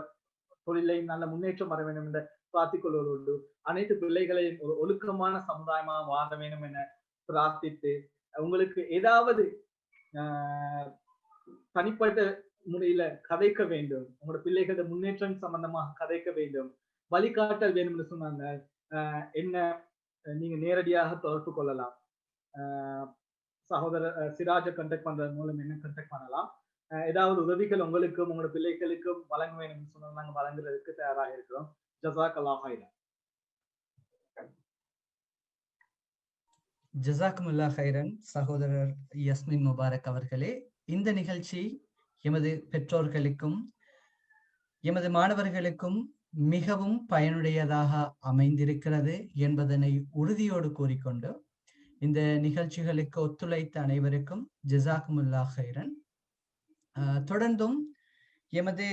தொழிலையும் நல்ல முன்னேற்றம் வர வேண்டும் என்ற பிரார்த்திக் கொள்வதோடு அனைத்து பிள்ளைகளையும் ஒரு ஒழுக்கமான சமுதாயமாக வாழ வேண்டும் என பிரார்த்தித்து, உங்களுக்கு ஏதாவது தனிப்பட்ட முறையில கதைக்க வேண்டும், உங்களோட பிள்ளைகளோட முன்னேற்றம் சம்பந்தமாக கதைக்க வேண்டும், வழிகாட்டல் வேணும் என்று சொன்னாங்க, என்ன நீங்க நேரடியாக தொடர்பு கொள்ளலாம். சகோதரர் சிராஜை கண்டக்ட் பண்றது மூலம் என்ன கண்டக்ட் பண்ணலாம். ஏதாவது உதவிகள் உங்களுக்கும் உங்களோட பிள்ளைகளுக்கும் வழங்க வேண்டும் சொன்னாங்க, நாங்க வழங்குறதுக்கு தயாராக இருக்கிறோம். ஜஸாக்கல்லாஹு ஹைரன். ஜஸாக்குமுல்லாஹ் ஹைரன் சகோதரர் யஸ்மின் முபாரக் அவர்களே. இந்த நிகழ்ச்சி எமது பெற்றோர்களுக்கும் எமது மாணவர்களுக்கும் மிகவும் பயனுடையதாக அமைந்திருக்கிறது என்பதனை உறுதியோடு கூறிக்கொண்டு, இந்த நிகழ்ச்சிகளுக்கு ஒத்துழைத்த அனைவருக்கும் ஜஸாக்குமுல்லாஹ் ஹைரன். தொடர்ந்தும் எமது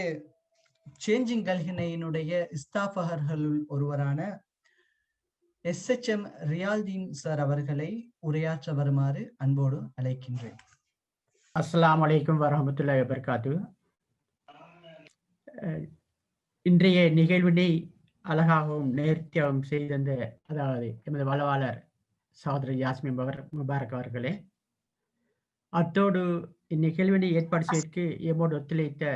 சேஞ்சிங் கல்கினையினுடைய இஸ்தாஃபகர்களுள் ஒருவரான SHM ரியால்தீன் சார் அவர்களை உரையாற்ற வருமாறு அன்போடு அழைக்கின்றேன். அஸ்ஸலாமு அலைக்கும் வரஹ்மத்துல்லாஹி வபரகாத்துஹு. இன்றைய நிகழ்வினை அழகாகவும் நேர்த்தியாகவும் செய்த அதாவது எமது வளவாளர் சகோதரர் யாஸ்மின் முபாரக் அவர்களே, அத்தோடு இந்நிகழ்வினை ஏற்பாடு செய்வதற்கு எம்மோடு ஒத்துழைத்த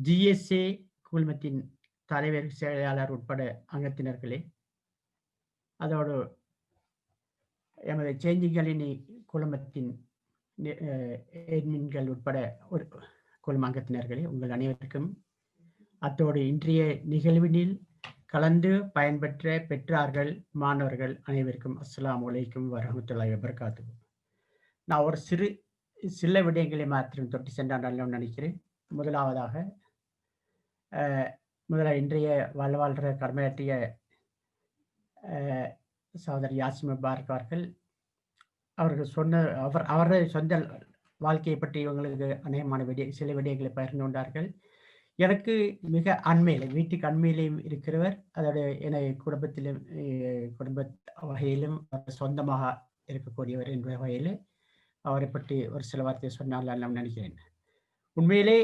ஜிஎஸ்ஏ குழுமத்தின் தலைவர் செயலாளர் உட்பட அங்கத்தினர்களே, அதோடு எமது சேஞ்சிங்களினி குழுமத்தின் எட்மின்கள் உட்பட ஒரு குழும அங்கத்தினர்களே, உங்கள் அனைவருக்கும், அத்தோடு இன்றைய நிகழ்வினில் கலந்து பயன்பெற்ற பெற்றார்கள் மாணவர்கள் அனைவருக்கும் அஸ்ஸலாமு அலைக்கும் வரஹ்மத்துல்லாஹி வபரகாத்துஹு. நான் ஒரு சில விடயங்களை மாத்திரம் தொட்டி சென்றால் நல்ல நினைக்கிறேன். முதலாவதாக இன்றைய வாழ்வாளர கடமையாற்றிய சகோதரி யாஸ்மின் முபாரக் அவர்கள் அவரது சொந்த வாழ்க்கையை பற்றி இவங்களுக்கு அநேகமான சில விடயங்களை பகிர்ந்து கொண்டார்கள். எனக்கு மிக அண்மையில் வீட்டுக்கு அண்மையிலையும் இருக்கிறவர், அதோட என குடும்ப வகையிலும் சொந்தமாக இருக்கக்கூடியவர் என்ற வகையில் அவரை பற்றி ஒரு சில வார்த்தை சொன்னால் நான் நினைக்கிறேன். உண்மையிலே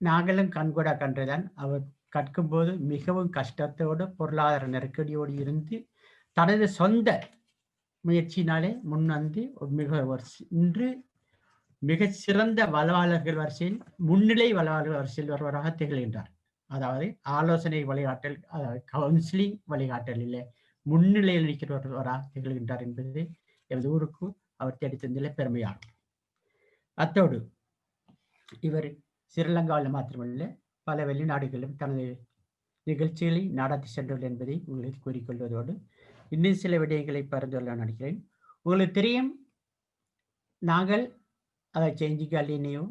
நாங்களும் கண்கூடா கன்றுதான். அவர் கற்கும்போது மிகவும் கஷ்டத்தோடு பொருளாதார நெருக்கடியோடு இருந்து தனது சொந்த முயற்சியினாலே முன்வந்து இன்று மிக சிறந்த வளவாளர்கள் வரிசையில் முன்னிலை வளவாளர்கள் வரிசையில் வருவராக திகழ்கின்றார். அதாவது ஆலோசனை வழிகாட்டல், அதாவது கவுன்சிலிங் வழிகாட்டல் இல்லை, முன்னிலையில் இருக்கிறவராக திகழ்கின்றார் என்பது எமது ஊருக்கு அவர் தேடி தந்ததிலே பெருமையாகும். அத்தோடு இவர் ஸ்ரீலங்காவில் மாத்திரமல்ல பல வெளிநாடுகளிலும் தனது நிகழ்ச்சிகளை நடத்தி சென்றுள்ளார் என்பதை உங்களுக்கு கூறிக்கொள்வதோடு இன்னும் சில விடயங்களை பரிந்துள்ள நினைக்கிறேன். உங்களுக்கு தெரியும், நாங்கள் அதை சேஞ்சிக்காலினையும்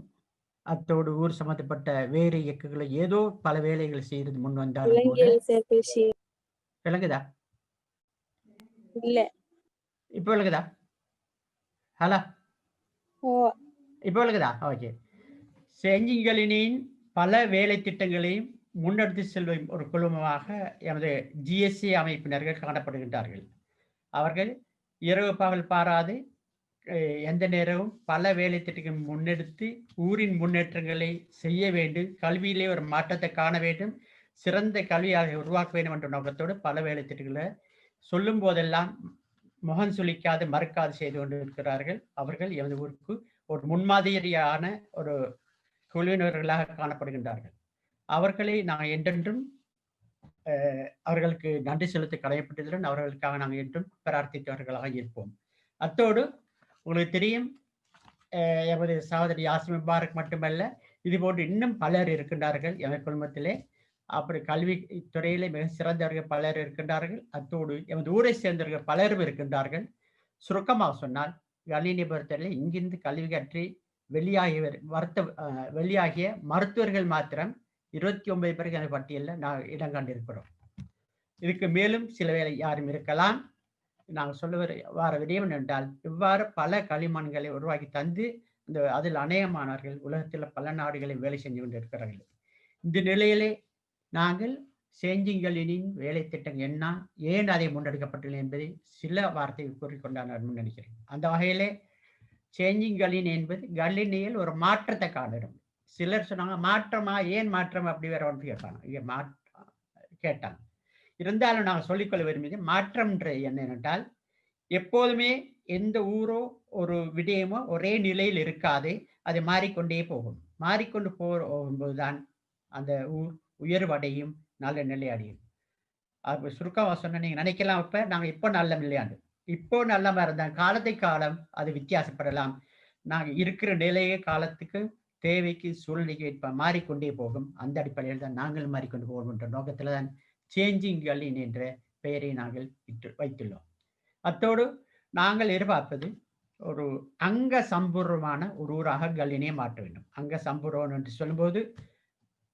அத்தோடு ஊர் சம்பந்தப்பட்ட வேறு இயக்கங்களை ஏதோ பல வேலைகள் செய்யறது முன் வந்தாலும் விளங்குதா? இப்ப விளங்குதா? ஹலோ, இப்ப விளங்குதா? ஓகே. சேஞ்சிங்களின் பல வேலை திட்டங்களையும் முன்னெடுத்து செல்லும் ஒரு குழுமமாக எமது ஜிஎஸ்ஏ அமைப்பினர்கள் காணப்படுகின்றார்கள். அவர்கள் இரவு பகல் பாராது எந்த நேரமும் பல வேலை திட்டங்களை முன்னெடுத்து ஊரின் முன்னேற்றங்களை செய்ய வேண்டும், கல்வியிலே ஒரு மாற்றத்தை காண வேண்டும், சிறந்த கல்வியாக உருவாக்க வேண்டும் என்ற நோக்கத்தோடு பல வேலை திட்டங்களை சொல்லும் போதெல்லாம் முகம் சுளிக்காது மறுக்காது செய்து கொண்டிருக்கிறார்கள். அவர்கள் எமது ஊருக்கு ஒரு முன்மாதிரியான ஒரு குழுவினர்களாக காணப்படுகின்றார்கள். அவர்களை நாங்கள் என்றென்றும் அவர்களுக்கு நன்றி செலுத்த கடமைப்பட்டதுடன் அவர்களுக்காக நாங்கள் என்றும் பிரார்த்தித்தவர்களாக இருப்போம். அத்தோடு உங்களுக்கு தெரியும், எமது சகோதரி யாஸ்மின் முபாரக் மட்டுமல்ல, இதுபோன்று இன்னும் பலர் இருக்கின்றார்கள் எமது குடும்பத்திலே. அப்படி கல்வி துறையிலே மிக சிறந்தவர்கள் பலர் இருக்கின்றார்கள். அத்தோடு எமது ஊரை சேர்ந்தவர்கள் பலரும் இருக்கின்றார்கள். சுருக்கமாக சொன்னால் கணினி பொறுத்தவரையில் இங்கிருந்து கல்வி கற்றி வெளியாகிய மருத்துவர்கள் மாத்திரம் 29 பேருக்கு அந்த பட்டியலில் நான் இடம் கண்டிருக்கிறோம். இதுக்கு மேலும் சில வேலை யாரும் இருக்கலாம். நாங்கள் சொல்ல வார விடயம் என்றால், இவ்வாறு பல களிமண்களை உருவாக்கி தந்து அதில் அநேகமானவர்கள் உலகத்தில் பல நாடுகளில் வேலை செஞ்சு கொண்டு இருக்கிறார்கள். இந்த நிலையிலே நாங்கள் சேஞ்சிங்களின் வேலை திட்டம் என்ன, ஏன் அதை முன்னெடுக்கப்பட்டுள்ளது என்பதை சில வார்த்தைகள் கூறிக்கொண்டார் நினைக்கிறேன். அந்த வகையிலே சேஞ்சிங்களின் என்பது கல்லினியில் ஒரு மாற்றத்தை காணணும். சிலர் சொன்னாங்க, மாற்றமா, ஏன் மாற்றம் அப்படி வேற ஒன்று கேட்டாங்க. இருந்தாலும் நாங்கள் சொல்லிக்கொள்ள விரும்பியது, மாற்றம்ன்ற என்னென்றால் எப்போதுமே எந்த ஊரோ ஒரு விடயமோ ஒரே நிலையில் இருக்காது, அது மாறிக்கொண்டே போகும். மாறிக்கொண்டு போகும்போதுதான் அந்த ஊர் உயர்வடையும், நல்ல நிலை அடையும். அப்போ சுருக்கமாக சொன்ன நீங்க நினைக்கலாம், இப்ப நாங்கள் இப்போ நல்ல நிலையாண்டு, இப்போ நல்ல மாதிரி இருந்தால் காலத்தை காலம் அது வித்தியாசப்படலாம். நாங்கள் இருக்கிற நிலையை காலத்துக்கு தேவைக்கு சூழ்நிலைக்கு மாறிக்கொண்டே போகும். அந்த அடிப்படையில் தான் நாங்கள் மாறிக்கொண்டு போவோம் என்ற நோக்கத்தில் தான் சேஞ்சிங் கல்லின் என்ற பெயரை நாங்கள் வைத்துள்ளோம். அத்தோடு நாங்கள் எதிர்பார்ப்பது ஒரு அங்க சம்பூர்ணமான ஒரு ஊராக கல்லினையே மாற்ற வேண்டும். அங்க சம்பூர்ணம் என்று சொல்லும்போது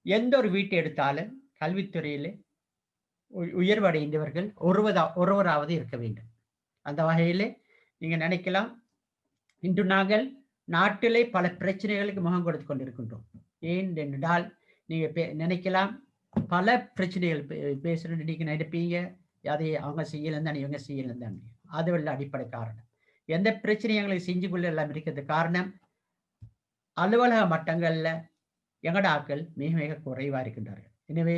எந்த ஒரு வீட்டை எடுத்தாலும் கல்வித்துறையில் உயர்வடைந்தவர்கள் ஒருவராவது இருக்க வேண்டும். அந்த வகையிலே நீங்க நினைக்கலாம், இன்று நாங்கள் நாட்டிலே பல பிரச்சனைகளுக்கு முகம் கொடுத்து கொண்டிருக்கின்றோம். ஏன் என்றால் நீங்க நினைக்கலாம், பல பிரச்சனைகள் பேசுறது நீங்க நினைப்பீங்க, அதை அவங்க செய்யலாம் தான், இவங்க செய்யலாம் தான். அது உள்ள அடிப்படை காரணம். எந்த பிரச்சனையும் எங்களுக்கு செஞ்சு கொள்ள எல்லாம் இருக்கிறது. காரணம் அலுவலக மட்டங்கள்ல எங்கட ஆட்கள் மிக மிக குறைவா இருக்கின்றார்கள். எனவே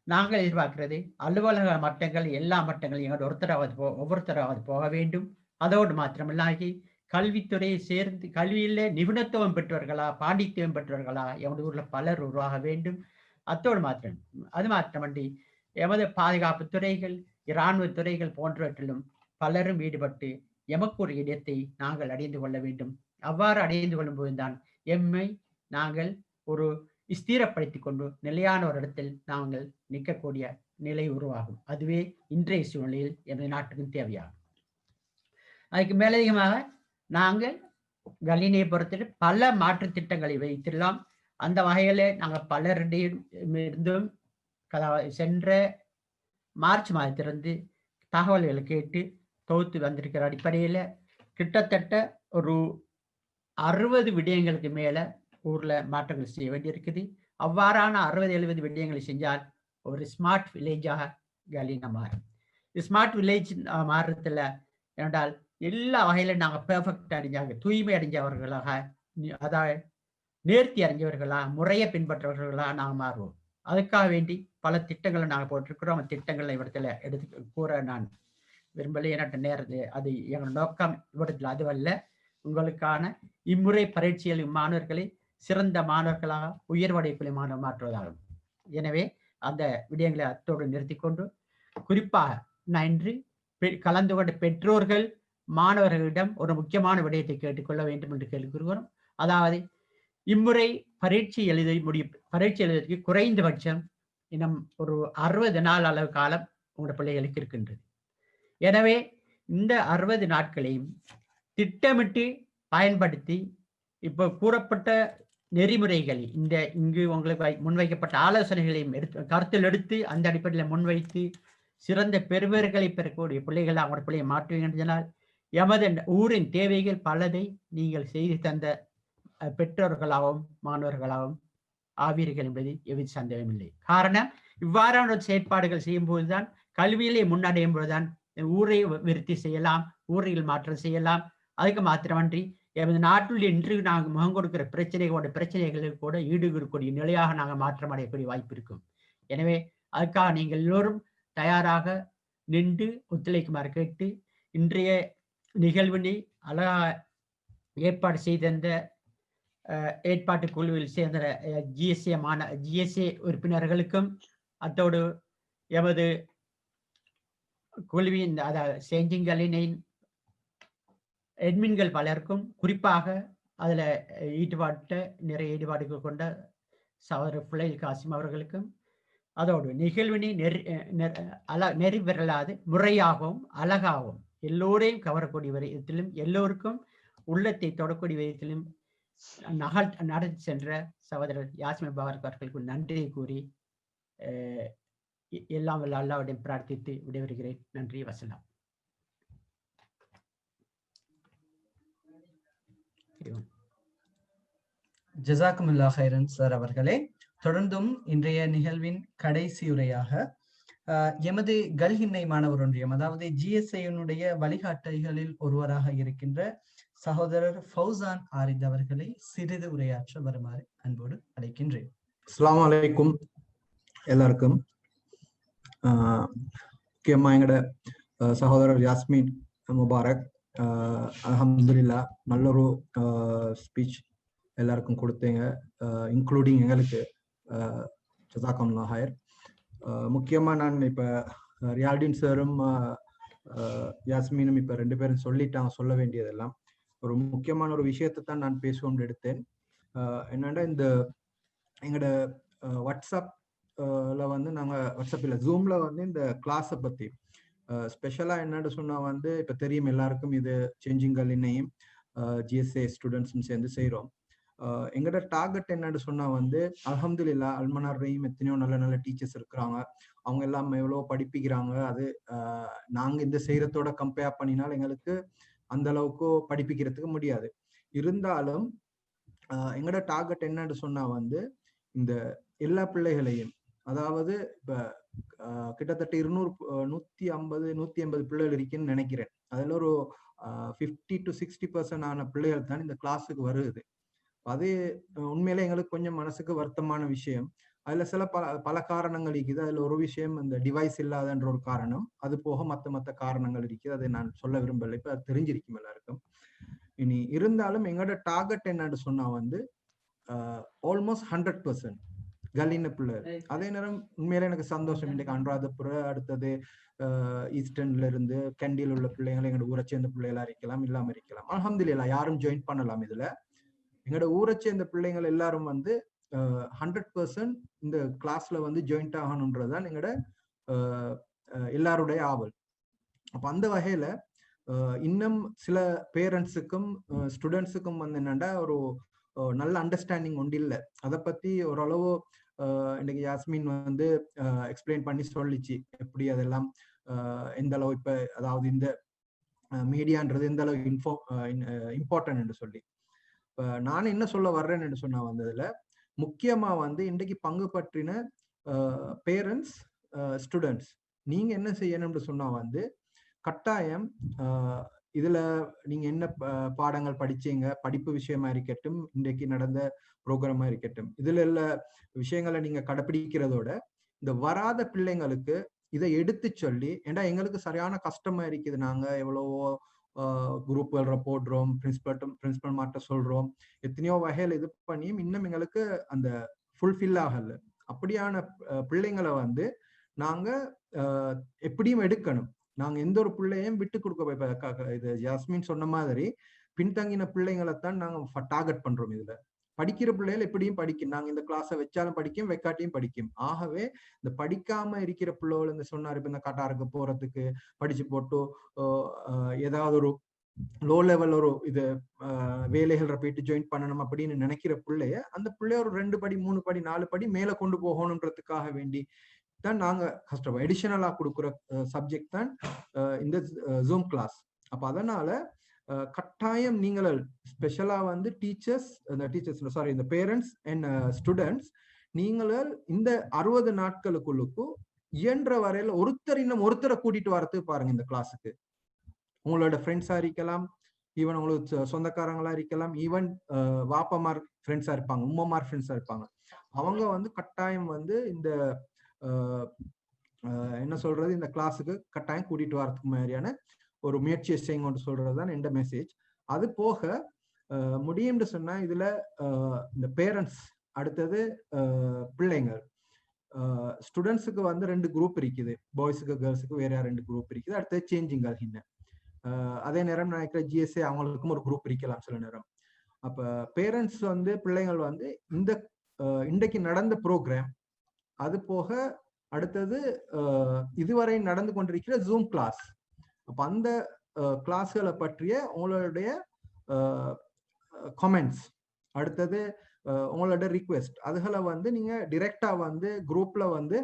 நாங்கள் எதிர்பார்க்கிறது அலுவலக மட்டங்கள் எல்லா மட்டங்களும் எங்களோட ஒவ்வொருத்தராவது போக வேண்டும். அதோடு மாத்திரமில்லாகி கல்வித்துறையை சேர்ந்து கல்வியில நிபுணத்துவம் பெற்றவர்களா பாண்டித்துவம் பெற்றவர்களா எமது ஊர்ல பலர் உருவாக வேண்டும். அத்தோடு அது மாத்திரமன்றி எமது பாதுகாப்பு துறைகள் இராணுவ துறைகள் போன்றவற்றிலும் பலரும் ஈடுபட்டு எமக்கு ஒரு இடத்தை நாங்கள் அடைந்து கொள்ள வேண்டும். அவ்வாறு அடைந்து கொள்ளும் போதுதான் எம்மை நாங்கள் ஒரு ஸ்திரப்படுத்திக் கொண்டு நிலையான ஒரு இடத்தில் நாங்கள் நிற்கக்கூடிய நிலை உருவாகும். அதுவே இன்றைய சூழ்நிலையில் எமது நாட்டுக்கும் தேவையாகும். அதுக்கு மேலதிகமாக நாங்கள் கலினியை பொறுத்து பல மாற்று திட்டங்களை வைத்துள்ளோம். அந்த வகையில நாங்கள் பலரிடமிருந்தும் சென்ற மார்ச் மாதத்திலிருந்து தகவல்களை கேட்டு தொகுத்து வந்திருக்கிற அடிப்படையில கிட்டத்தட்ட ஒரு 60 விடயங்களுக்கு மேல ஊர்ல மாற்றங்கள் செய்ய வேண்டியிருக்குது. அவ்வாறான 60-70 விடயங்களை செஞ்சால் ஒரு ஸ்மார்ட் வில்லேஜாக கலினா மாறும். ஸ்மார்ட் வில்லேஜ் மாறுறதுல என்றால் எல்லா வகையிலும் நாங்கள் பெர்ஃபெக்ட் அடைஞ்சாங்க, தூய்மை அடைஞ்சவர்களாக, அதாவது நேர்த்தி அடைஞ்சவர்களா, முறையை பின்பற்றவர்களாக நாங்கள் மாறுவோம். அதுக்காக வேண்டி பல திட்டங்களை நாங்கள் போட்டிருக்கிறோம். அந்த திட்டங்களை இவரத்துல எடுத்து கூற நான் விரும்பல. ஏன்னா நேரத்து அது எங்களோட நோக்கம் இவரத்தில் அதுவல்ல. உங்களுக்கான இம்முறை பரீட்சையில் மாணவர்களை சிறந்த மாணவர்களாக உயர்வடையக்கூடிய மாணவர் மாற்றுவதாகும். எனவே அந்த விடயங்களை அத்தோடு நிறுத்தி கொண்டு குறிப்பாக நான் இன்று கலந்து கொண்ட பெற்றோர்கள் மாணவர்களிடம் ஒரு முக்கியமான விடயத்தை கேட்டுக்கொள்ள வேண்டும் என்று கேட்டுக்கொள்கிறோம். அதாவது இம்முறை பரீட்சை எழுதுவதற்கு குறைந்தபட்சம் இன்னும் ஒரு 60 நாள் அளவு காலம் உங்களோட பிள்ளைகளுக்கு இருக்கின்றது. எனவே இந்த 60 நாட்களையும் திட்டமிட்டு பயன்படுத்தி இப்போ கூறப்பட்ட நெறிமுறைகளை இங்கு உங்களுக்கு முன்வைக்கப்பட்ட ஆலோசனைகளையும் கருத்தில் எடுத்து அந்த அடிப்படையில் முன்வைத்து சிறந்த பெறுவர்களை பெறக்கூடிய பிள்ளைகளை அவங்களோட பிள்ளையை மாற்றுவீங்கன்னால் எமது ஊரின் தேவைகள் பலதை நீங்கள் செய்து தந்த பெற்றோர்களாகவும் மாணவர்களாகவும் ஆவீர்கள் என்பது எவ்வித சந்தேகமில்லை. காரணம் இவ்வாறான செயற்பாடுகள் செய்யும் போதுதான் கல்வியிலே முன்னடையும் போதுதான் ஊரை விருத்தி செய்யலாம், ஊரில் மாற்றம் செய்யலாம். அதுக்கு மாத்திரமன்றி எமது நாட்டில் இன்று நாங்கள் முகம் கொடுக்கிற பிரச்சனைகளுக்கு கூட ஈடுகூடக்கூடிய நிலையாக நாங்கள் மாற்றம் அடையக்கூடிய வாய்ப்பு இருக்கும். எனவே அதுக்காக நீங்கள் எல்லோரும் தயாராக நின்று ஒத்துழைக்குமாறு கேட்டு இன்றைய நிகழ்வினை அழகாக ஏற்பாடு செய்திருந்த ஏற்பாட்டு குழுவில் சேர்ந்த ஜிஎஸ்ஏ உறுப்பினர்களுக்கும் அத்தோடு எமது குழுவின் அதாவது செஞ்சிங்கலினின் எட்மின்கள் பலருக்கும் குறிப்பாக அதில் நிறைய ஈடுபாடுகள் கொண்ட சகோதரர் புலைல் காசிம் அவர்களுக்கும் அதோடு நிகழ்வினை நெறிவிரலாது முறையாகவும் அழகாகவும் எல்லோரையும் கவரக்கூடிய விதத்திலும் எல்லோருக்கும் உள்ளத்தை தொடக்கூடிய விதத்திலும் நடத்தி சென்ற சகோதரர் யாஸ்மின் பாரக் அவர்களுக்கு நன்றியை கூறி எல்லாம் வல்ல அல்லாஹ்விடம் பிரார்த்தித்து விடைபெறுகிறேன். நன்றி, வசலாம். ஜஸாக்குமுல்லாஹ் ஹைரன் சார் அவர்களே. தொடர்ந்தும் இன்றைய நிகழ்வின் கடைசி உரையாக எமது கல்ஹின்னை மாணவர் ஒன்றியம் அதாவது ஜிஎஸ்ஐனுடைய வழிகாட்டல்களில் ஒருவராக இருக்கின்ற சகோதரர் ஃபௌசான் ஆரித் அவர்களை சிறிது உரையாற்ற வருமாறு அன்போடு அழைக்கின்றேன். அஸ்ஸலாமு அலைக்கும் எல்லாருக்கும். முக்கியமா எங்கட சகோதரர் யாஸ்மின் முபாரக் அல்ஹம்துலில்லாஹ் நல்லொரு ஸ்பீச் எல்லாருக்கும் கொடுத்தீங்க, இன்க்ளூடிங் எங்களுக்கு. ஜஸாக்கல்லாஹ் ஹைர். முக்கியமா நான் இப்ப ரியால்டின் சாரும் யாஸ்மீனும் இப்ப 2 பேரும் சொல்லிட்டாங்க சொல்ல வேண்டியதெல்லாம். ஒரு முக்கியமான ஒரு விஷயத்தை தான் நான் பேசுவோம்னு எடுத்தேன். என்னன்னா இந்த எங்களோட வாட்ஸ்அப்ல வந்து நாங்க வாட்ஸ்அப்ல ஜூம்ல வந்து இந்த கிளாஸை பத்தி ஸ்பெஷலா என்னன்னு சொன்னா வந்து இப்ப தெரியும் எல்லாருக்கும், இது சேஞ்சிங் கல்லினையும் ஜிஎஸ்ஏ ஸ்டூடெண்ட்ஸும் சேர்ந்து செய்யறோம். எங்களோட டார்கெட் என்னன்னு சொன்னா வந்து அல்ஹம்துலில்லாஹ் அல்மனார்லையும் எத்தனையோ நல்ல நல்ல டீச்சர்ஸ் இருக்கிறாங்க, அவங்க எல்லாம் எவ்வளவு படிப்பிக்கிறாங்க. அது நாங்க இந்த செய்யறதோட கம்பேர் பண்ணினால் எங்களுக்கு அந்த அளவுக்கு படிப்பிக்கிறதுக்கு முடியாது. இருந்தாலும் எங்களோட டார்கெட் என்னன்னு சொன்னா வந்து இந்த எல்லா பிள்ளைகளையும், அதாவது இப்ப கிட்டத்தட்ட 150 180 பிள்ளைகள் இருக்குன்னு நினைக்கிறேன். அதுல ஒரு 50 to 60% ஆன பிள்ளைகள் தான் இந்த கிளாஸுக்கு வருது. அது உண்மையிலே எங்களுக்கு கொஞ்சம் மனசுக்கு வருத்தமான விஷயம். அதுல சில பல காரணங்கள் இருக்குது. அதுல ஒரு விஷயம் இந்த டிவைஸ் இல்லாதன்ற ஒரு காரணம். அது போக மத்த காரணங்கள் இருக்குது. அதை நான் சொல்ல விரும்பல. இப்ப அது தெரிஞ்சிருக்கும் எல்லாருக்கும். இனி இருந்தாலும் எங்களோட டார்கெட் என்னன்னு சொன்னா வந்து ஆல்மோஸ்ட் 100% கலின பிள்ளை. அதே நேரம் உண்மையில எனக்கு சந்தோஷம். இன்னைக்கு அனுராதபுர, அடுத்தது ஈஸ்டர்ன்ல இருந்து கண்டியில் உள்ள பிள்ளைங்களை எங்களோட ஊரை சேர்ந்த பிள்ளைகளா இருக்கலாம், இல்லாம இருக்கலாம். அல்ஹம்துலில்லாஹ் யாரும் ஜாயின் பண்ணலாம். இதுல எங்களோட ஊரை சேர்ந்த பிள்ளைங்கள் எல்லாரும் வந்து 100% இந்த கிளாஸ்ல வந்து ஜாயின்ட் ஆகணும்ன்றதுதான் எங்களோட எல்லாருடைய ஆவல். அப்ப அந்த வகையில இன்னும் சில பேரண்ட்ஸுக்கும் ஸ்டூடெண்ட்ஸுக்கும் வந்து என்னன்னா ஒரு நல்ல அண்டர்ஸ்டாண்டிங் ஒன்று இல்லை. அதை பத்தி ஓரளவு இன்னைக்கு யாஸ்மின் வந்து எக்ஸ்பிளைன் பண்ணி சொல்லிச்சு எப்படி அதெல்லாம் எந்த அளவு இப்ப அதாவது இந்த மீடியான்றது எந்த அளவு இம்பார்ட்டன்ட் என்று சொல்லி. இப்ப நான் என்ன சொல்ல வர்றேன்னு என்று சொன்னா வந்ததுல முக்கியமா வந்து இன்றைக்கு பங்கு பற்றின பேரண்ட்ஸ் ஸ்டூடெண்ட்ஸ் நீங்க என்ன செய்யணும்னு சொன்னா வந்து கட்டாயம் இதுல நீங்க என்ன பாடங்கள் படிச்சீங்க, படிப்பு விஷயமா இருக்கட்டும், இன்றைக்கு நடந்த ப்ரோக்ராமா இருக்கட்டும், இதுல உள்ள விஷயங்களை நீங்க கடைபிடிக்கிறதோட இந்த வராத பிள்ளைங்களுக்கு இதை எடுத்து சொல்லி, ஏன்னா எங்களுக்கு சரியான கஷ்டமா இருக்குது. நாங்க எவ்வளவோ குரூப்கள் போடுறோம், பிரின்சிபல் மாட்ட சொல்றோம், எத்தனையோ வகையில இது பண்ணியும் இன்னும் எங்களுக்கு அந்த ஃபுல்ஃபில் ஆகல. அப்படியான பிள்ளைங்களை வந்து நாங்க எப்படியும் எடுக்கணும். நாங்க எந்த ஒரு பிள்ளையும் விட்டு கொடுக்க, இது ஜாஸ்மின் சொன்ன மாதிரி பின்தங்கின பிள்ளைங்களைத்தான் நாங்க டார்கெட் பண்றோம். இதுல படிக்கிற பிள்ளைகள் எப்படியும் படிக்கும். நாங்க இந்த கிளாஸை வச்சாலும் படிக்கும், வைக்காட்டியும் படிக்கும். ஆகவே இந்த படிக்காம இருக்கிற பிள்ளைகள் இந்த சொன்னாரு இப்ப இந்த கட்டாருக்கு போறதுக்கு படிச்சு போட்டு ஏதாவது ஒரு லோ லெவல் ஒரு இது வேலைகள் போயிட்டு ஜாயின் பண்ணணும் அப்படின்னு நினைக்கிற பிள்ளைய அந்த பிள்ளைய ஒரு 2 படி 3 படி 4 படி மேல கொண்டு போகணுன்றதுக்காக வேண்டி தான் நாங்க கஷ்டம் எடிஷனலா கொடுக்குற சப்ஜெக்ட் தான் இந்த ஜூம் கிளாஸ். அப்ப அதனால கட்டாயம் நீங்கள் ஸ்பெஷலா வந்து இந்த பேரண்ட்ஸ் அண்ட் ஸ்டூடெண்ட்ஸ் நீங்கள் இந்த 60 நாட்களுக்குள்ளுக்கும் இயன்ற வரையில ஒருத்தரை கூட்டிட்டு வரதுக்கு பாருங்க. இந்த கிளாஸுக்கு உங்களோட ஃப்ரெண்ட்ஸா இருக்கலாம், ஈவன் உங்களுக்கு சொந்தக்காரங்களா இருக்கலாம், ஈவன் வாப்பமார் ஃப்ரெண்ட்ஸா இருப்பாங்க, உம்மமார் ஃப்ரெண்ட்ஸா இருப்பாங்க. அவங்க வந்து கட்டாயம் வந்து இந்த என்ன சொல்றது இந்த கிளாஸுக்கு கட்டாயம் கூட்டிட்டு வரதுக்கு மாதிரியான ஒரு முயற்சியை செய்யுங்கன்னு சொல்றதுதான் எந்த மெசேஜ். அது போக முடியும்னு சொன்னா இதுல இந்த பேரண்ட்ஸ், அடுத்தது பிள்ளைங்கள், ஸ்டூடெண்ட்ஸுக்கு வந்து 2 குரூப் இருக்குது, பாய்ஸுக்கு கேர்ள்ஸுக்கு வேற 2 குரூப் இருக்குது. அடுத்தது சேஞ்சிங் கல்ஹின்ன. அதே நேரம் நினைக்கிற ஜிஎஸ்ஏ அவங்களுக்கும் ஒரு குரூப் இருக்கலாம் சில நேரம். அப்ப பேரண்ட்ஸ் வந்து பிள்ளைங்கள் வந்து இந்த இன்றைக்கு நடந்த ப்ரோக்ராம், அது போக அடுத்தது இதுவரை நடந்து கொண்டிருக்கிற ஜூம் கிளாஸ், அப்ப அந்த கிளாஸ்களை பற்றிய உங்களுடைய கமெண்ட்ஸ், அடுத்தது உங்களோட ரிக்வெஸ்ட், அதுகளை வந்து நீங்க டிரெக்டா வந்து குரூப்ல வந்து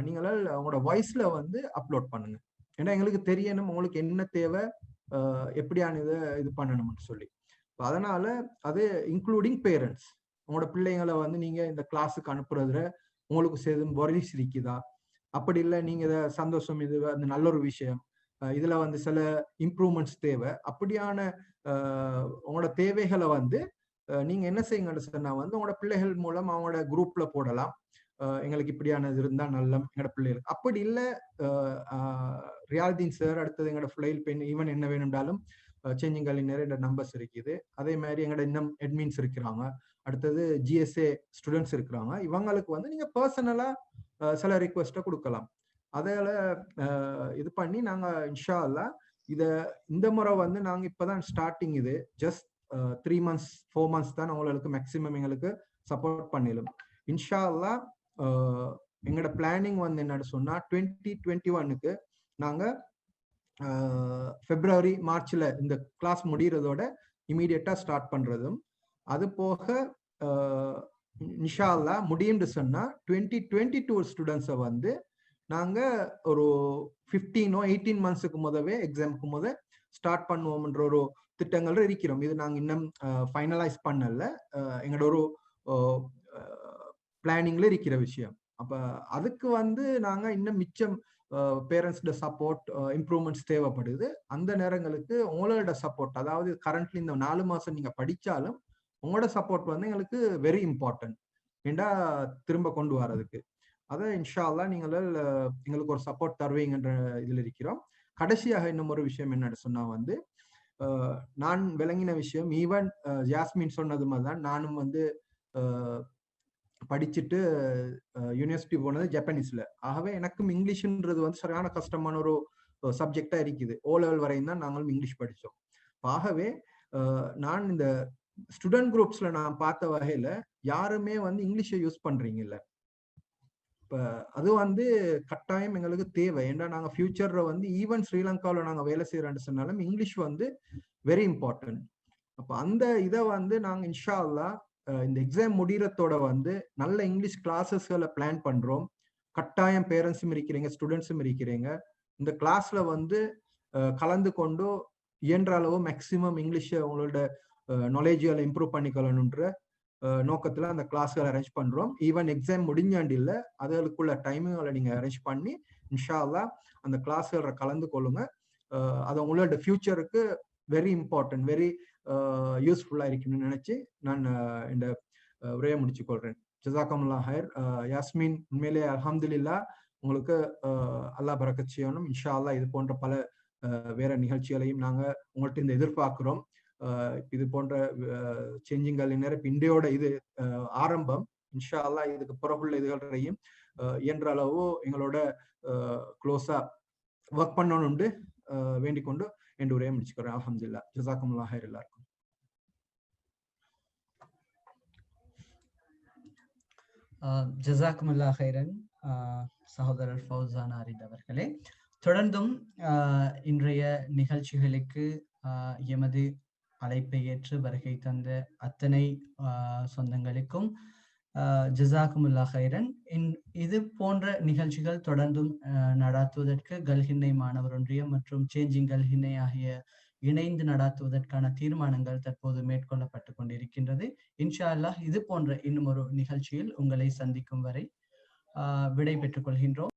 நீங்களால் உங்களோட வாய்ஸ்ல வந்து அப்லோட் பண்ணுங்க. ஏன்னா எங்களுக்கு தெரியணும் உங்களுக்கு என்ன தேவை, எப்படியான இதை இது பண்ணணும்னு சொல்லி. அதனால அது இன்க்ளூடிங் பேரண்ட்ஸ், உங்களோட பிள்ளைங்களை வந்து நீங்க இந்த கிளாஸுக்கு அனுப்புறதுல உங்களுக்கு சேதும் வரிஸ் இருக்குதா, அப்படி இல்லை நீங்க இதை சந்தோஷம், இது அந்த நல்ல ஒரு விஷயம், இதுல வந்து சில இம்ப்ரூவ்மெண்ட்ஸ் தேவை, அப்படியான உங்களோட தேவைகளை வந்து நீங்க என்ன செய்யுங்கன்னு சொன்னா வந்து உங்களோட பிள்ளைகள் மூலம் அவங்களோட குரூப்ல போடலாம். எங்களுக்கு இப்படியானது இருந்தா நல்ல எங்களோட பிள்ளைகளுக்கு. அப்படி இல்லை ரியால்தீன் சார், அடுத்தது எங்களோட ஃபிளைல் பெண், ஈவன் என்ன வேணும்னாலும் சேஞ்சிங் நிறைய நம்பர்ஸ் இருக்குது. அதே மாதிரி எங்களோட இன்னும் அட்மின்ஸ் இருக்கிறாங்க, அடுத்தது ஜிஎஸ்ஏ ஸ்டூடெண்ட்ஸ் இருக்கிறாங்க. இவங்களுக்கு வந்து நீங்க பர்சனலா சில ரிக்வெஸ்ட்டை கொடுக்கலாம். அதில் இது பண்ணி நாங்க இன்ஷா அல்லாஹ் இந்த முறை வந்து நாங்க இப்பதான் ஸ்டார்டிங், இது ஜஸ்ட் 3 months 4 months தான் அவங்களுக்கு மேக்சிமம் எங்களுக்கு சப்போர்ட் பண்ணிடும். இன்ஷா அல்லாஹ் எங்களோட பிளானிங் வந்து என்னன்னு சொன்னா 2021க்கு நாங்க பிப்ரவரி மார்ச்ல இந்த கிளாஸ் முடிகிறதோட இமீடியட்டா ஸ்டார்ட் பண்றதும், அது போக இன்ஷா அல்லாஹ் முடியும்னு சொன்னா 2022 ஸ்டூடெண்ட்ஸை வந்து நாங்க ஒரு 15 or 18 monthsக்கு முதவே எக்ஸாமுக்கு முத ஸ்டார்ட் பண்ணுவோம்ன்ற ஒரு திட்டங்கள் இருக்கிறோம். இது நாங்க இன்னும் ஃபைனலைஸ் பண்ணல, எங்களோட ஒரு பிளானிங்ல இருக்கிற விஷயம். அப்ப அதுக்கு வந்து நாங்க இன்னும் மிச்சம் பேரண்ட்ஸோட சப்போர்ட் இம்ப்ரூவ்மெண்ட்ஸ் தேவைப்படுது. அந்த நேரங்களுக்கு உங்களோட சப்போர்ட், அதாவது கரண்ட்லி இந்த 4 மாசம் நீங்க படிச்சாலும் உங்களோட சப்போர்ட் வந்து எங்களுக்கு வெரி இம்பார்ட்டன்ட் ஏண்டா திரும்ப கொண்டு வரதுக்கு. அதை இன்ஷா அல்லாஹ் நீங்கள் எங்களுக்கு ஒரு சப்போர்ட் தருவீங்கன்ற இதில் இருக்கிறோம். கடைசியாக இன்னும் ஒரு விஷயம் என்னன்னு சொன்னா வந்து நான் விளங்கின விஷயம், ஈவன் ஜாஸ்மின் சொன்னது மாதிரி தான் நானும் வந்து படிச்சுட்டு யூனிவர்சிட்டி போனது ஜப்பானீஸ்ல. ஆகவே எனக்கும் இங்கிலீஷ்ன்றது வந்து சரியான கஷ்டமான ஒரு சப்ஜெக்டா இருக்குது. O level வரையும் தான் நாங்களும் இங்கிலீஷ் படித்தோம். ஆகவே நான் இந்த ஸ்டூடெண்ட் குரூப்ஸ்ல நான் பார்த்த வகையில யாருமே வந்து இங்கிலீஷை யூஸ் பண்றீங்க இல்ல. இப்ப அது வந்து கட்டாயம் எங்களுக்கு தேவை. ஏன்னா நாங்க ஃபியூச்சர்ல வந்து ஈவன் ஸ்ரீலங்காவில் நாங்க வேலை செய்யறோம்னு சொன்னாலும் இங்கிலீஷ் வந்து வெரி இம்பார்ட்டன்ட். அப்ப அந்த இதை வந்து நாங்க இன்ஷா அல்லாஹ் இந்த எக்ஸாம் முடிகிறதோட வந்து நல்ல இங்கிலீஷ் கிளாஸஸ்களை பிளான் பண்றோம். கட்டாயம் பேரண்ட்ஸும் இருக்கிறீங்க, ஸ்டூடெண்ட்ஸும் இருக்கிறீங்க. இந்த கிளாஸ்ல வந்து கலந்து கொண்டு இயன்ற அளவு மேக்சிமம் இங்கிலீஷை உங்களோட நாலேஜுகளை இம்ப்ரூவ் பண்ணிக்கணுன்ற நோக்கத்துல அந்த கிளாஸ்களை அரேஞ்ச் பண்றோம். ஈவன் எக்ஸாம் முடிஞ்சாண்டு இல்லை, அதுகளுக்குள்ள டைமிங்களை நீங்க அரேஞ்ச் பண்ணி இன்ஷா அல்லாஹ் அந்த கிளாஸ்களை கலந்து கொள்ளுங்க. அது உங்களோட ஃபியூச்சருக்கு வெரி இம்பார்ட்டன்ட், வெரி யூஸ்ஃபுல்லா இருக்குன்னு நினைச்சு நான் இந்த உரையை முடிச்சு கொள்றேன். ஜஸாக்கமுல்லாஹ் ஹைர். யாஸ்மின், உண்மையிலே அல்ஹம்துலில்லாஹ், உங்களுக்கு அல்லாஹ் பரக்கத் செய்யணும். இன்ஷா அல்லாஹ் இது போன்ற பல வேற நிகழ்ச்சிகளையும் நாங்க உங்கள்கிட்ட இந்த எதிர்பார்க்கிறோம். இது போன்ற சேஞ்சிங்கள் நேரம் இந்தியோட இது ஆரம்பம். இன்ஷா அல்லாஹ் இதுக்கு பிறகுள்ள இதுகளையும் இயன்ற அளவு எங்களோட க்ளோஸா ஒர்க் பண்ணணும்னு வேண்டிக் கொண்டு என் உரையை முடிச்சுக்கிறேன். அல்ஹம்துலில்லாஹ். ஜஸாக்கமுல்லாஹ் ஹைர் எல்லாருக்கும். ஜஸாக்குமுல்லாஹ் ஹைரன் சகோதரர் ஃபௌசான் ஆரித் அவர்களே. தொடர்ந்தும் இன்றைய நிகழ்ச்சிகளுக்கு எமது அழைப்பை ஏற்று வருகை தந்த அத்தனை சொந்தங்களுக்கும் ஜஸாக்குமுல்லாஹ் ஹைரன். இது போன்ற நிகழ்ச்சிகள் தொடர்ந்தும் நடாத்துவதற்கு கல்ஹின்னை மாணவர் ஒன்றியம் மற்றும் சேஞ்சிங் கல்ஹின்னை ஆகிய இணைந்து நடாத்துவதற்கான தீர்மானங்கள் தற்போது மேற்கொள்ளப்பட்டு கொண்டிருக்கின்றது. இன்ஷா அல்லாஹ் இது போன்ற இன்னும் ஒரு நிகழ்ச்சியில் உங்களை சந்திக்கும் வரை விடை பெற்றுக் கொள்கின்றோம்.